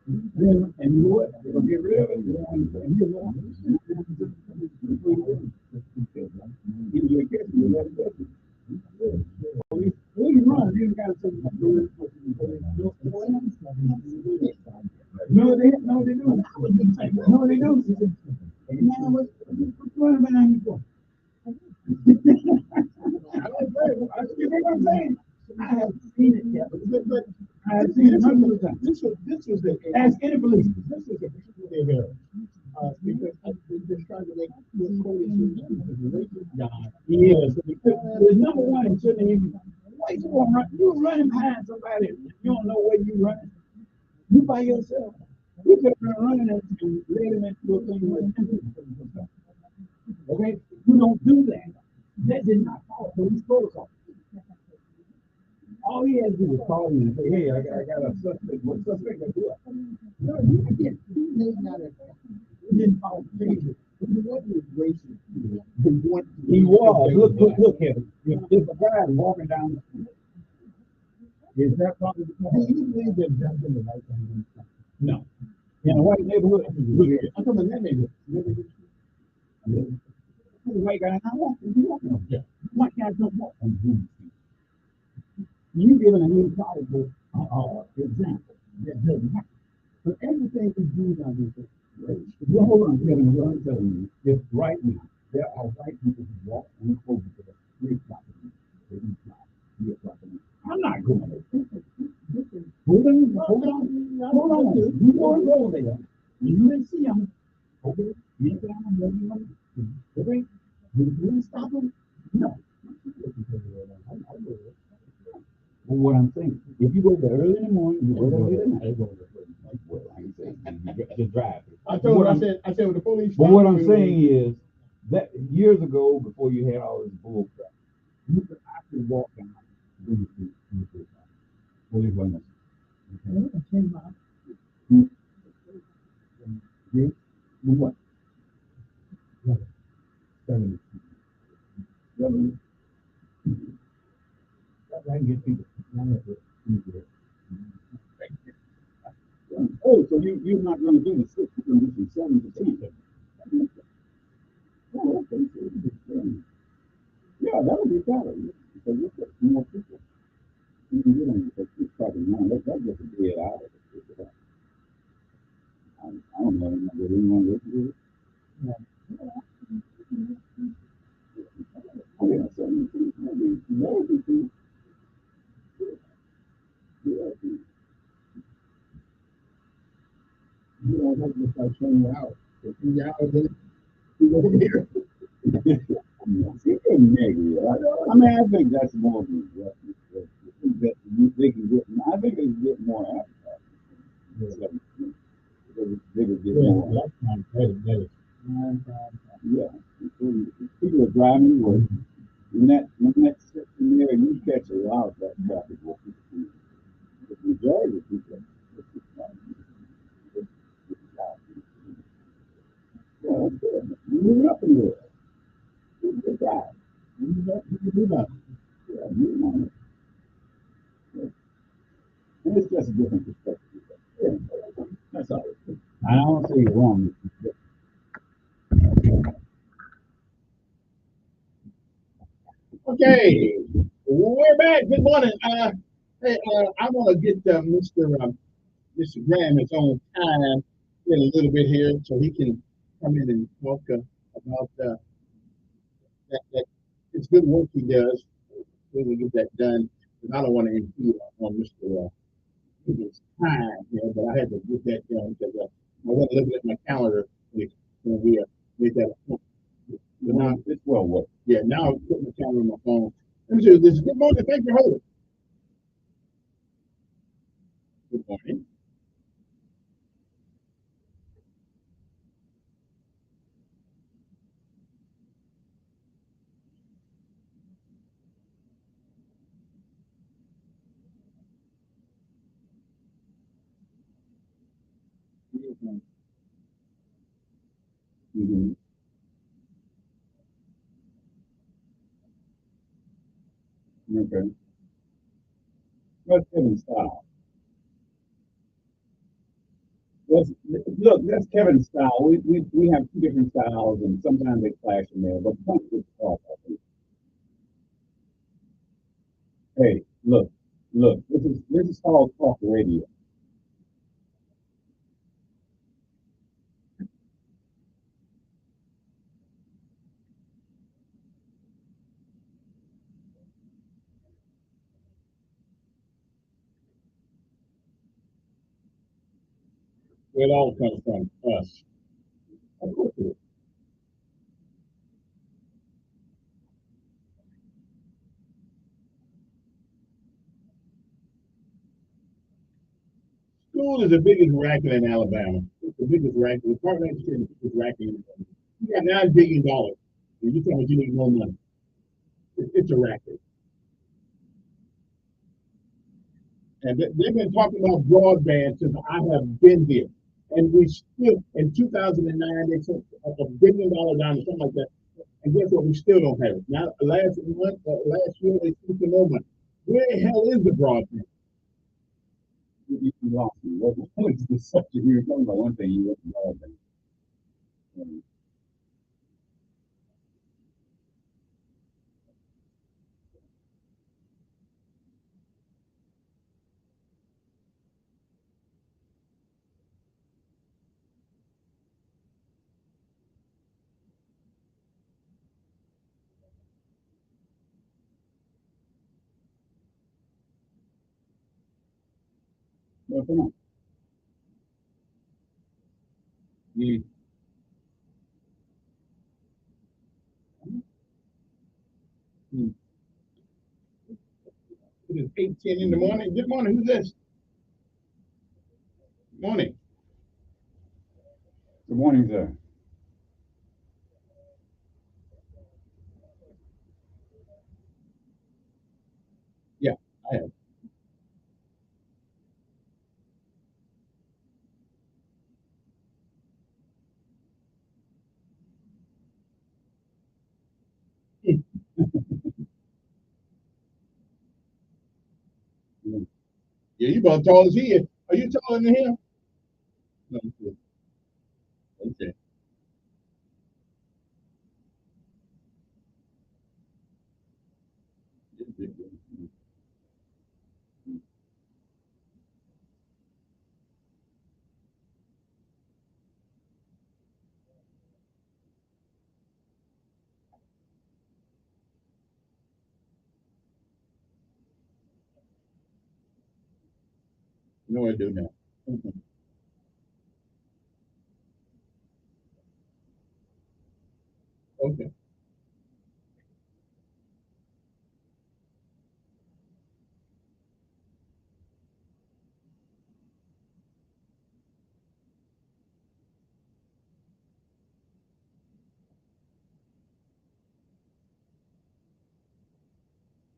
and you know what? They're going to get rid of it. And you're wrong. When you run, you got to say, no, they don't. No, they don't. Now, what's behind you for? I'm saying. I haven't seen it yet, but I have seen it hundreds of times. This was the ask any police. This was a particularly because they've been trying to make he is. There's number one and shouldn't even. Why you want to run? You're running behind somebody. You don't know where you're running. You by yourself. We could have been running and led him into a thing like, okay, you don't do that. That did not follow police protocol. All he had to do was call me and say, hey, I got a suspect. What suspect I do? No, you can't. He didn't follow the procedure. He wasn't racist. He was. Look, Kevin. If a guy is walking down the street, is that probably the case? Do you believe that that's in the right thing? No. In a white neighborhood, look here. I'm talking about that neighborhood. The white guy, I walk. Yeah. White guys don't walk on Zoom. You giving an improbable example that doesn't happen. But everything we do on this race, well, hold on, Kevin, what I'm telling you, if right now there are white people who walk on the over to the street property, they do not be a property. I'm not going there. Hold on. You go and roll there. You didn't see them. Okay, you down, maybe on. Okay, did you stop them? No. But what I'm saying, if you go there early in the morning, you go there late at night. Well, I ain't saying you just drive. I said with the police. But what I'm saying is that years ago, before you had all this bull crap, you could actually walk down the street. Police wasn't. What? 70. I can get people. Oh, so you're not going to do the 6, you're going to do some 7 to 10. Oh, okay. Yeah, that would be better. Because you get more people. You don't get keep talking now. That gets a dead out of it. I don't know anyone to do it. Yeah, so maybe you don't have to start showing out. If you out there, you over here. It's negative. I mean, I think that's more than they can get. I think they can get more advertising. They can get more. Yeah, people are driving to work. When that sits in there, you catch a lot of that traffic. The majority of people. Yeah, that's good. Move up in there. Good guy. Move up. Yeah, move on. Yeah. And it's just a different perspective. Yeah. That's all. I don't say you're wrong. Okay, we're back. Good morning. Hey, I want to get Mr. Graham his own time in a little bit here, so he can come in and talk about that. It's good work he does. Really get that done. And I don't want to impede on Mr. His time here, but I had to get that done because I wasn't looking at my calendar when we made that appointment. But now it's well work. Yeah, now I'm putting the camera on my phone. Let me do this. Good morning. Thank you for holding. Good morning. Mm-hmm. Okay. That's Kevin's style. That's Kevin's style. We have two different styles, and sometimes they clash in there. But punch is off. Hey, look. This is called talk radio. It all comes from us. Of course it is. school is the biggest racket in Alabama. It's the biggest racket. The Department of Education is the biggest racket in Alabama. You got $9 billion, and you tell me you need more money. It's a racket. And they've been talking about broadband since I have been here. And we still, in 2009, they took $1 billion down or something like that. And guess what? We still don't have it. Now, last year, they took the more money. Where the hell is the broadband? You lost me. What was the subject? You were talking about one thing, you wasn't broadband. Well, come on. Mm. Mm. It is 8:10 in the morning. Good morning. Who's this? Good morning. Good morning, sir. Yeah, I have. Yeah, you about tall as he is. Are you taller than him? No, okay. Okay. You know what I do now? Okay.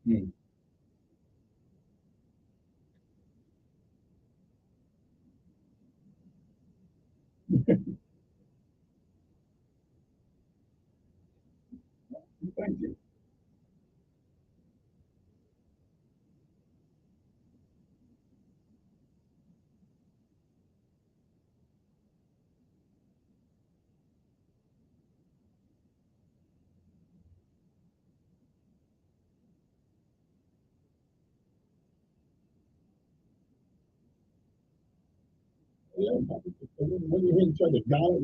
Hmm. Thank you. Yeah, when you hear each other, dollar,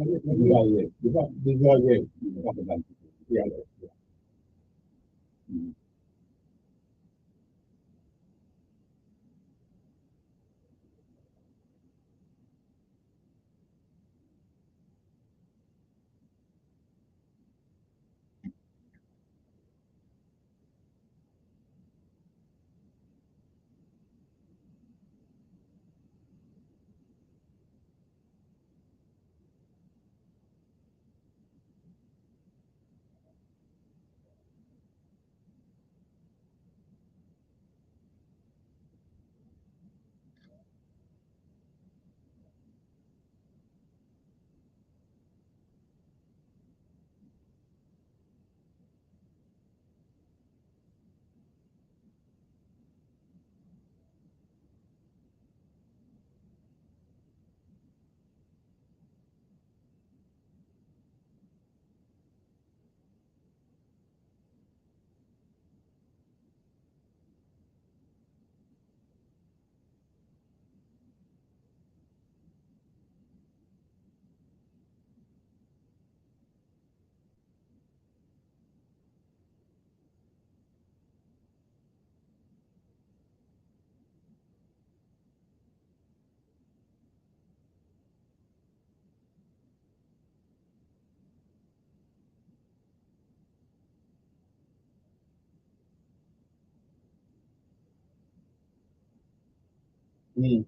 yeah.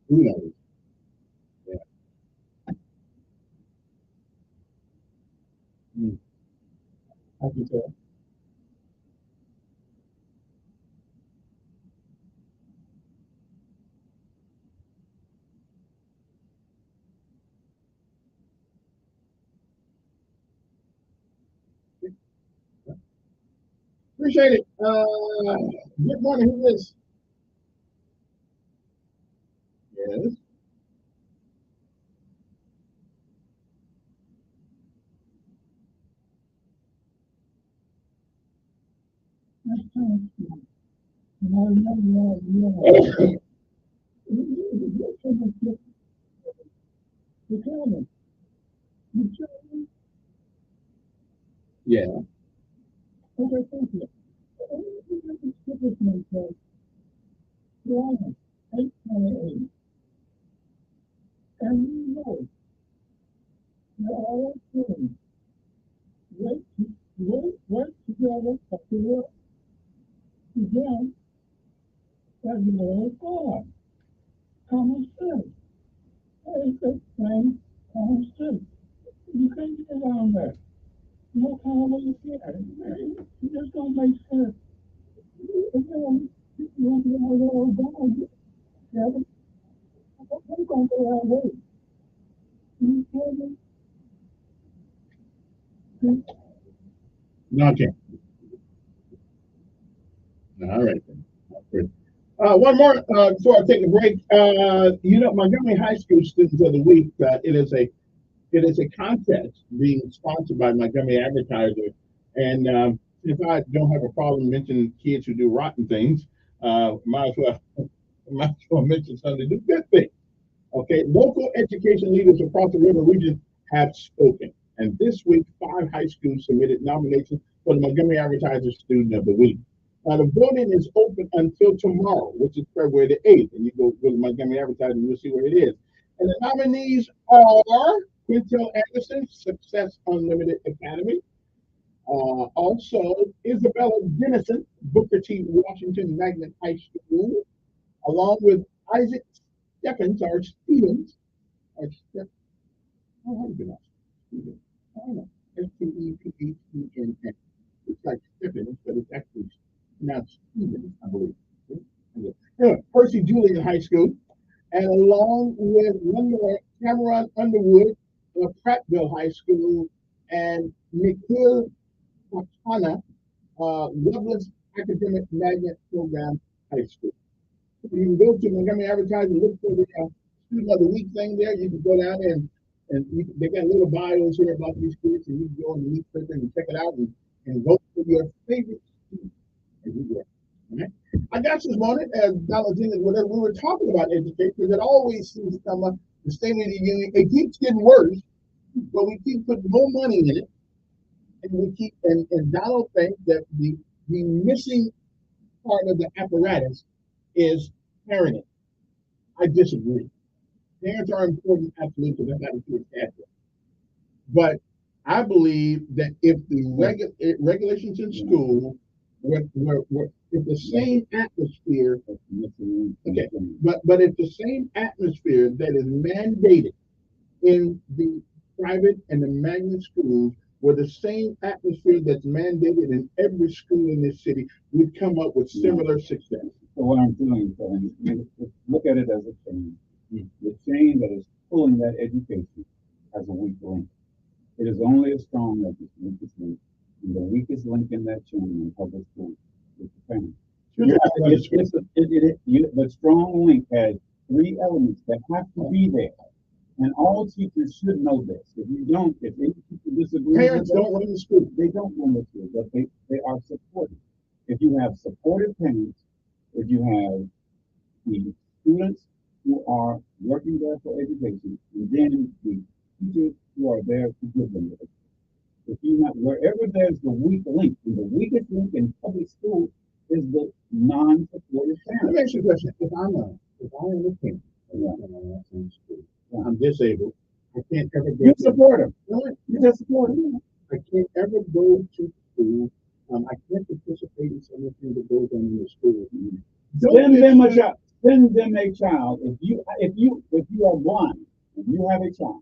Who knows? Yeah. I can tell. Appreciate it. Good morning. Who is this? Yes. Yeah. Okay. All right. Then. One more before I take a break. Montgomery High School Students of the Week. It is a contest being sponsored by Montgomery Advertiser, and if I don't have a problem mentioning kids who do rotten things, might as well mention something to do good things. Okay, local education leaders across the river region have spoken, and this week 5 high schools submitted nominations for the Montgomery Advertiser Student of the Week. Now, the voting is open until tomorrow, which is February the 8th, and you go to Montgomery Advertiser and you'll see where it is. And the nominees are Quintel Anderson, Success Unlimited Academy. Also, Isabella Dennison, Booker T. Washington Magnet High School, along with Isaac Stephens, or Stevens, or Steph, how do you pronounce Stevens? I don't know. Stephens. It's like Stephens, but it's actually pronounced Stevens, I believe. Anyway, Percy Julian High School, and along with one more, Cameron Underwood of Prattville High School, and Nikhil Patana, Loveless Academic Magnet Program High School. You can go to Montgomery Advertiser and look for the Student of the Week thing there. You can go down there and they got little bios here about these kids, and you can go on the newspaper and check it out and vote for your favorite student. All right? I got this morning, as Valentina, whatever we were talking about education, because it always seems to come up, the State of the Union, it keeps getting worse, but we keep putting more money in it, and we keep, and Donald thinks that the missing part of the apparatus is parenting. I disagree. Parents are important, absolutely, that's how the kids have it. But I believe that if the regulations in school were if the same atmosphere, okay, but if the same atmosphere that is mandated in the private and the magnet schools were the same atmosphere that's mandated in every school in this city, we'd come up with similar success. So what I'm doing is look at it as a chain. The chain that is pulling that education has a weak link. It is only as strong as its weakest link. And the weakest link in that chain in public school is the parent. The strong link has 3 elements that have to be there. And all teachers should know this. If you don't, if any teacher disagrees, parents don't run the school. They don't run the school, but they are supportive. If you have supportive parents, if you have the students who are working there for education, and then the teachers who are there to give them the education. If you have, wherever there's the weak link, and the weakest link in public school is the non-supportive parent. Let me ask you a question. If I'm a parent, in school, I'm disabled, I can't ever go. You support them. You just support them. I can't ever go to school. I can't participate in some of the things that goes on in the school. Send them a job. send them a child. If you are blind, if you have a child,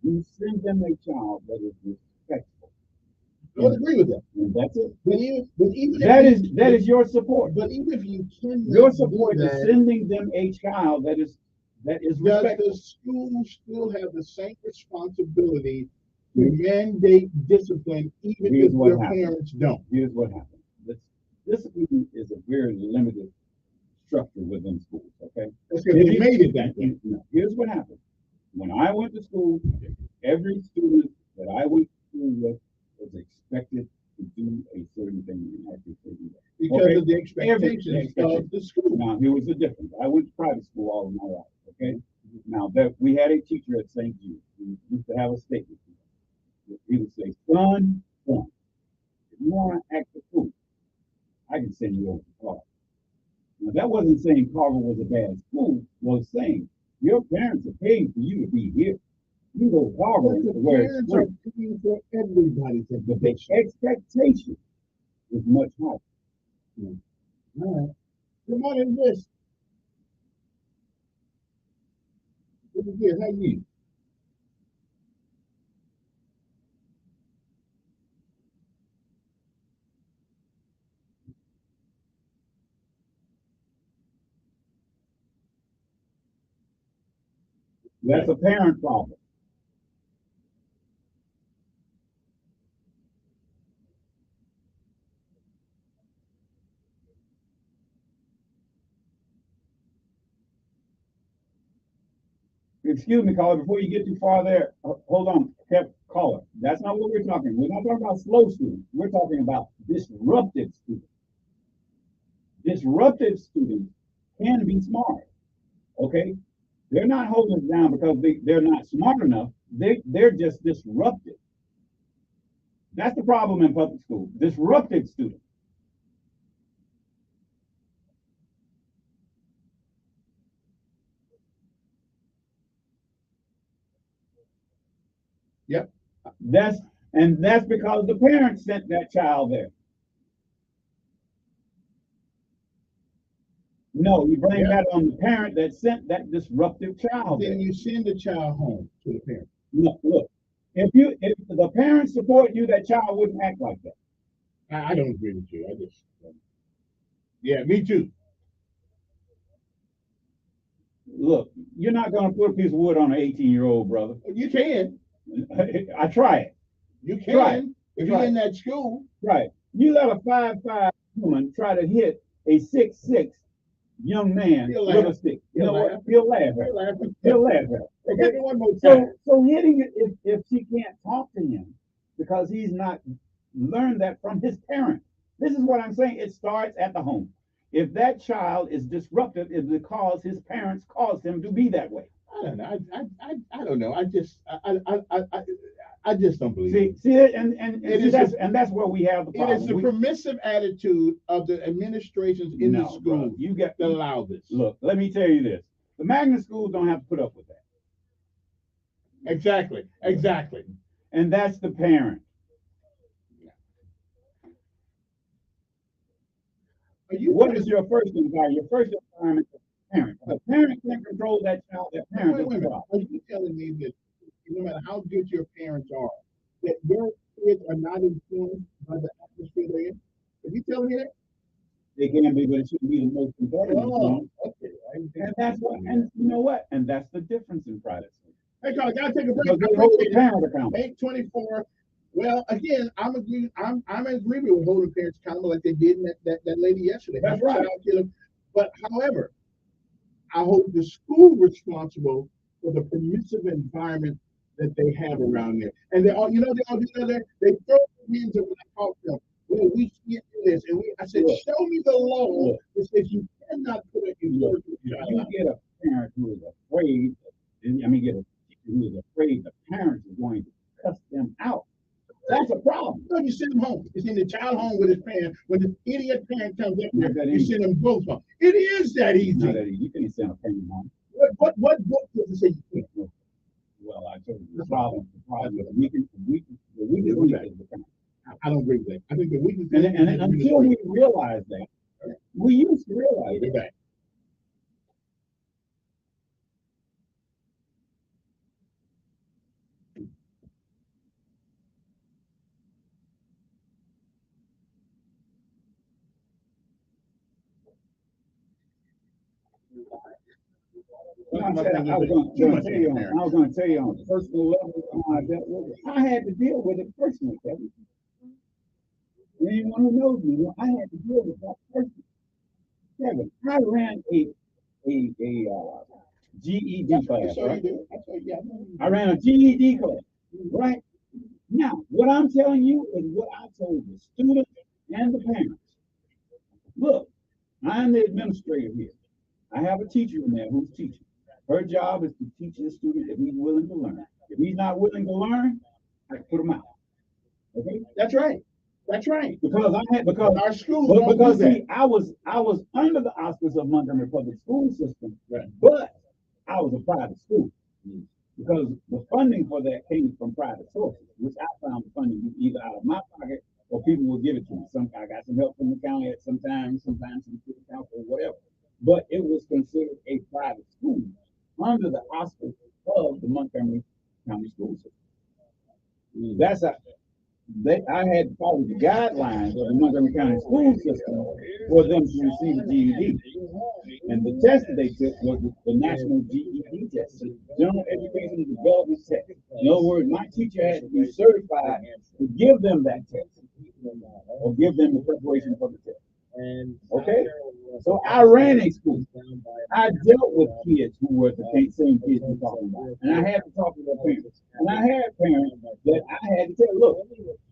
you send them a child that is respectful. I would agree with that. And that's it. But even That is your support. But even if you cannot Your support do is that, sending them a child that is does respectful. the school still have the same responsibility to mandate discipline even Here's if what their happens. parents don't? Here's what happens. Discipline is a very limited structure within schools, okay? That's because they made it that way. No, here's what happened. When I went to school, every student that I went to school with was expected to do a certain thing and act a certain way. Because of the expectations of the school. Now, here was the difference. I went to private school all of my life, okay? Now, we had a teacher at St. Jude who used to have a statement. He would say, son, if you want to act a fool, I can send you over to Carver. Now, that wasn't saying Carver was a bad school. Was saying your parents are paying for you to be here. You go to Carver where Parents are paying for everybody's but the expectation is much higher. All right. Good morning, Miss. Good to hear. How you? That's a parent problem. Excuse me, caller, before you get too far there, hold on, caller. That's not what we're talking. We're not talking about slow students. We're talking about disruptive students. Disruptive students can be smart, okay? They're not holding us down because they're not smart enough. They're just disruptive. That's the problem in public school. Disruptive students. Yep. That's because the parents sent that child there. No, you blame that on the parent that sent that disruptive child. Then you send the child home to the parent. No, look, if the parents support you, that child wouldn't act like that. I don't agree with you. Yeah, me too. Look, you're not going to put a piece of wood on an 18-year-old, brother. You can. I try it. You can. Try If you're in that school. Right. You let a 5'5" woman try to hit a 6'6" young man with a stick. You know what? He'll laugh at it. He'll laugh at it. Hit me one more time. So hitting it if she can't talk to him because he's not learned that from his parent. This is what I'm saying. It starts at the home. If that child is disruptive, it's because his parents caused him to be that way. I don't know. I don't know. I just don't believe it. See, and that's where we have the problem. It is the permissive attitude of the administrations in the school bro, you get that allow this. Look, let me tell you this: the magnet schools don't have to put up with that. Exactly. And that's the parent. What is your first environment? Your first environment is the parent. The parent can't control that child. That parent Wait a minute. Are you telling me that no matter how good your parents are, that your kids are not influenced by the atmosphere they're in? Are you telling me that? They can be, but it shouldn't be the most important. Okay. And that's what, and you know what? And that's the difference in private schools. Hey, Carl, I gotta take a break. Because they hold the parent accountable. 8:24. Well, again, I'm in agreement with holding parents accountable like they did in that lady yesterday. That's right. But however, I hold the school responsible for the permissive environment that they have around there. And they all, they all do that. They throw their hands up when I talk to them. Well, we can't do this. And I said, show me the law that says you cannot put it in your child. You get a parent who is afraid, get a teacher who is afraid the parents are going to cuss them out. That's a problem. No, you send them home. You send the child home with his parent. When the idiot parent comes up there, you send them both home. It is that easy. Not that easy. You can't send a parent home. What book does it say you can't? Well, I told you the problem is the weakest link is the parent. I don't agree with that. I think the weakest and until we realize that, we used to realize that. I was going to tell you on a personal level how I dealt with it. I had to deal with it personally, Kevin. Anyone who knows me, I had to deal with that personally. Kevin, I ran a GED class, right? I ran a GED class, right? Now, what I'm telling you is what I told the students and the parents. Look, I'm the administrator here. I have a teacher in there who's teaching. Her job is to teach the student if he's willing to learn. If he's not willing to learn, I put him out. Okay? That's right. That's right. Because our schools I was under the auspices of Montgomery Public School System, right, but I was a private school because the funding for that came from private sources, which I found the funding either out of my pocket or people will give it to me. I got some help from the county at sometimes from the city council or whatever. But it was considered a private school under the auspices of the Montgomery County School System. That's how I had to follow the guidelines of the Montgomery County School System for them to receive a GED. And the test that they took was the National GED test, General Education and Development Test. In other words, my teacher had to be certified to give them that test or give them the preparation for the test. Okay? So I ran a school. I dealt with kids who were the same kids we're talking about. And I had to talk to their parents. And I had parents that I had to tell, look,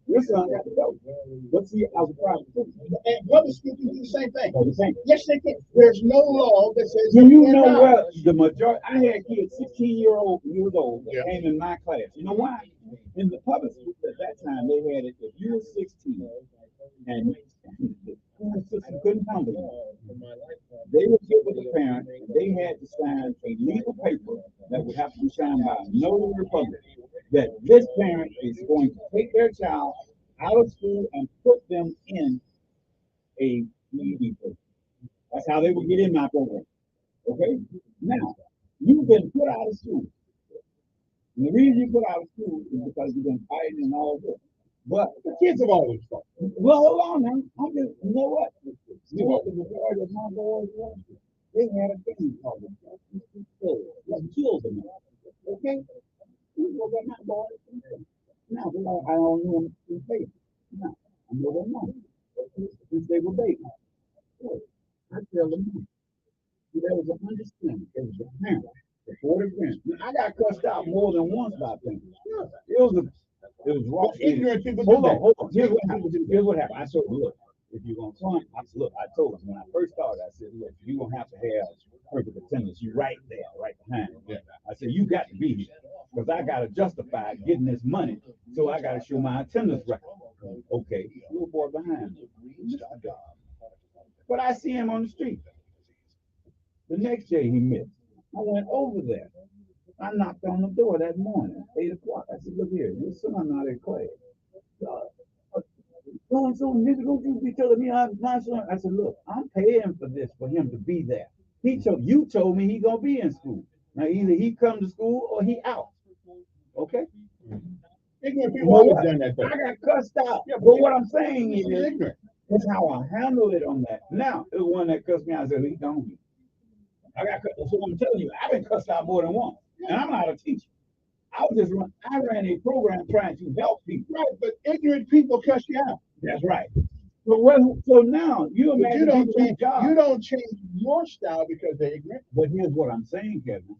your son got to go. But see, I was a private school. And public schools can do the same thing. The same. Yes, they can. There's no law that says. Do you know what the majority? I had kids 16 years old that came in my class. You know why? In the public school at that time, they had it. If you were 16 and the school system couldn't handle it, they would get with the parent and they had to sign a legal paper that would have to be signed by a notary public that this parent is going to take their child out of school and put them in a GED program. That's how they would get in my program. Okay? Now, you've been put out of school. And the reason you put out of school is because you've been fighting and all this. But the kids have always fought. Well, hold on now. You know what? You know what the majority of my boys were? They had a thing called like children. Okay? You know what my boys now, I don't know them in faith. Now, I know them now. Since they were babies. So, I tell them now. There was an understanding. There was a parent. Before the parents. Now, I got cussed out more than once by parents. It was wrong. Ignorant people. Hold on. Here's what happened. I said, look, if you're gonna come, I told them when I first started, I said, look, you're gonna have to have perfect attendance. You right there, right behind me. Yeah. I said, you got to be here. Because I gotta justify getting this money. So I gotta show my attendance record. Okay, little boy behind me. But I see him on the street. The next day he missed. I went over there. I knocked on the door that morning, 8 o'clock. I said, look here, your son not in class. So nigga, don't you be telling me I'm my son. I said, look, I'm paying for this for him to be there. You told me he gonna be in school. Now either he come to school or he out. Okay? Ignorant people always done that. I got cussed out. Yeah, but what I'm saying is ignorant. That's how I handle it on that. Now, the one that cussed me out said, he don't. I got cussed. So I'm telling you, I've been cussed out more than once. And I'm not a teacher. I ran a program trying to help people. Right, but ignorant people cuss you out. That's right. So now you imagine you don't change your style because they're ignorant. But here's what I'm saying, Kevin.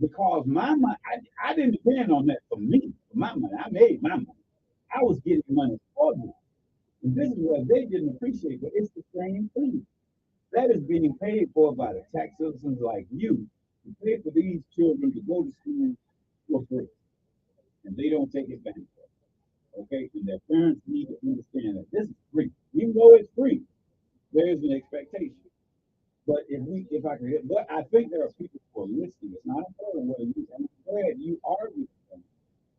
Because my money, I didn't depend on that for me. For my money, I made my money. I was getting money for them. And this is what they didn't appreciate, but it's the same thing. That is being paid for by the tax citizens like you to pay for these children to go to school for free. And they don't take advantage of it. Okay? And their parents need to understand that this is free. Even though it's free, there is an expectation. But but I think there are people who are listening. It's not important whether I'm glad you are with them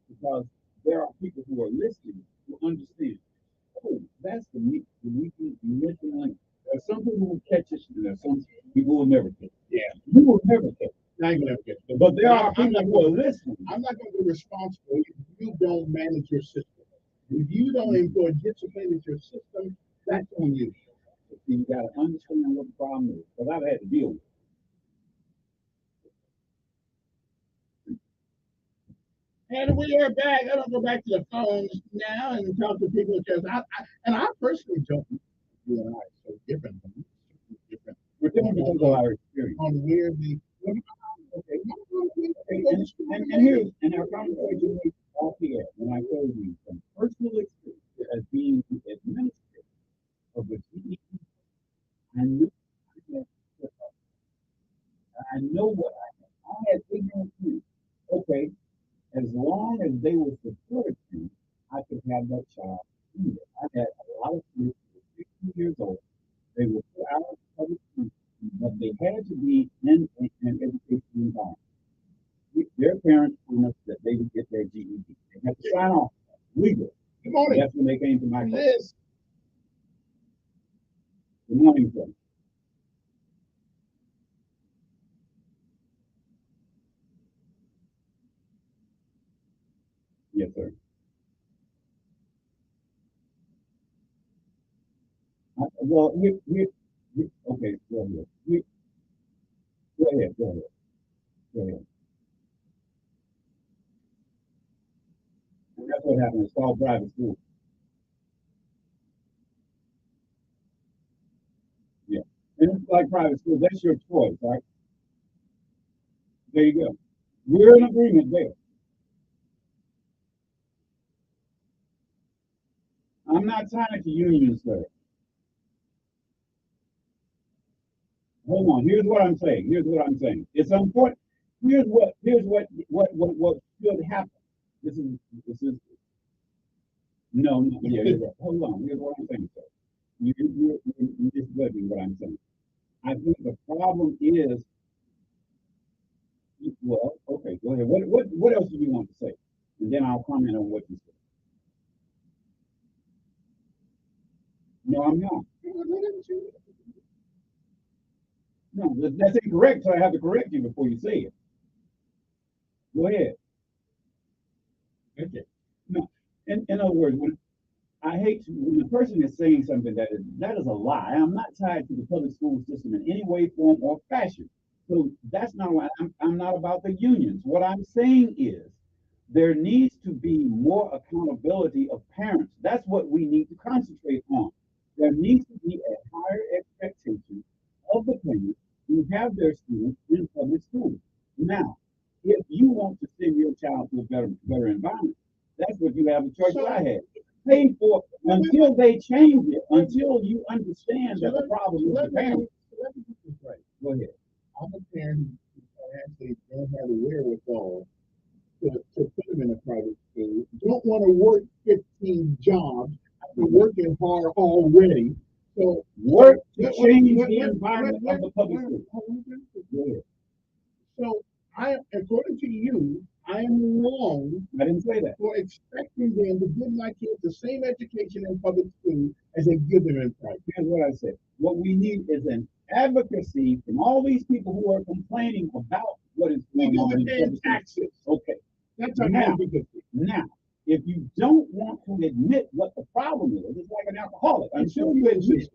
because there are people who are listening who understand. Oh, that's the missing link. There are some people who catch it, and there are some people who will never catch it. Yeah. You will never catch it. I ain't never catch it. But there are people who are listening. I'm not going to be responsible if you don't manage your system. If you don't employ discipline in your system, that's on you. You got to understand what the problem is, because I've had to deal with it. And we are back. I'm gonna go back to the phones now and talk to people because I personally don't. You and I are so different. Different. We're different because of our experience. On where the okay. And our conversation was off the air when I told you from personal experience as being the administrator of the GED, I knew I know what I had. I had ignorant views. Okay, as long as they were supported to, I could have that child either. I had a lot of kids who were 16 years old. They were put out of public school, but they had to be in an educational environment. Their parents promised that they would get their GED. They had to sign off legally. Good morning. That's when they came to my place. Good morning, sir. Yes, sir. Well, okay, go ahead. Go ahead, go ahead, go ahead. And that's what happened. It's called private school. Yeah. And it's like private school. That's your choice, right? There you go. We're in agreement there. I'm not tied to unions, sir. Hold on. Here's what I'm saying. Here's what I'm saying. It's important. Here's what should happen. This is no, yeah, you're right. Hold on. Here's what I'm saying, sir. You're misjudging what I'm saying. I think the problem is, well, okay, go ahead. What else do you want to say? And then I'll comment on what you said. No, I'm not. No, that's incorrect, so I have to correct you before you say it. Go ahead. Okay. No, in other words, I hate to, when the person is saying something that is a lie. I'm not tied to the public school system in any way, form, or fashion. So that's not why I'm not about the unions. What I'm saying is there needs to be more accountability of parents. That's what we need to concentrate on. There needs to be a higher expectation of the parents who have their students in public school. Now, if you want to send your child to a better environment, that's what you have a choice. I had pay for until they change it, until you understand that the problem is the parents. Let me get this right. Go ahead. I'm a parent who actually don't have the wherewithal to put them in a private school. Don't want to work 15 jobs after working hard already. So work to change the environment of the public school. Go ahead. So according to you, I am wrong. I didn't say that. For expecting them to give my kids the same education in public school as they give them in private. Here's what I said. What we need is an advocacy from all these people who are complaining about what is going on in public taxes. Okay. That's an advocacy. Now, if you don't want to admit what the problem is, it's like an alcoholic. Until you admit,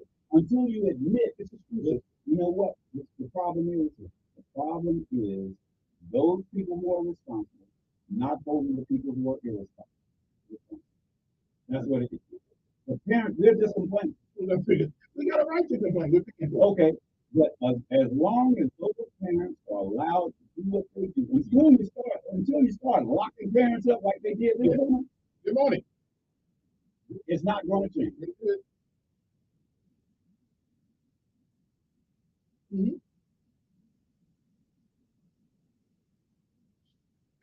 you know what the problem is? The problem is those people who are responsible not holding the people who are irresponsible. That's what it is. The parents, they're just complaining. We got a right to complain. Okay, but as long as those parents are allowed to do what they do, until you start locking parents up like they did this morning, good morning, it's not going to change. Mm-hmm.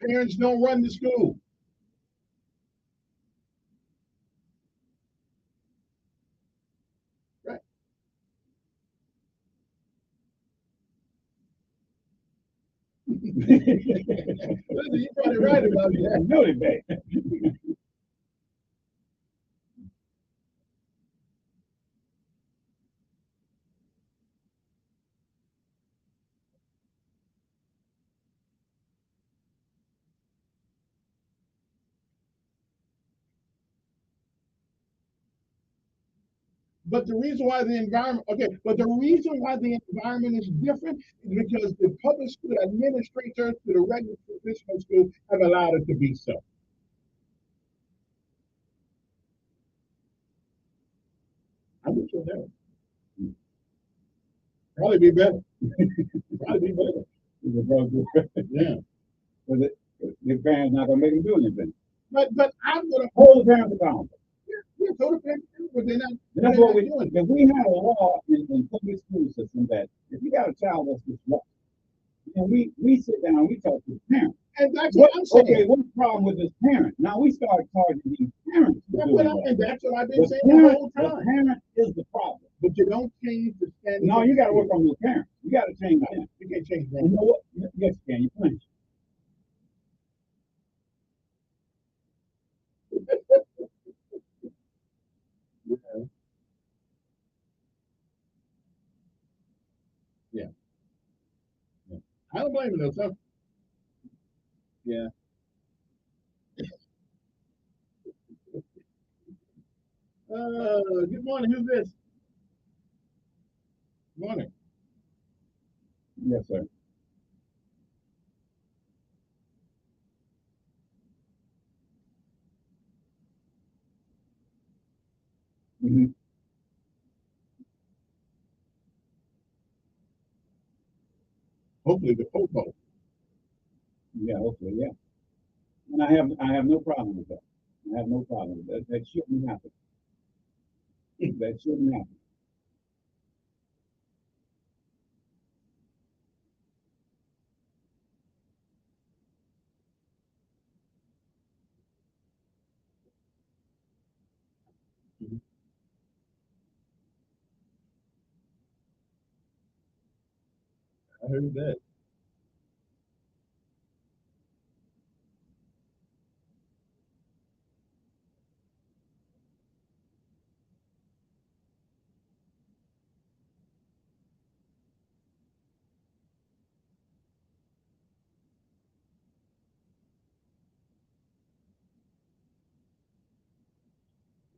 Parents don't run the school. Right. You're probably right about that. No debate. But the reason why the environment, okay, but the reason why the environment is different is because the public school administrators to the regular traditional school have allowed it to be so. I would say that. Probably be better. Probably be better. Yeah. But the parents not gonna make them do anything. But I'm gonna Hold the parents accountable. yeah, go to parents, but they're not. That's what we're doing. If we have a law in public school system that if you got a child that's disruptive, and we sit down, we talk to the parent. And that's what I'm saying. Okay, what's the problem with this parent? Now we start charging these parents. That's what I've been saying the whole time. The parent is the problem. But you don't change the standard. No, you got to work on your parents. You got to change them. You can't change You them. know what? Yes, you can. You punish. Yeah. I don't blame them, though. Yeah. Good morning. Who's this? Good morning. Yes, sir. Mm-hmm. Hopefully the popo. Yeah, hopefully, yeah. And I have no problem with that. I have no problem with that. That shouldn't happen. That shouldn't happen. I heard that.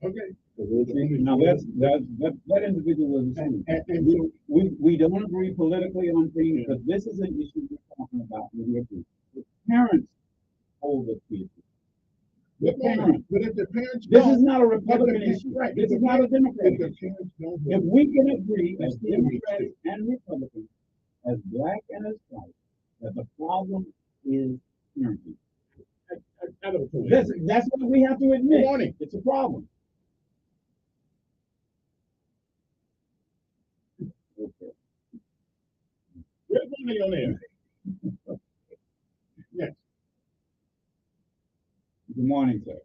Okay. Now that individual was saying. We don't agree politically on things, but this is an issue we're talking about. We agree. The parents hold the kids. The parents. But if the parents This don't, is not a Republican issue. right? This is not a Democrat If the issue. parents don't, If we can agree as Democrats and Republicans, as black and as white, that the problem is parenting. I don't know. That's what we have to admit. Good morning. It's a problem. Okay. Good morning on there. Yes. Good morning, sir.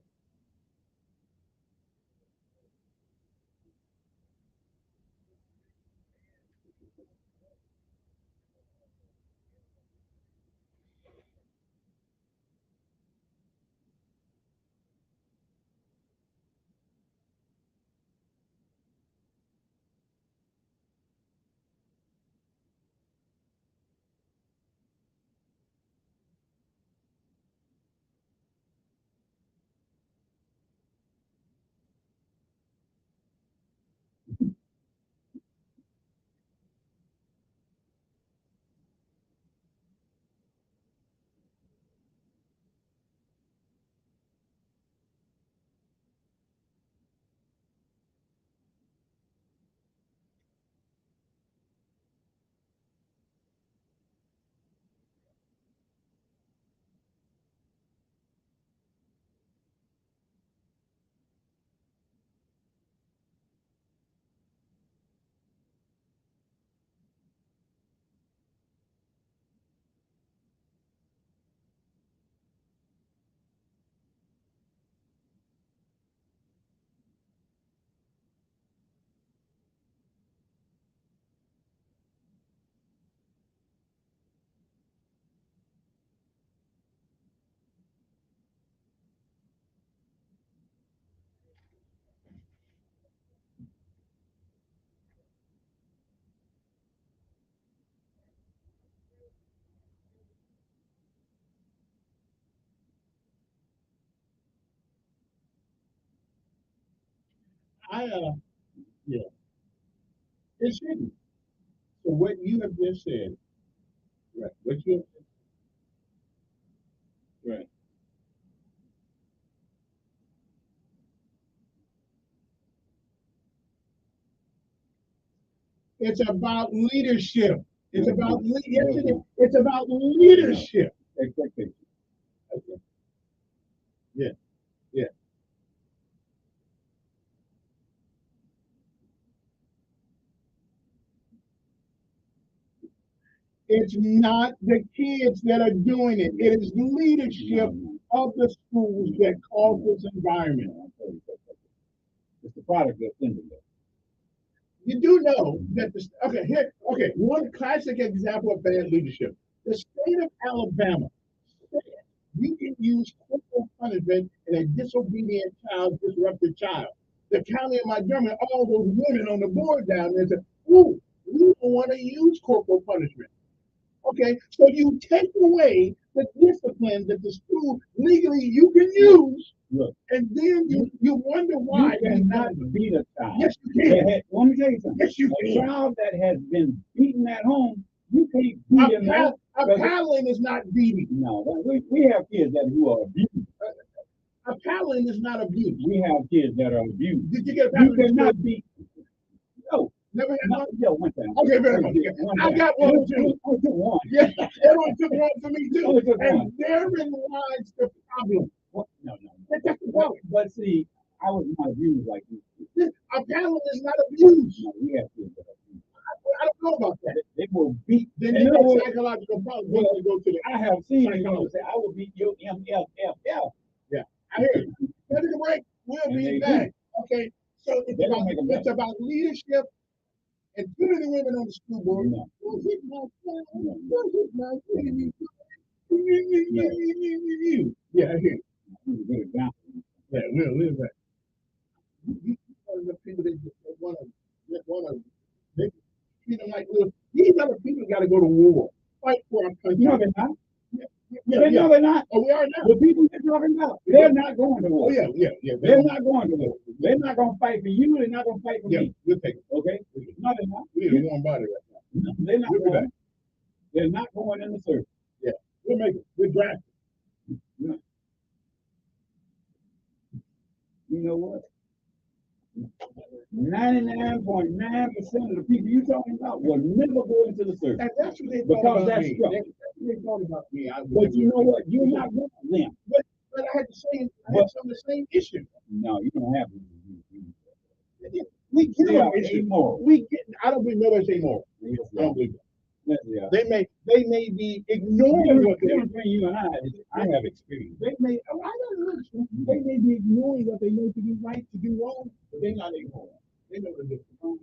I Yeah, it shouldn't. So what you have just said, right? What you have, right? It's about leadership. It's about yes, it is. It's about leadership. Expectation. Okay. Yeah, yeah. It's not the kids that are doing it. It is leadership of the schools that cause this environment. It's the product that's in there. You do know that the okay here okay one classic example of bad leadership. The state of Alabama said we can use corporal punishment in a disobedient child, disrupted child. The county of Montgomery, all those women on the board down there said, "Ooh, we don't want to use corporal punishment." Okay, so you take away the discipline that the school legally you can use. Look, and then you wonder why. You cannot beat a child. Yes, you can. Let me tell you something. Yes, you can. A child that has been beaten at home, you can't beat him. A paddling is not beating. No, we have kids that who are abused. A paddling is not abuse. We have kids that are abused. Did you get a paddling? You cannot beat. No. Never had one? Yeah, one time. Okay, very much. Yeah. I got one too. I took one. Yeah, everyone took one for me too. And therein lies the problem. What? No, no. That's the problem. But see, I was not abused like this. A paddle is not abused. No, we have kids that are abused. I don't know about that. They will beat. Then they have psychological problems. Well, go to the I have seen people say, I will beat your MFFL. Yeah, I hear you. Take a break. We'll be back. Okay. So it's about leadership. And two of the women on the school board, don't hit my son, don't hit my baby. Yeah, I hear you. Yeah, we'll back. One of the people that want to, they treat them like little, these other people got to go to war, fight for our country. No, they're not. No, they're not. Oh, we are now. The people you're talking about, they're not going to war. Oh, yeah. They're not going to war. They're not going to fight for you. They're not going to fight for me. We'll take it. Okay? No, they're not. We're a warm body right now. No, they're not going. They're not going in the service. Yeah. We'll make it. We're drafted. You know what? 99.9% of the people you're talking about will never go into the service. And that's what they thought because about me. They thought about me. But you know what? You're not one of them. But I had the same. I had some of the same issues. No, you don't have them. We get them issues. We get. I don't believe nobody's immoral. Yes, I don't believe that. Yeah. They may be ignoring what they're between you and I have experience. They may they may be ignoring what they know to do right, to do wrong, but they're not ignoring. They know the difference.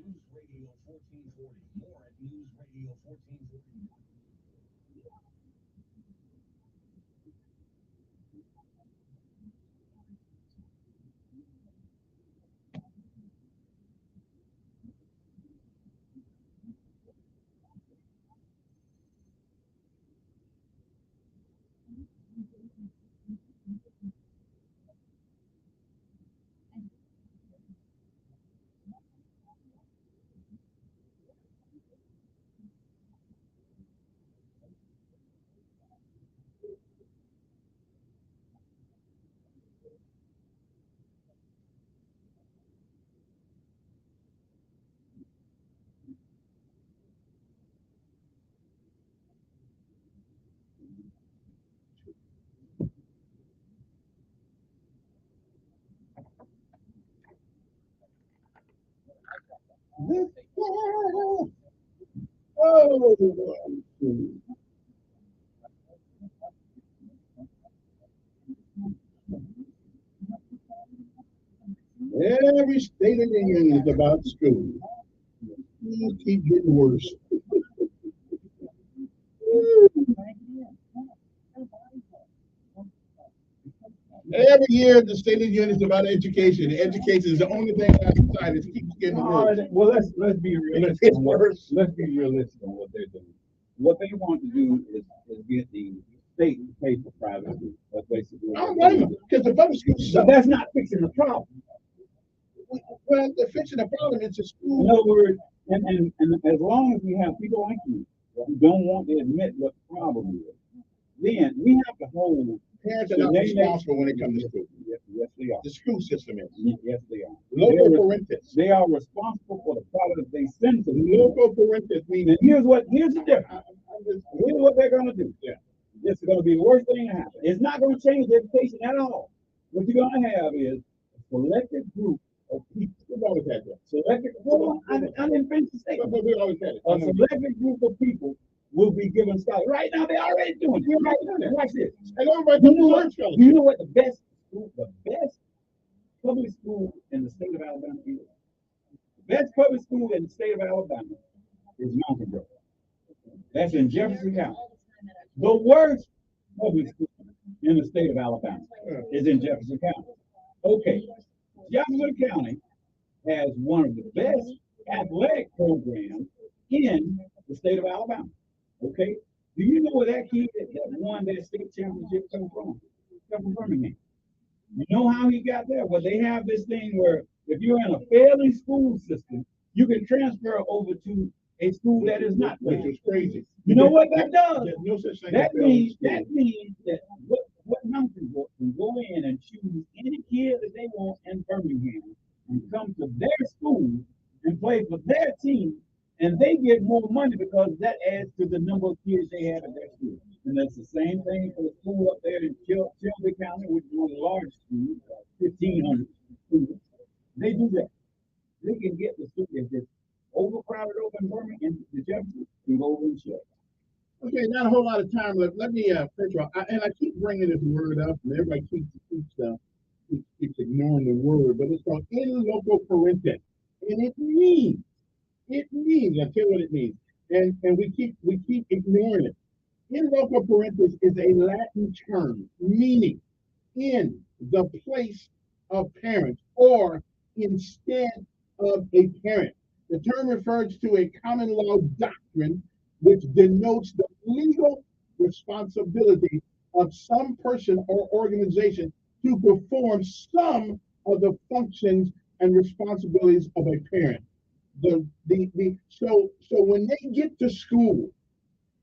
News Radio 1440. More at News Radio 1440. Oh, every state in the union is about school. It keep getting worse. Every year, the state of the union is about education. Education is the only thing on our side that keeps getting worse. Well, let's be realistic. It's worse. Let's be realistic on what they're doing. What they want to do is get the state to pay for private schools. That's basically. I don't blame them because the public schools But suck. that's not fixing the problem. Well, the fixing the problem is the In school. other words, and as long as we have people like you who don't want to admit what the problem is, then we have to hold. Parents are not responsible when it comes to school. Yes, they are. The school system is. Yes, they are. Local parentis. They are responsible for the product they send to the Local parentis means here's the difference. Here's what they're gonna do. Yeah. This is gonna be the worst thing to happen. It's not gonna change education at all. What you're gonna have is a selected group of people. We've always had that. Selected, hold on, I didn't finish the statement. But we always had it. A selected group of people will be given scholarships. Right now, they're already doing it. You're right doing it. Watch this. And everybody You know what? scholarship. You know what the best public school in the state of Alabama is? The best public school in the state of Alabama is Mountain Grove. That's in Jefferson County. The worst public school in the state of Alabama is in Jefferson County. Okay, Jefferson County has one of the best athletic programs in the state of Alabama. Okay, do you know where that kid that won that state championship come from? Come from Birmingham. You know how he got there? Well, they have this thing where if you're in a failing school system, you can transfer over to a school that is not Which failing. is crazy. You know what that does? There's no such thing That as failing means school. that what Mountain Grove can go in and choose any kid that they want in Birmingham and come to their school and play for their team, and they get more money because that adds to the number of kids they have in their school. And that's the same thing for the school up there in Shelby County, which is one of the largest schools, 1,500 students. They do that. They can get the students, if it's overcrowded over in Birmingham, the Jefferson, we go over and Shelby. Okay, not a whole lot of time left. Let me first of all, and I keep bringing this word up, and everybody keeps ignoring the word, but it's called in loco parentis, and it means. I tell you what it means, and we keep ignoring it. In loco parentis is a Latin term meaning in the place of parents or instead of a parent. The term refers to a common law doctrine which denotes the legal responsibility of some person or organization to perform some of the functions and responsibilities of a parent. So when they get to school,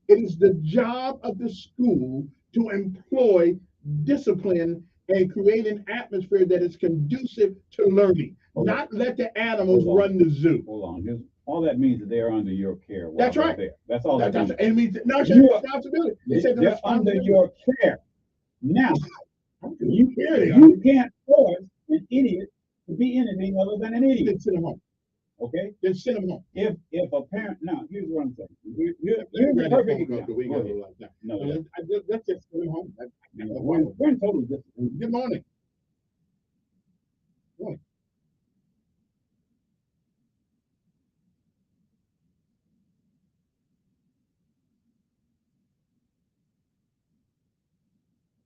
it is the job of the school to employ discipline and create an atmosphere that is conducive to learning, not let the animals run the zoo. Hold on. All that means that they're under your care. While That's they're right. there. That's all that means. It means no, it's your responsibility. They're under your care. Now, you care. Can't force an idiot to be anything other than an idiot. Then send them home. Okay? Then send them home. If a parent, now, here's what I'm saying. Here's We're a perfect going example. we got a Go lot of time. No, Let's just send them home. we're in total disagreement. Good morning. Morning.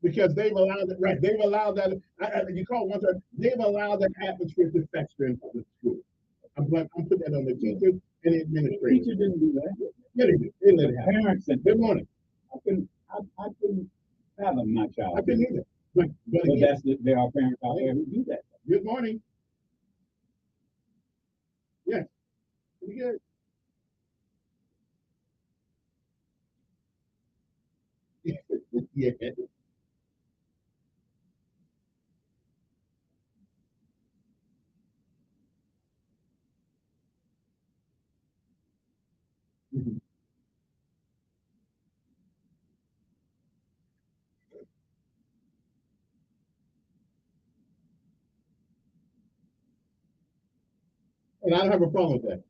Because they've allowed it, right? They've allowed that. You call it one time. They've allowed that atmosphere to fester in public school. I'm putting that on the teachers and the administrators. Teachers didn't do that. Yeah, they did. They let it happen. Parents and Good morning. I couldn't fathom my child. I couldn't either. But But there are parents out there who do that. Good morning. Yes. Pretty good. Yeah. Mhm. And I don't have a problem with that.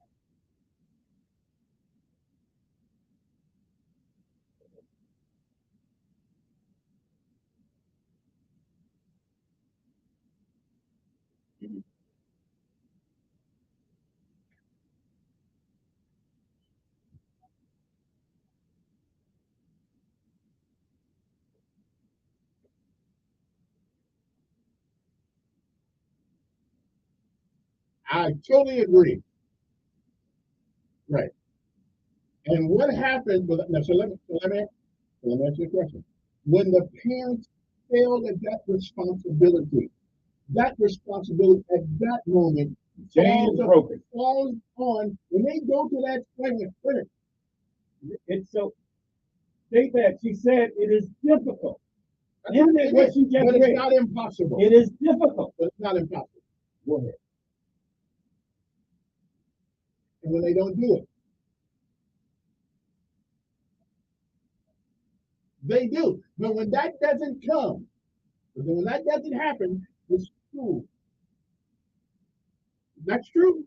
I totally agree. Right. And what happened with now? Let me ask you a question. When the parents failed at that responsibility at that moment falls on when they go to that wait, It's so she said it is difficult. Isn't it what she just it's not impossible. It is difficult. But it's not impossible. Go ahead. And when they don't do it, they do. But when that doesn't come, when that doesn't happen, it's true. That's true.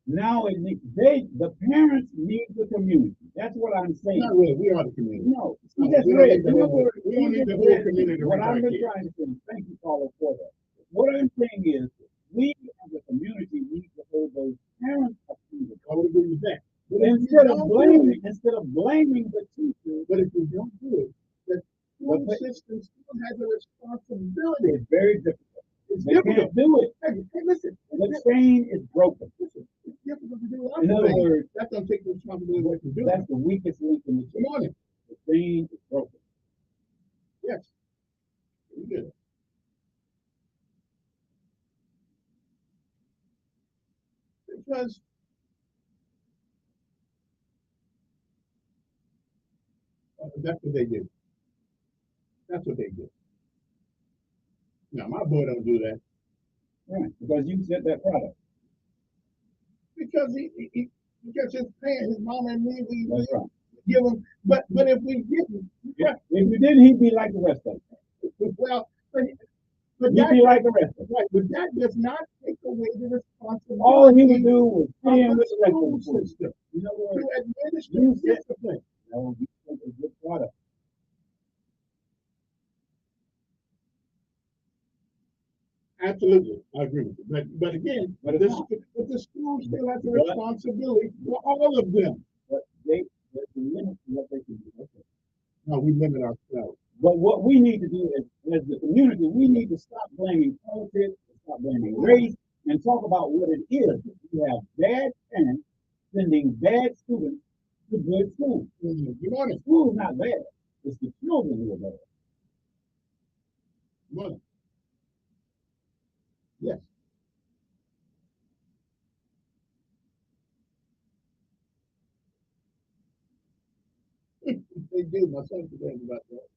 Now the parents need the community. That's what I'm saying. Not really. We are the community. No, we don't need the whole community. What I'm trying to say, thank you, Paula, for that. What I'm saying is, we as a community need to hold those parents accountable. I would agree with that. But instead of blaming the teachers, but if you don't do it, the school system still has a responsibility. It's very difficult. They can't do it. Hey, listen, the chain is broken. Listen, it's difficult to do. In other words, that don't take the responsibility to do. That's the weakest link in the chain. Come on in. The chain is broken. Yes, we did. Because that's what they did. That's what they did. Now, my boy don't do that. Right, because you set that product. Because because his parents, his mom and me, we right. Give him. But if we didn't, if you didn't, he'd be like the rest of us. Well, but he'd be like the rest of us. Right, but that does not take away the responsibility. All he would do was stay in with the rest of the system. You know what? To administer discipline. That would be a good product. Absolutely, I agree with you. But again, the schools still have the responsibility for all of them. But there's a limit to what they can do. Okay. No, we limit ourselves. But what we need to do as the community, we need to stop blaming politics, stop blaming race, and talk about what it is. We have bad parents sending bad students to good schools. You know, the school's not bad. It's the children who are bad. Money. Yes. They do. My son complains about that.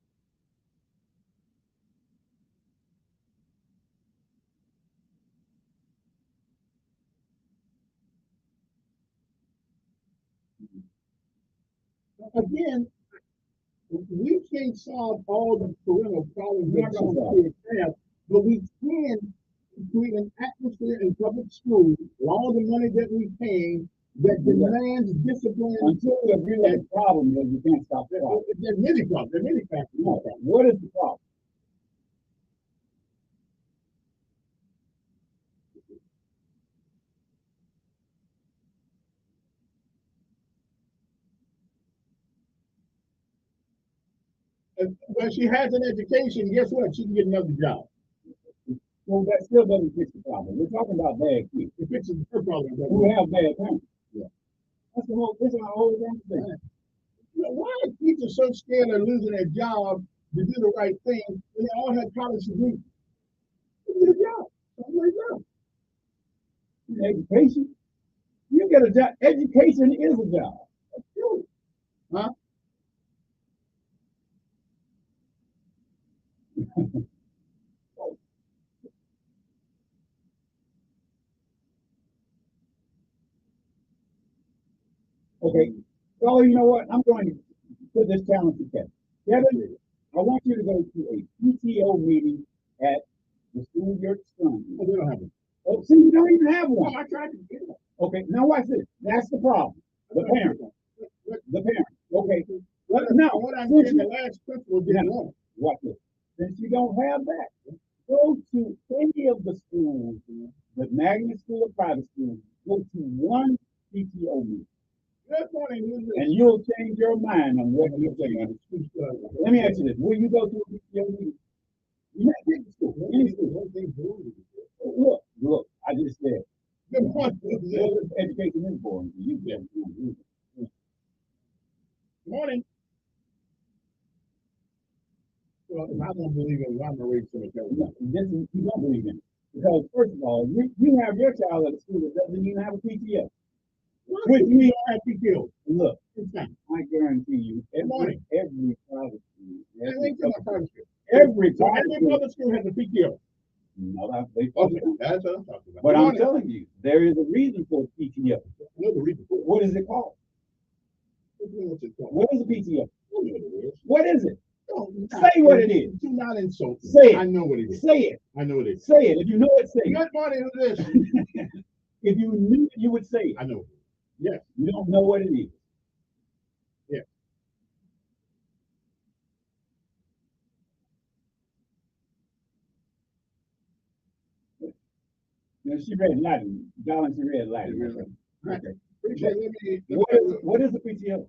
Again, we can't solve all the parental problems that some kids have, but we can create an atmosphere in public schools with all the money that we pay that demands discipline. Until we agree with the problem, then you can't stop it. There's many problems. There are many factors. No. What is the problem? When she has an education, guess what? She can get another job. Well, that still doesn't fix the problem. We're talking about bad kids. It fixes her problem. Who have bad parents. Yeah. That's the whole. This is our whole damn thing. You know, why are teachers so scared of losing their job to do the right thing when they all have college degrees? Get a job. Education. You get a job. Education is a job. That's true. Huh? Okay. So you know what? I'm going to put this challenge to Kevin. Kevin, I want you to go to a PTO meeting at the school you're son. Oh, they don't have one. Oh, see, you don't even have one. No, I tried to get it. Okay, now watch this. That's the problem. The parent. The parent. Okay. Well, now, what I'm saying, the last principal didn't want. Watch this. Since you don't have that, go to any of the schools, the magnet school or private school, go to one PTO meeting. And you'll change your mind on what you're saying. Let me ask you this. Will you go to a PTO meeting? You might take the school. Any school. Look, I just Education is boring. Yeah. Good morning. Well, if I don't believe in rhyme and reason, You don't believe in it. Because first of all, you have your child at a school that doesn't even have a PTO. Which means I have PTO. Look, I guarantee you, every private school, every public school has a PTO. No, that's what I'm talking about. But I'm telling you, there is a reason for PTO. What's the reason for it? What is it called? What is a PTO? What is it? Say what it is. Do not insult me. Say it. I know what it is. Say it. I know what it is. Say it. If you know it, say it. Good morning, who's this? If you knew it, you would say it. I know. Yes. You don't know what it is. Yeah. You know, she read Latin. Darling, she read Latin. Okay. What is a PTO?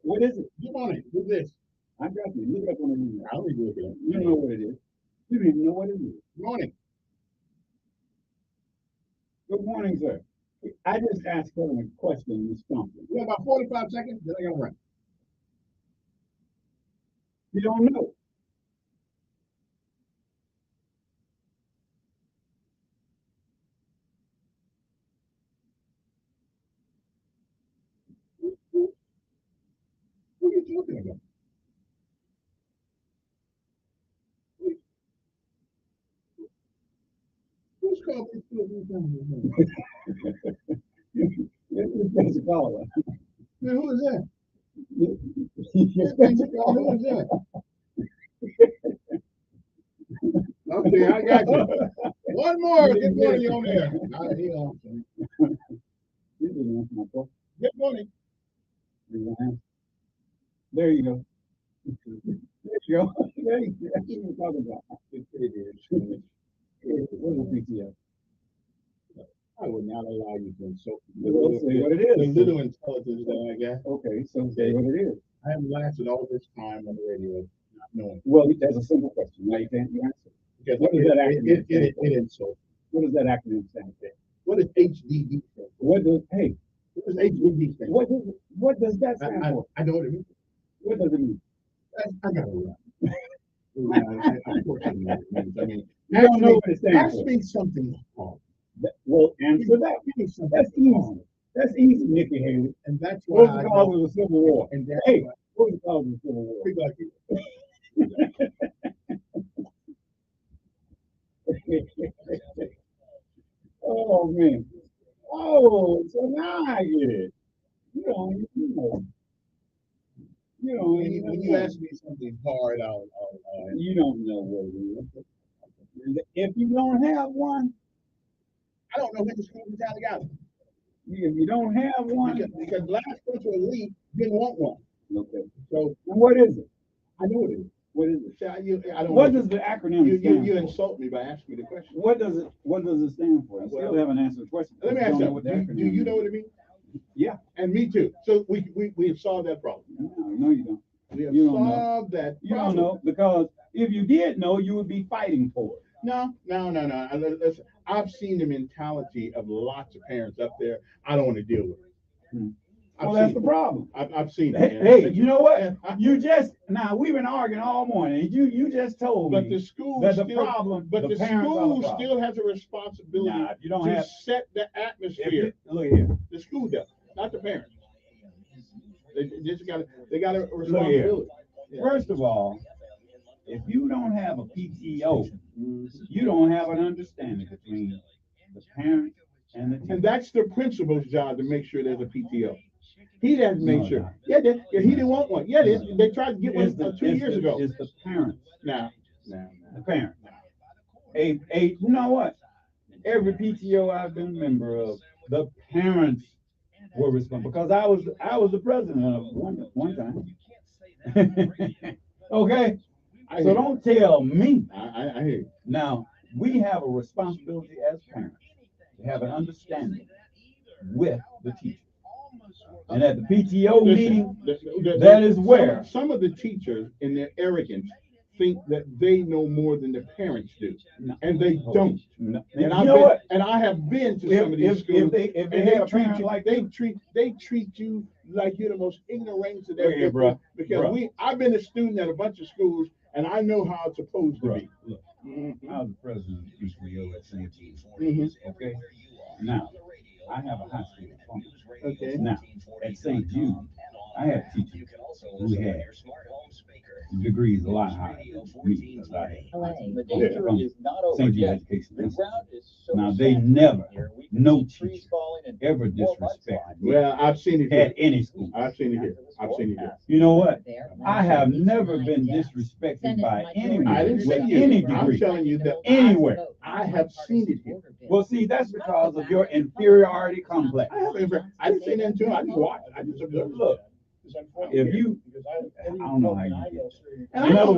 What is it? Good morning. Who's this? I got you. Look up on the email. I don't even look at it. You don't know what it is. You don't even know what it is. Good morning. Good morning, sir. I just asked her a question and you stumped it. We have about 45 seconds, then I gotta run. You don't know. What are you talking about? Who's called this? It's a caller. Man, who is that? Who is that? Okay, I got you. One more. Good morning on there. Good morning. There you go. There you go. There you go. That's what we're talking about. What is a PTO? I would not allow you to insult me. Say what it is. The little intelligence that I got. Okay, so say what it is. I have lasted all this time on the radio not knowing. Well, that's a simple question. Now you can't answer. Because what does that acronym stand for? It insults. What does that acronym stand for? What does HDD stand for? What does HDD stand for? What does that stand for? I know what it means. What does it mean? I got it right. Of course I know what it means. I mean, you don't know what it stands for. Ask me something hard. Well, answer that. That's easy. That's easy, Nikki Haley. And that's why what was the cause of the Civil War? And hey, what was the cause of the Civil War? Oh man. Oh, so now I get it. You know. When you ask me something hard, you don't know what it is. If you don't have one, I don't know when the school is out together. If you don't have one, because last virtual elite didn't want one. Okay. So what is it? I know what it is. What is it? I don't what know. Does the acronym stand for? You insult me by asking me the question. What does it stand for? I still haven't answered the question. Let me ask you. Do you know what it means? Yeah. And me too. So we have solved that problem. No, you don't. We have solved that problem. You don't know because if you did know, you would be fighting for it. No. Listen, I've seen the mentality of lots of parents up there. I don't want to deal with it. Well, that's the problem. I've seen it. Hey, you know what? We've been arguing all morning. And you just told me the school that the problem. But the school still has a responsibility to set the atmosphere. Look here. The school does, not the parents. They got a responsibility. First of all, if you don't have a PTO, you don't have an understanding between the parents and the teacher. And that's the principal's job to make sure there's a PTO. He doesn't make sure. Yeah, he didn't want one. Yeah, they tried to get one 2 years ago. It's the parents. No. The parents. You know what? Every PTO I've been a member of, the parents were responsible because I was the president of one time. Okay. So don't tell me. I hear you. Now, we have a responsibility as parents to have an understanding with the teacher. And at the PTO meeting, that is where some of the teachers, in their arrogance, think that they know more than the parents do, and they don't. No. And You I've know been, what? and I have been to If- some of these if schools. they and had a treat parent you like they treat you like you're the most ignorant of Look here, bruh. because Bruh. I've been a student at a bunch of schools, and I know how it's supposed to be. Look, I was the president of HBO at St. Jude. Mhm. Okay. Now, I have a high school diploma. Okay. Now, at St. Jude, I had teachers who had degrees a lot higher than me because I had The danger from is not over St. Jude yet. Education The Institute. ground is so Now, they saturated never, here, we can no see trees teacher falling and ever more disrespected mudslides. me Well, I've seen it at here. any school. I've seen it here. I've seen it here. You know what? I have never been disrespected by anyone I didn't with say any you. I'm degree. telling you that Anywhere. I have seen it here. Well, see, that's because of your inferiority complex. I didn't say nothing to him. I just watched. I just observed. Look, if you, I don't know how you do it. And I In other don't words,